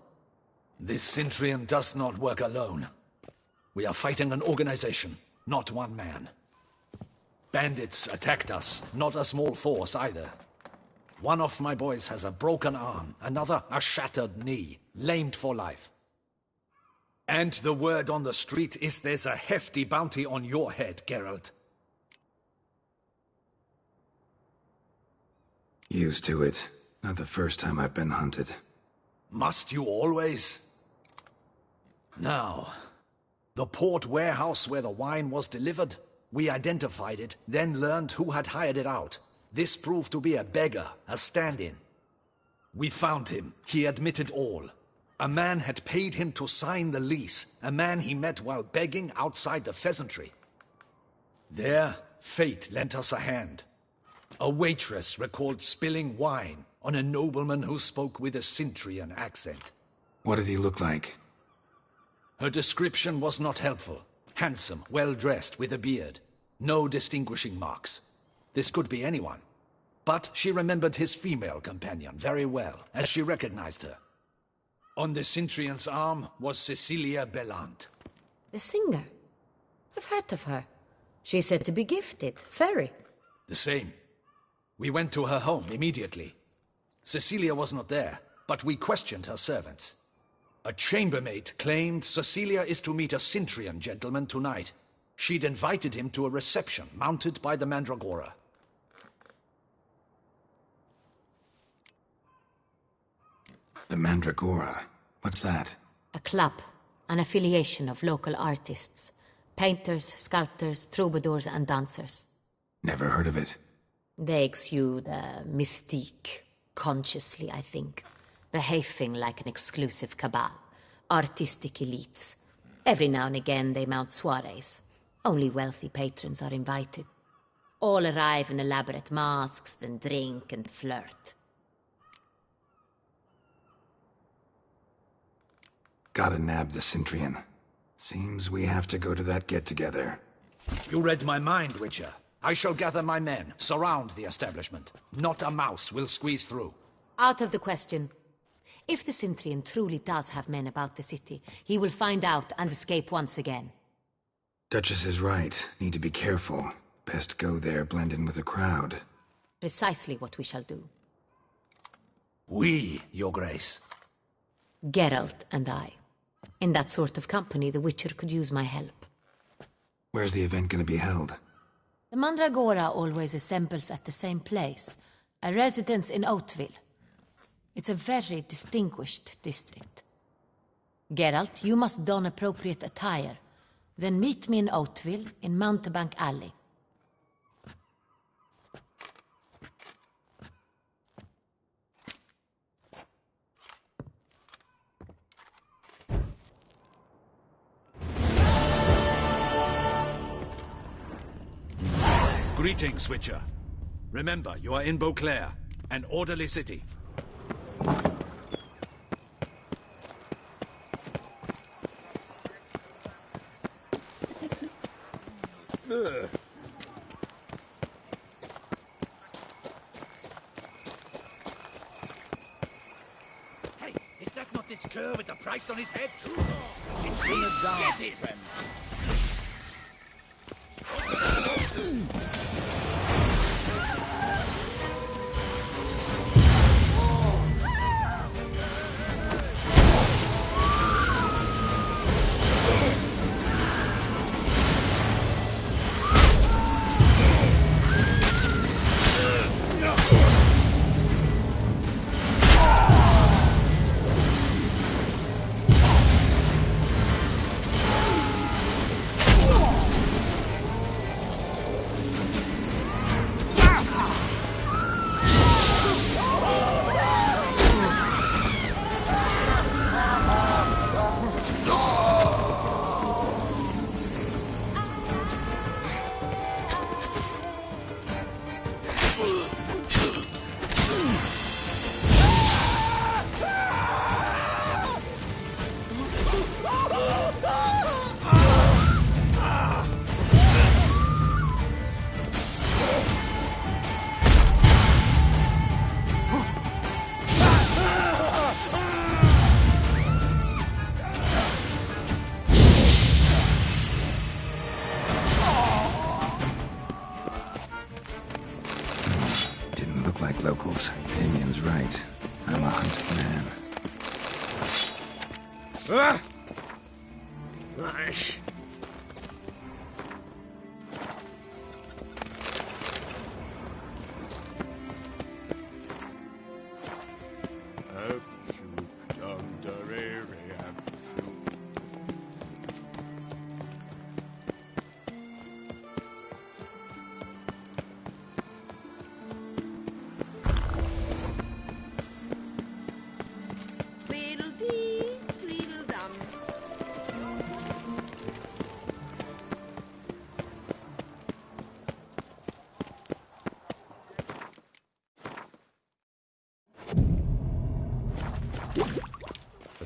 This Cintrian does not work alone. We are fighting an organization, not one man. Bandits attacked us, not a small force either. One of my boys has a broken arm, another a shattered knee, lamed for life. And the word on the street is there's a hefty bounty on your head, Geralt. Used to it. Not the first time I've been hunted. Must you always? Now, the port warehouse where the wine was delivered, We identified it, then learned who had hired it out. This proved to be a beggar, a stand-in. We found him. He admitted all. A man had paid him to sign the lease, a man he met while begging outside the pheasantry. There, fate lent us a hand. A waitress recalled spilling wine on a nobleman who spoke with a Cintrian accent. What did he look like? Her description was not helpful. Handsome, well-dressed, with a beard. No distinguishing marks. This could be anyone. But she remembered his female companion very well, as she recognized her. On the Cintrian's arm was Cecilia Bellant. The singer? I've heard of her. She's said to be gifted, fairy. The same. We went to her home immediately. Cecilia was not there, but we questioned her servants. A chambermaid claimed Cecilia is to meet a Cintrian gentleman tonight. She'd invited him to a reception mounted by the Mandragora. The Mandragora? What's that? A club, an affiliation of local artists. Painters, sculptors, troubadours and dancers. Never heard of it. They exude a mystique, consciously, I think. Behaving like an exclusive cabal. Artistic elites. Every now and again they mount soirees. Only wealthy patrons are invited. All arrive in elaborate masks, then drink and flirt. Gotta nab the Cintrian. Seems we have to go to that get-together. You read my mind, Witcher. I shall gather my men, surround the establishment. Not a mouse will squeeze through. Out of the question. If the Cintrian truly does have men about the city, he will find out and escape once again. Duchess is right. Need to be careful. Best go there, blend in with the crowd. Precisely what we shall do. We, Your Grace. Geralt and I. In that sort of company, the Witcher could use my help. Where's the event gonna be held? The Mandragora always assembles at the same place, a residence in Oatville. It's a very distinguished district. Geralt, you must don appropriate attire. Then meet me in Oatville, in Mountebank Alley. Greetings, Witcher. Remember, you are in Beauclair, an orderly city. Hey, is that not this cur with the price on his head? It's me. Get it! Like locals. Damien's right. I'm a hunted man.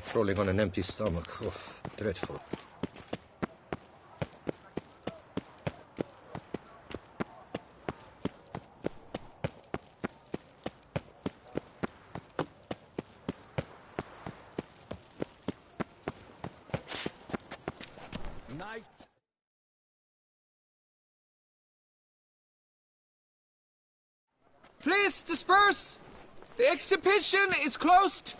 Crawling on an empty stomach. Oh, dreadful. Night. Please disperse! The exhibition is closed!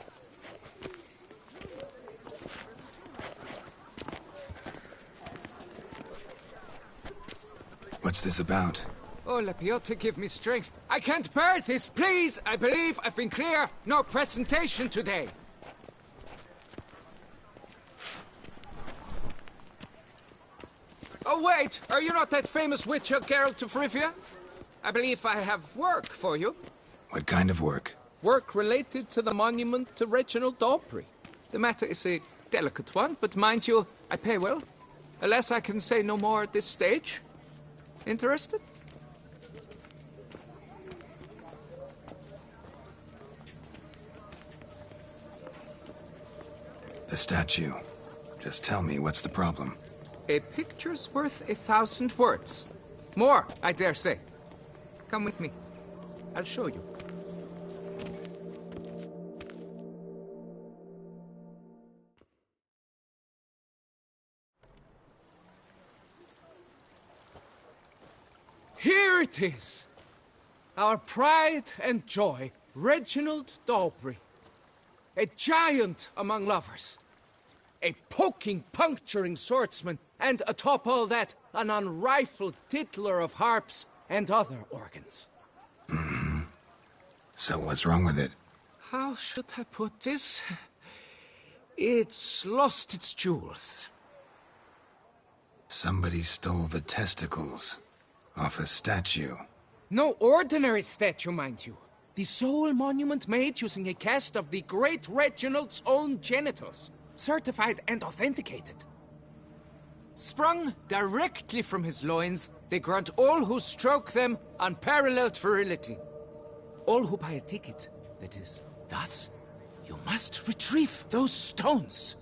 What's this about? Oh, Lepiota, give me strength. I can't bear this, please! I believe I've been clear. No presentation today. Oh, wait! Are you not that famous witcher, Geralt of Rivia? I believe I have work for you. What kind of work? Work related to the monument to Reginald Daubrey. The matter is a delicate one, but mind you, I pay well. Alas, I can say no more at this stage. Interested? The statue. Just tell me, what's the problem? A picture's worth 1,000 words. More, I dare say. Come with me. I'll show you. Here it is! Our pride and joy, Reginald Daubrey. A giant among lovers. A poking, puncturing swordsman, and atop all that, an unrifled tittler of harps and other organs. Mm-hmm. So what's wrong with it? How should I put this? It's lost its jewels. Somebody stole the testicles off a statue. No ordinary statue, mind you. The sole monument made using a cast of the great Reginald's own genitals, certified and authenticated. Sprung directly from his loins, they grant all who stroke them unparalleled virility. All who buy a ticket, that is. Thus, you must retrieve those stones.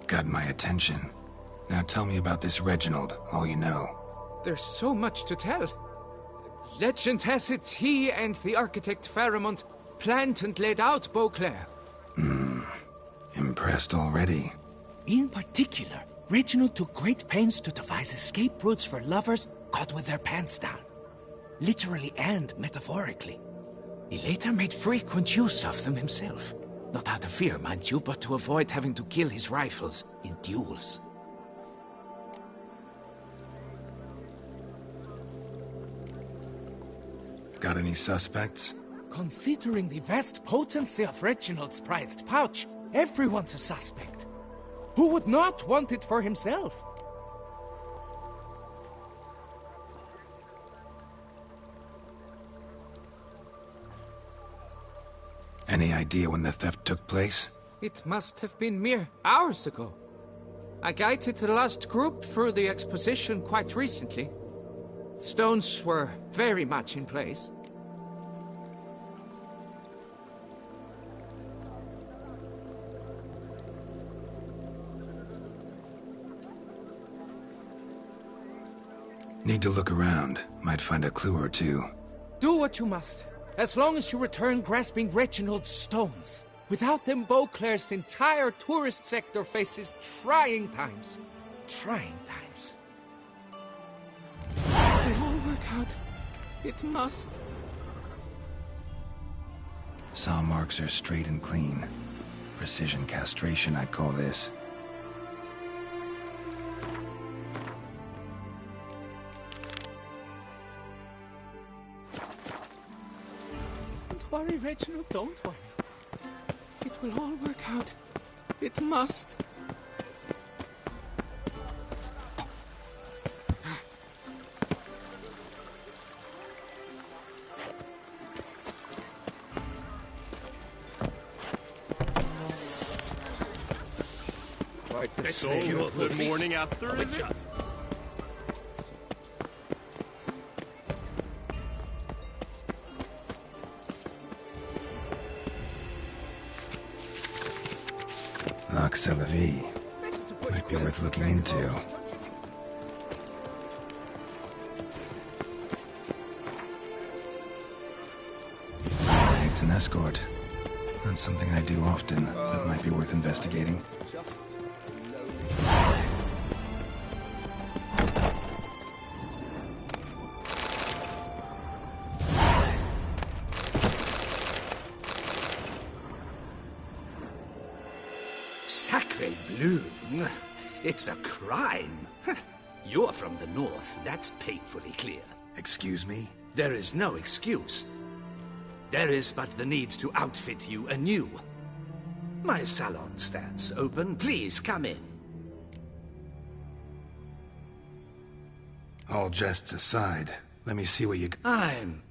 Got my attention. Now tell me about this Reginald, all you know. There's so much to tell. Legend has it he and the architect Faramond planned and laid out Beauclair. Impressed already. In particular, Reginald took great pains to devise escape routes for lovers caught with their pants down. Literally and metaphorically. He later made frequent use of them himself. Not out of fear, mind you, but to avoid having to kill his rifles in duels. Got any suspects? Considering the vast potency of Reginald's prized pouch, everyone's a suspect. Who would not want it for himself? Any idea when the theft took place? It must have been mere hours ago. I guided the last group through the exposition quite recently. Stones were very much in place. Need to look around. Might find a clue or two. Do what you must, as long as you return grasping Reginald's stones. Without them, Beauclair's entire tourist sector faces trying times. Trying times. It will all work out. It must. Saw marks are straight and clean. Precision castration, I'd call this. Don't worry, Reginald, don't worry. It will all work out. It must. Quite the Let's soul make you of the the morning after, is it? Lac Selavi. Might be worth looking into. Somebody needs an escort. That's something I do often. That might be worth investigating. Sacre bleu! It's a crime. You're from the north, that's painfully clear. Excuse me? There is no excuse. There is but the need to outfit you anew. My salon stands open. Please come in. All jests aside, let me see what you... I'm...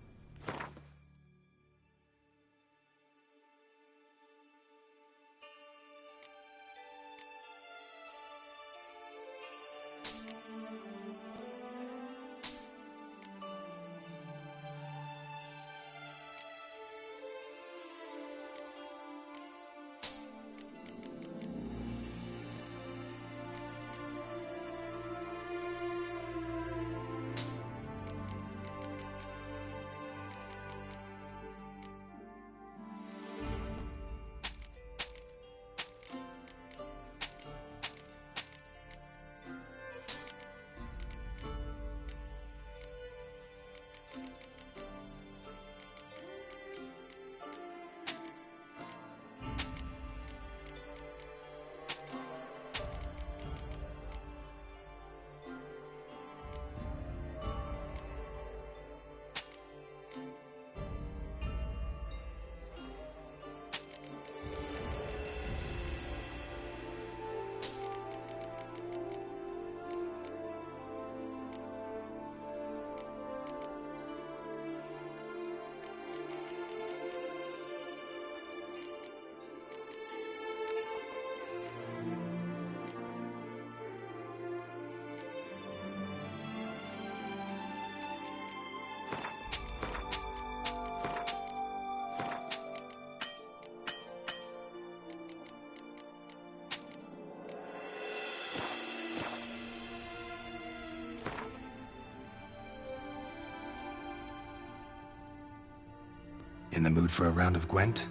In the mood for a round of Gwent?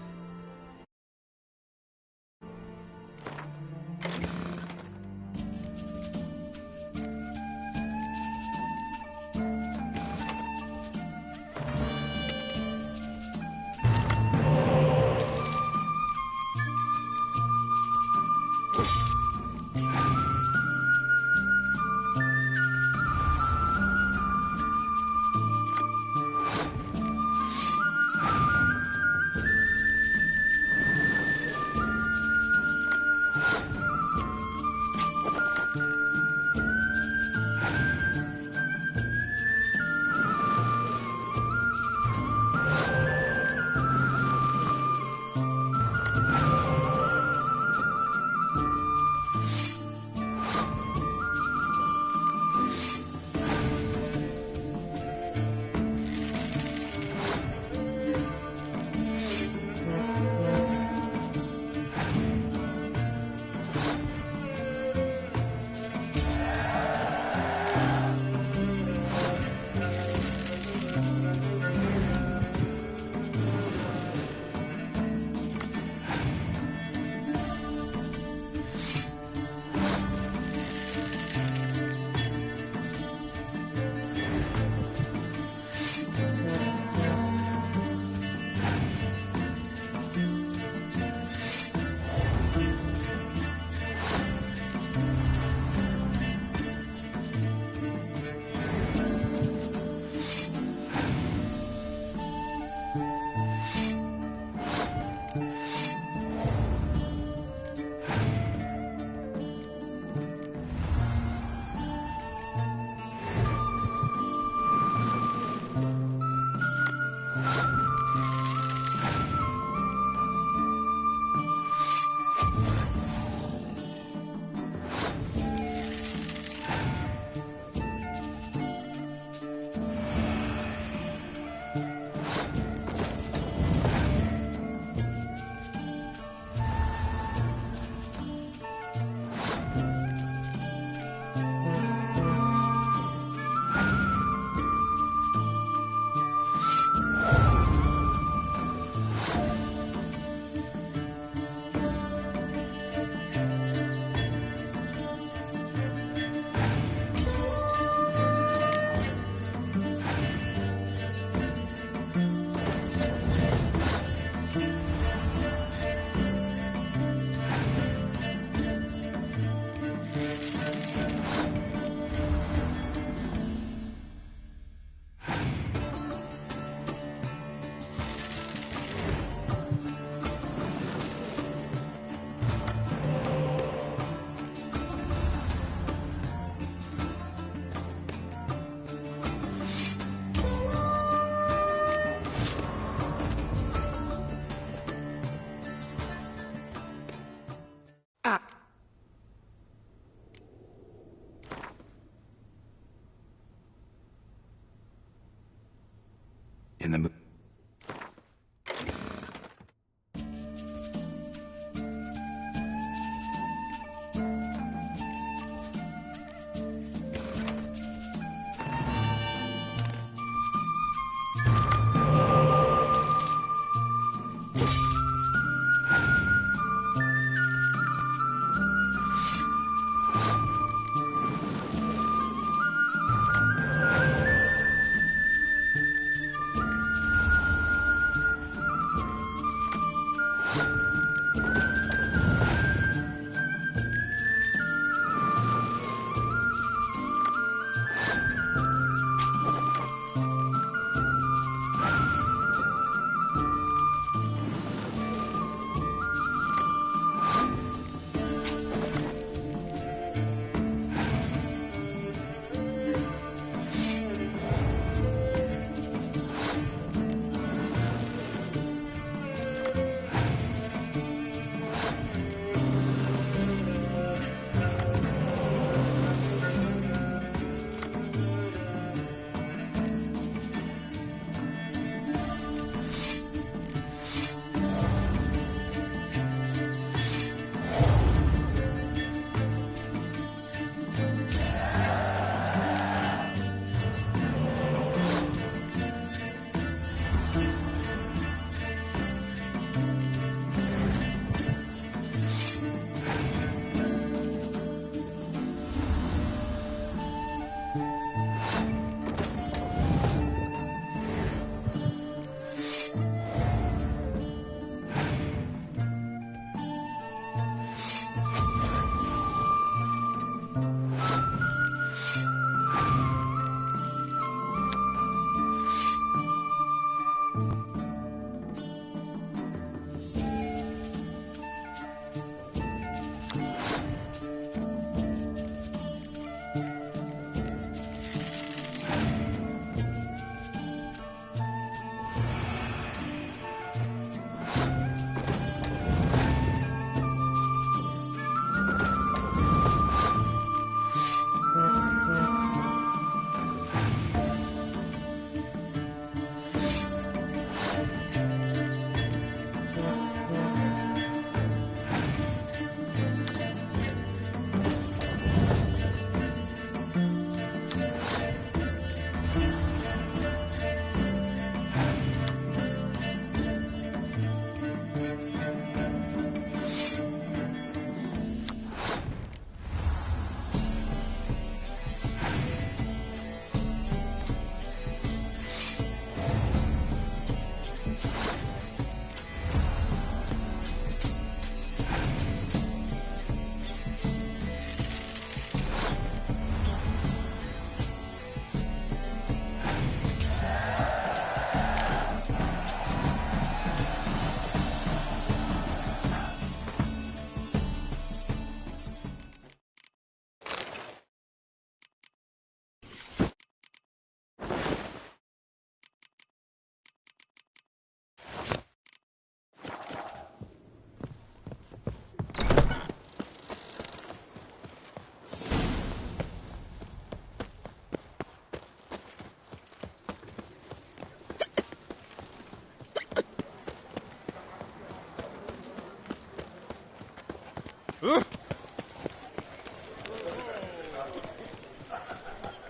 In the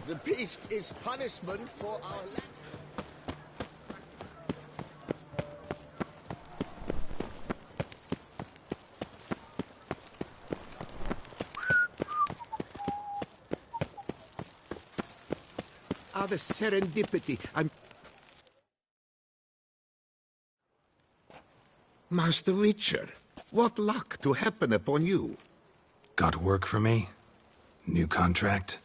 The beast is punishment for our land. The serendipity. Master Witcher, what luck to happen upon you. Got work for me? New contract?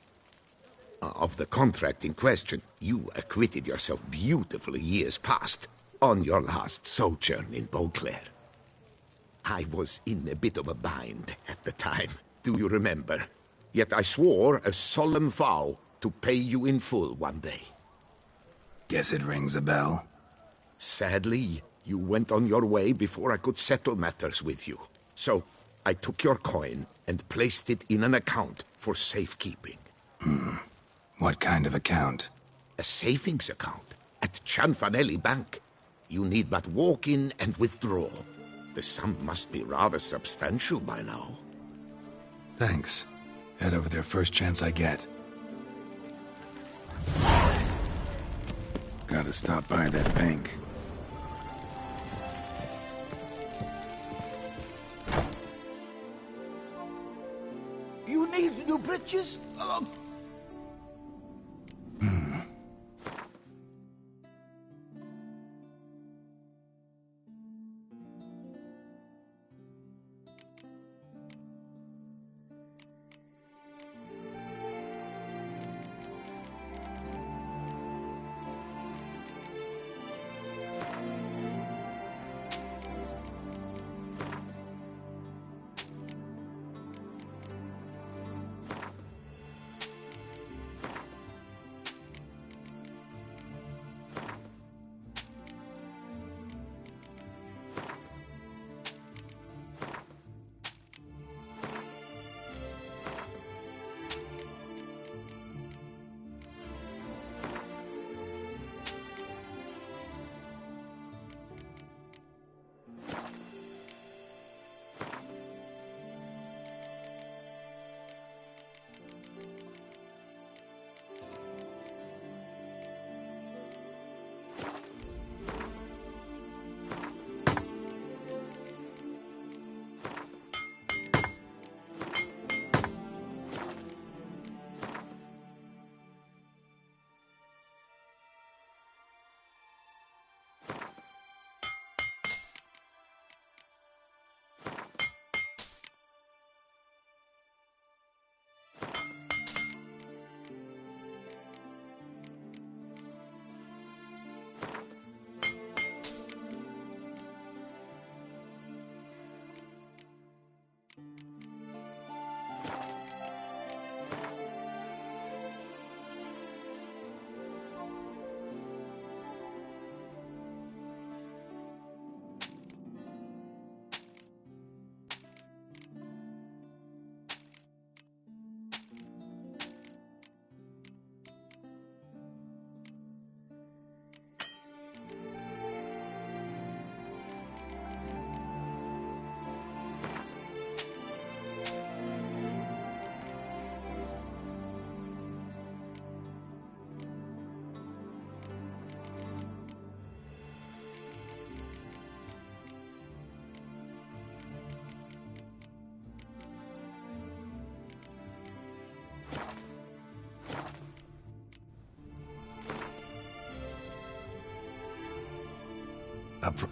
Of the contract in question, you acquitted yourself beautifully years past on your last sojourn in Beauclair. I was in a bit of a bind at the time, do you remember? Yet I swore a solemn vow to pay you in full one day. Guess it rings a bell. Sadly, you went on your way before I could settle matters with you. So, I took your coin and placed it in an account for safekeeping. What kind of account? A savings account. At at Cianfanelli Bank. You need but walk in and withdraw. The sum must be rather substantial by now. Thanks. Head over there first chance I get. Gotta stop by that bank. You need new britches? Up for...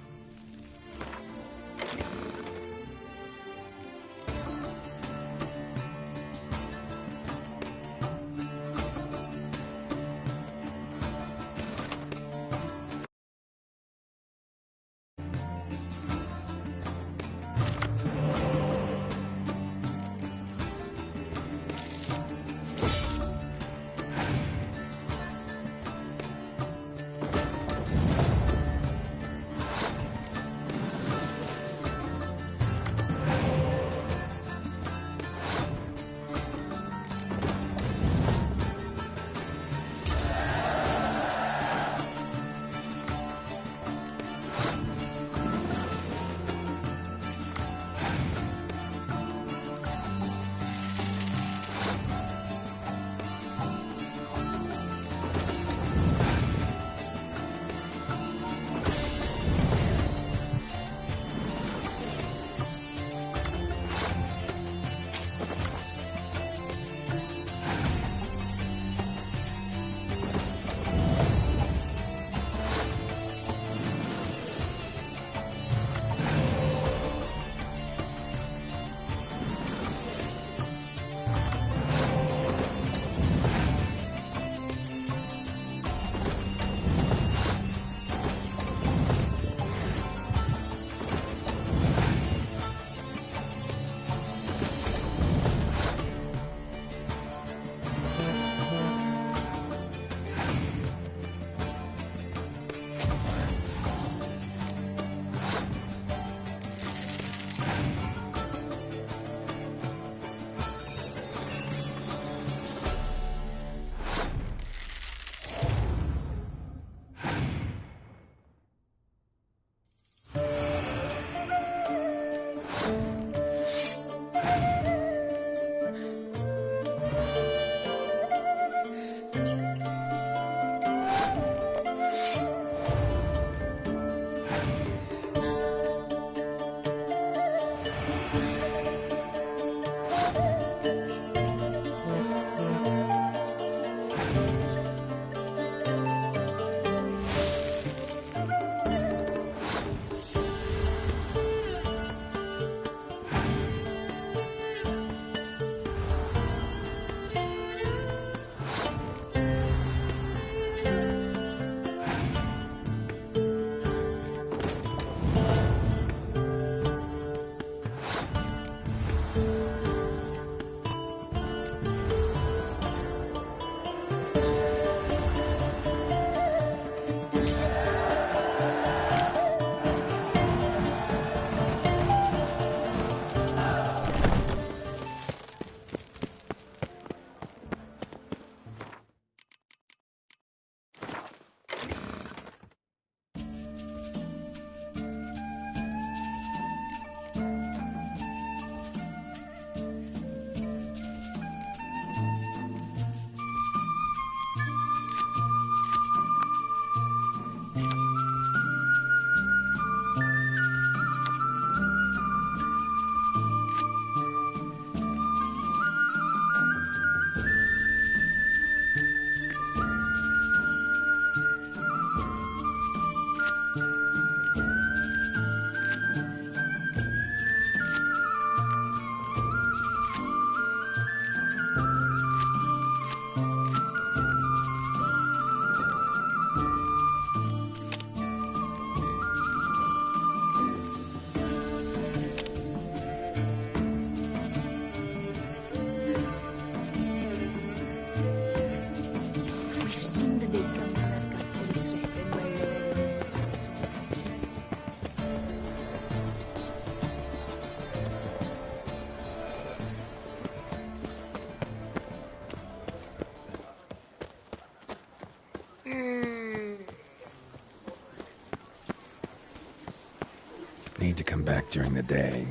Need to come back during the day.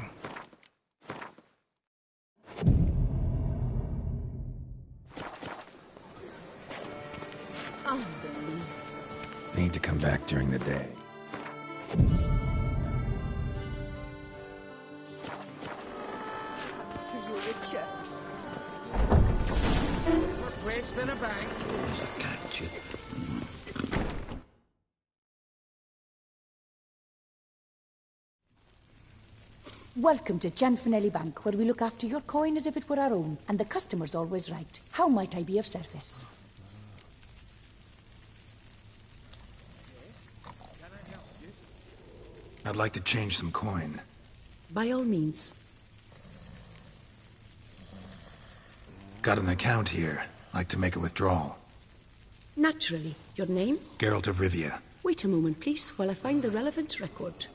Need to come back during the day. To you, Richard. More place than a bank. There's a catch. Welcome to Gianfinelli Bank, where we look after your coin as if it were our own, and the customer's always right. How might I be of service? I'd like to change some coin. By all means. Got an account here. Like to make a withdrawal. Naturally. Your name? Geralt of Rivia. Wait a moment, please, while I find the relevant record.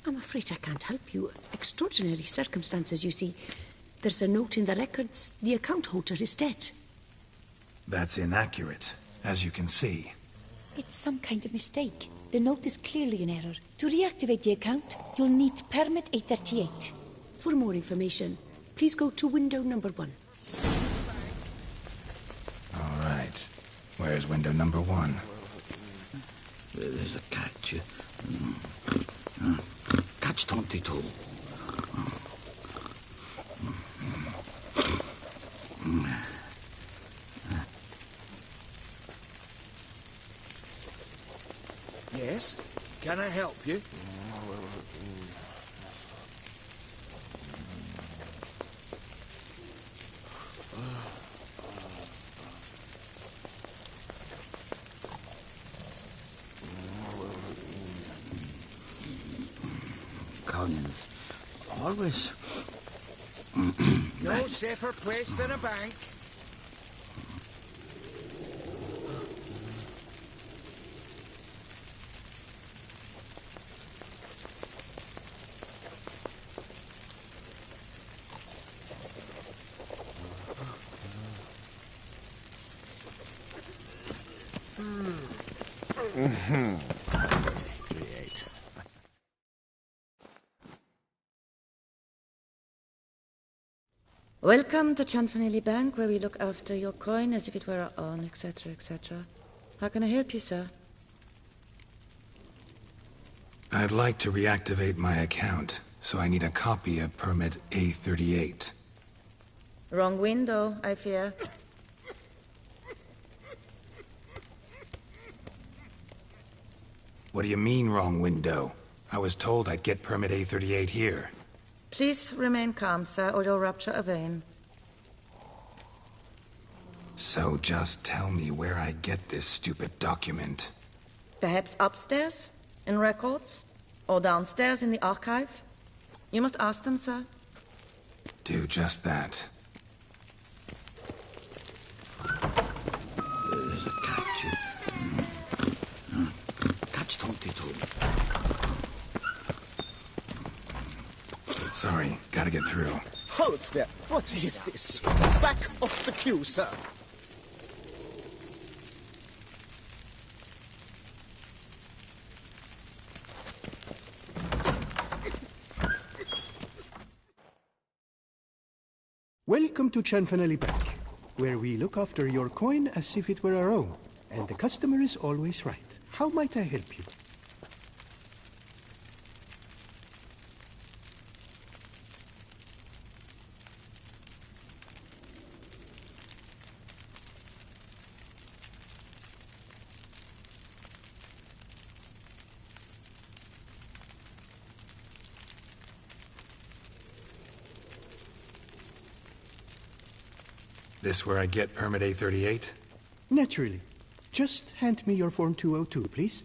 I'm afraid I can't help you. Extraordinary circumstances, you see. There's a note in the records. The account holder is dead. That's inaccurate, as you can see. It's some kind of mistake. The note is clearly in error. To reactivate the account, you'll need permit A38. For more information, please go to window number 1. All right. Where's window number 1? There's a catch. Catch 22. Yes? Can I help you? Collins, always... No safer place than a bank. Welcome to Gianfinelli Bank, where we look after your coin as if it were our own, etc., etc. How can I help you, sir? I'd like to reactivate my account, so I need a copy of permit A38. Wrong window, I fear. What do you mean, wrong window? I was told I'd get permit A38 here. Please remain calm, sir, or you'll rupture a vein. So just tell me where I get this stupid document. Perhaps upstairs, in records, or downstairs in the archive? You must ask them, sir. Do just that. There's a catch. Catch 22. Sorry, gotta get through. Hold there. What is this? Back off the queue, sir. Welcome to Gianfinelli Bank, where we look after your coin as if it were our own, and the customer is always right. How might I help you? This where I get permit A38? Naturally. Just hand me your Form 202, please.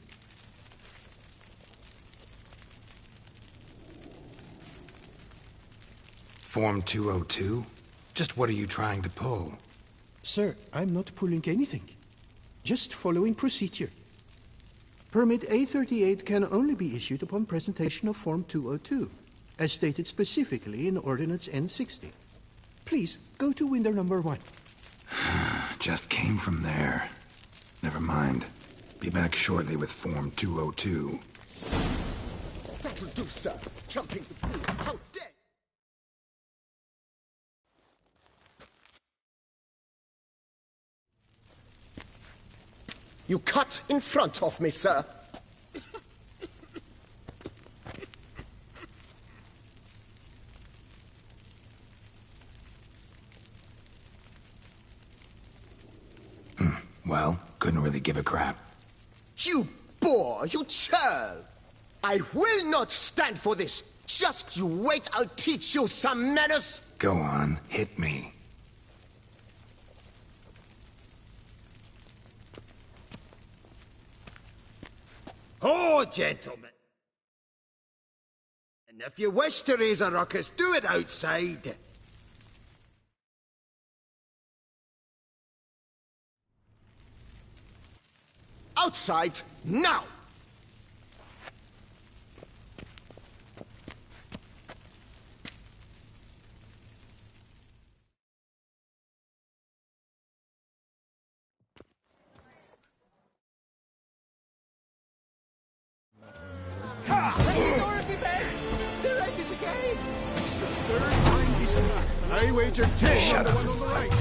Form 202? Just what are you trying to pull? Sir, I'm not pulling anything. Just following procedure. Permit A38 can only be issued upon presentation of Form 202, as stated specifically in Ordinance N60. Please, go to window number 1. Just came from there. Never mind. Be back shortly with Form 202. That'll do, sir. Jumping the pool. How dare! You cut in front of me, sir. Well, couldn't really give a crap. You boor, you churl! I will not stand for this. Just you wait, I'll teach you some manners. Go on, hit me. Oh, gentlemen. And if you wish to raise a ruckus, do it outside. Outside, now! Dorothy, man! They're right in the game! It's the third time this month. I wager 10 on the one on the right.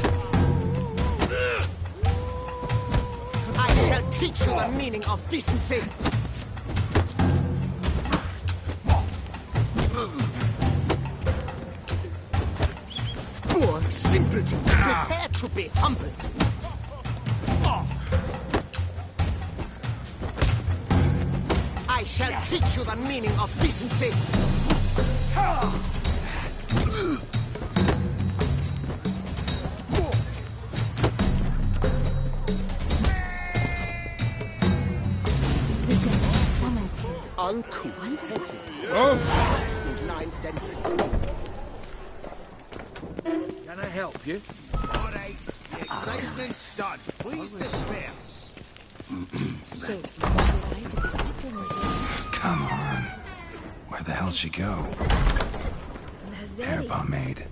I shall teach you the meaning of decency. Poor simpleton, prepare to be humbled. I shall teach you the meaning of decency. Uncouth, petty. That's in line, then. Can I help you? All right, the excitement's done. Please disperse. So, Come on. Where the hell'd she go? Air pomade.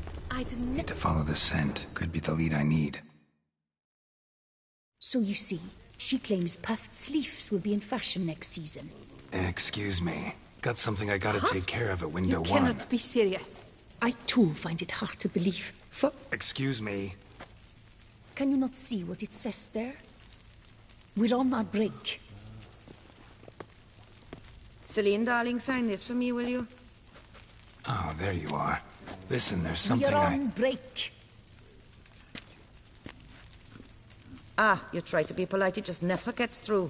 Need to follow the scent. Could be the lead I need. So you see, she claims puffed sleeves will be in fashion next season. Excuse me. Got something I gotta take care of at window 1. Cannot be serious. I too find it hard to believe. For Excuse me. can you not see what it says there? We're on our break. Celine, darling, sign this for me, will you? Oh, there you are. Listen, there's something We're on break. Ah, you try to be polite, it just never gets through.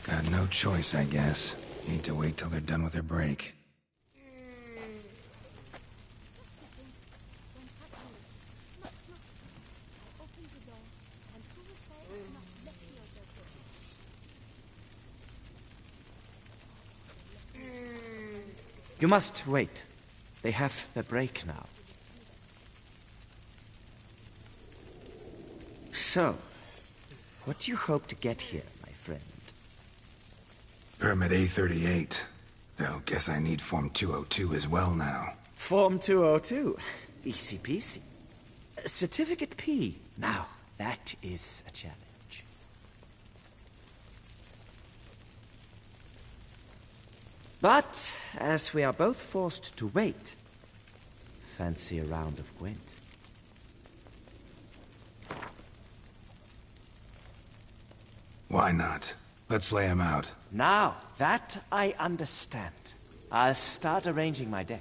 Got no choice, I guess. Need to wait till they're done with their break. You must wait. They have the break now. So, what do you hope to get here, my friend? Permit A38. Though, guess I need Form 202 as well now. Form 202. Easy peasy. Certificate P. Now, that is a challenge. But, as we are both forced to wait, fancy a round of Gwent. Why not? Let's lay him out. Now, that I understand. I'll start arranging my deck.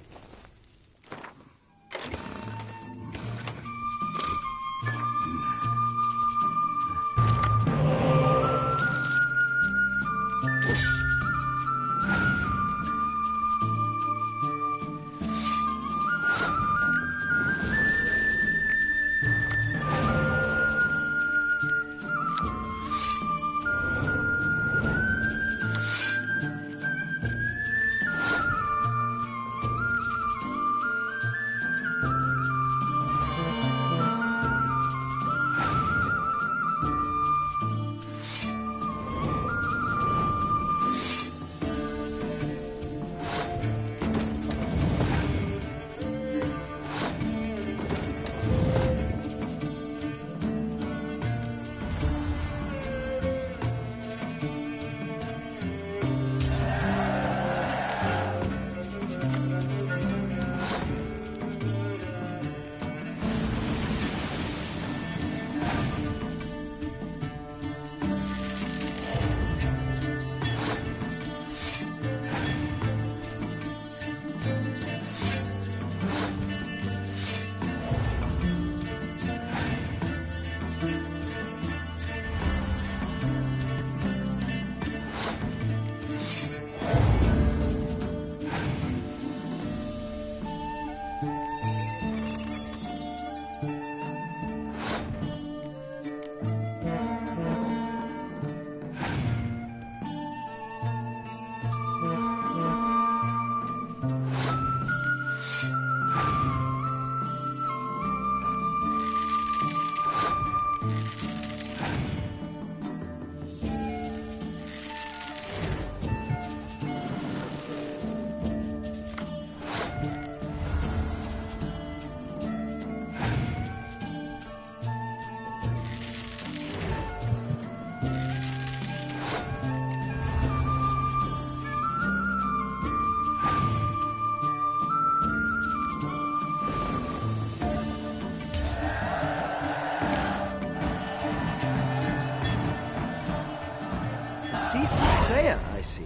Seasoned player, I see.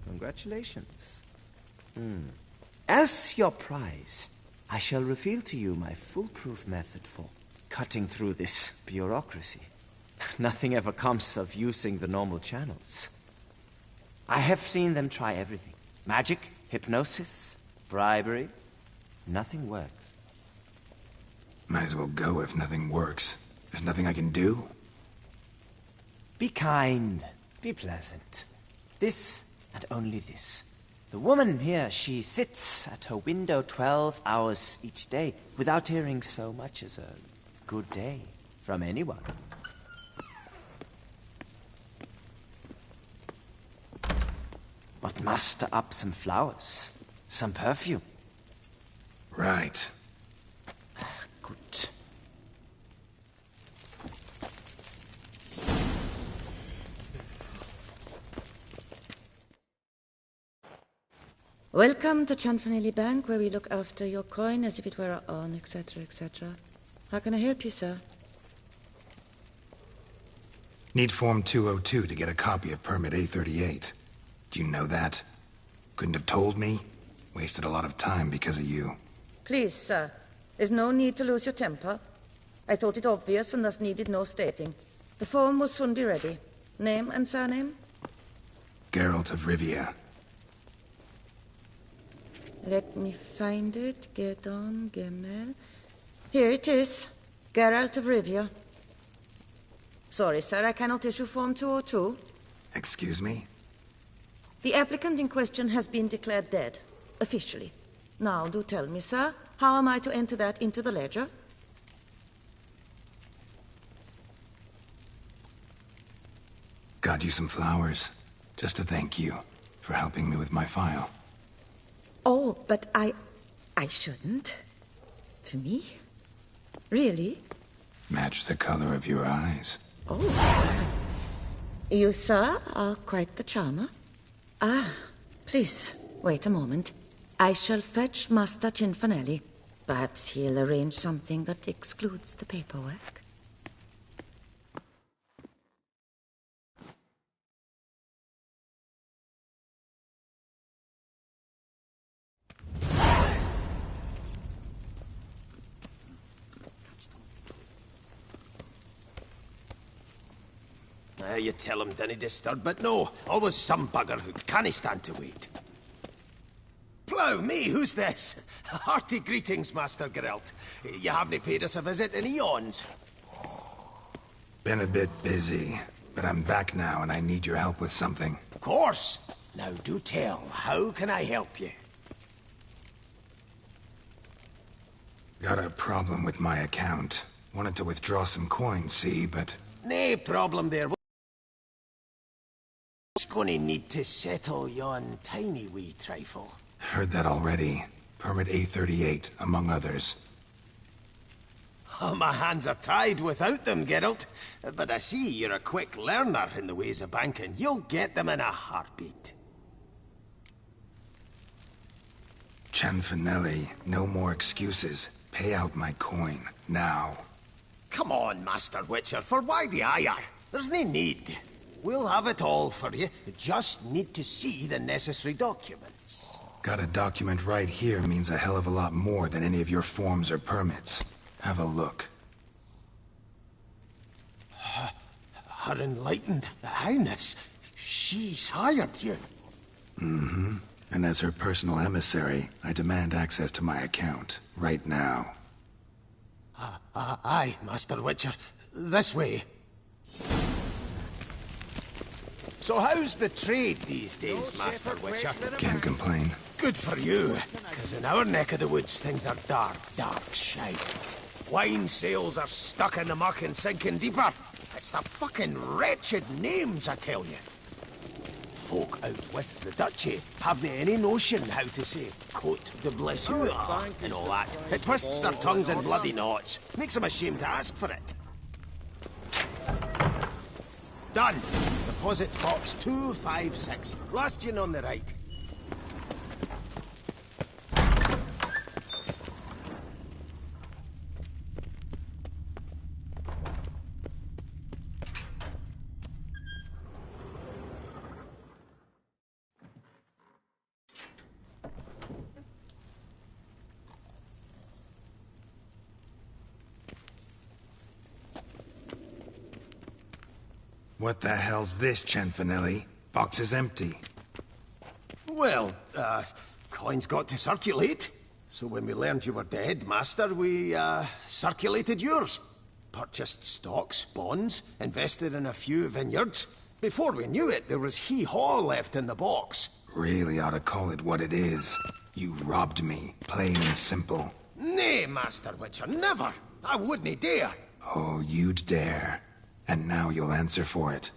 Congratulations. As your prize, I shall reveal to you my foolproof method for cutting through this bureaucracy. Nothing ever comes of using the normal channels. I have seen them try everything. Magic, hypnosis, bribery. Nothing works. Might as well go if nothing works. There's nothing I can do? Be kind. Be pleasant. This and only this. The woman here, she sits at her window 12 hours each day without hearing so much as a good day from anyone. But muster up some flowers, some perfume. Right. Good. Welcome to Chanfanelli Bank, where we look after your coin as if it were our own, etc., etc. How can I help you, sir? Need Form 202 to get a copy of Permit A38. Do you know that? Couldn't have told me? Wasted a lot of time because of you. Please, sir. There's no need to lose your temper. I thought it obvious and thus needed no stating. The form will soon be ready. Name and surname? Geralt of Rivia. Let me find it. Gedon Gemel. Here it is. Geralt of Rivia. Sorry, sir, I cannot issue Form 202. Excuse me? The applicant in question has been declared dead, officially. Now, do tell me, sir, how am I to enter that into the ledger? Got you some flowers, just to thank you for helping me with my file. Oh, but I shouldn't. For me? Really? Match the color of your eyes. Oh. You, sir, are quite the charmer. Ah, please, wait a moment. I shall fetch Master Chanfanelli. Perhaps he'll arrange something that excludes the paperwork. You tell him dinna disturb, but no, always some bugger who can't stand to wait. Plough me, who's this? Hearty greetings, Master Geralt. You haven't paid us a visit in eons. Been a bit busy, but I'm back now and I need your help with something. Of course. Now do tell, how can I help you? Got a problem with my account. Wanted to withdraw some coins, see, but... Nae problem there. What's gonna need to settle yon tiny wee trifle? Heard that already. Permit A38, among others. Oh, my hands are tied without them, Geralt. But I see you're a quick learner in the ways of banking. You'll get them in a heartbeat. Chanfanelli, no more excuses. Pay out my coin, now. Come on, Master Witcher, for why the ire? There's no need. We'll have it all for you. Just need to see the necessary documents. Got a document right here means a hell of a lot more than any of your forms or permits. Have a look. Her Enlightened Highness, she's hired you. Mm-hmm. And as her personal emissary, I demand access to my account, right now. Aye, Master Witcher. This way. So how's the trade these days, Master Witcher? Can't complain. Good for you, because in our neck of the woods things are dark, dark shite. Wine sales are stuck in the muck and sinking deeper. It's the fucking wretched names, I tell you. Folk out with the duchy haven't any notion how to say Cote de Blessure and all that. It twists their tongues in bloody knots. Makes them ashamed to ask for it. Done. Deposit box 256. Last yin on the right. What the hell's this, Cianfanelli? Box is empty. Well, coins got to circulate. So when we learned you were dead, Master, we, circulated yours. Purchased stocks, bonds, invested in a few vineyards. Before we knew it, there was hee-haw left in the box. Really ought to call it what it is. You robbed me, plain and simple. Nay, Master Witcher, never! I wouldn't dare! Oh, you'd dare. And now you'll answer for it.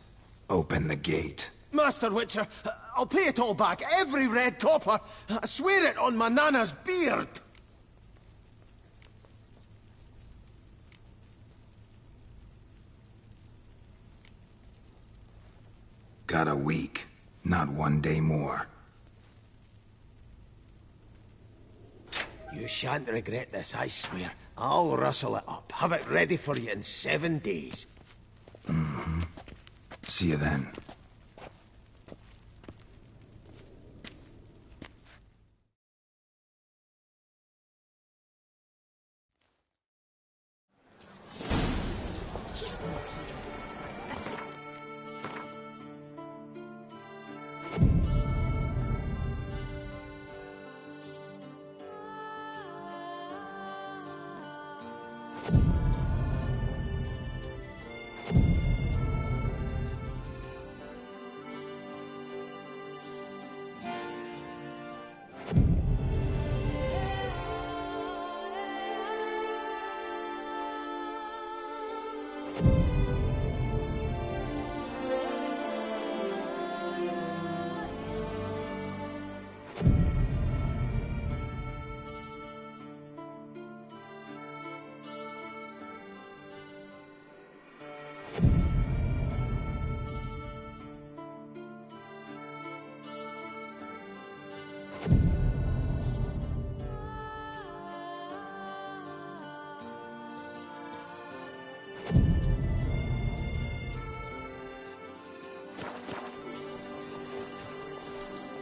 Open the gate. Master Witcher, I'll pay it all back, every red copper. I swear it on my nana's beard. Got a week, not 1 day more. You shan't regret this, I swear. I'll rustle it up, have it ready for you in 7 days. Mm-hmm. See you then. He's not here. That's the...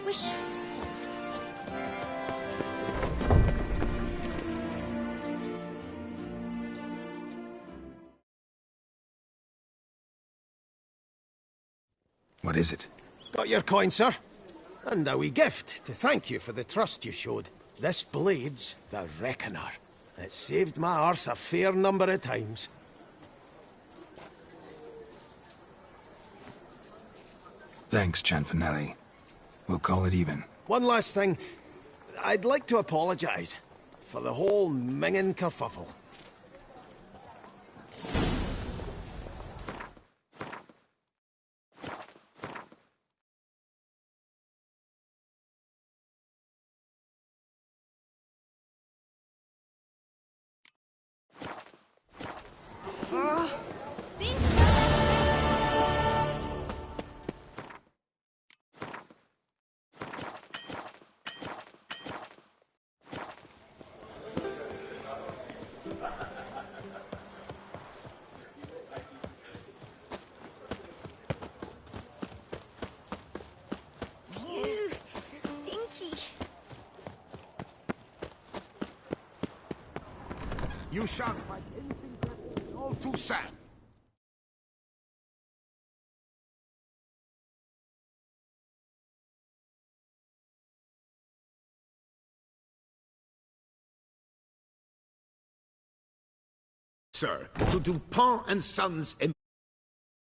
Wishes. What is it? Got your coin, sir. And a wee gift to thank you for the trust you showed. This blade's the Reckoner. It saved my arse a fair number of times. Thanks, Cianfanelli. We'll call it even. One last thing. I'd like to apologize for the whole mingin' kerfuffle. You shan't find anything all too sad. Sir, to Dupont and Sons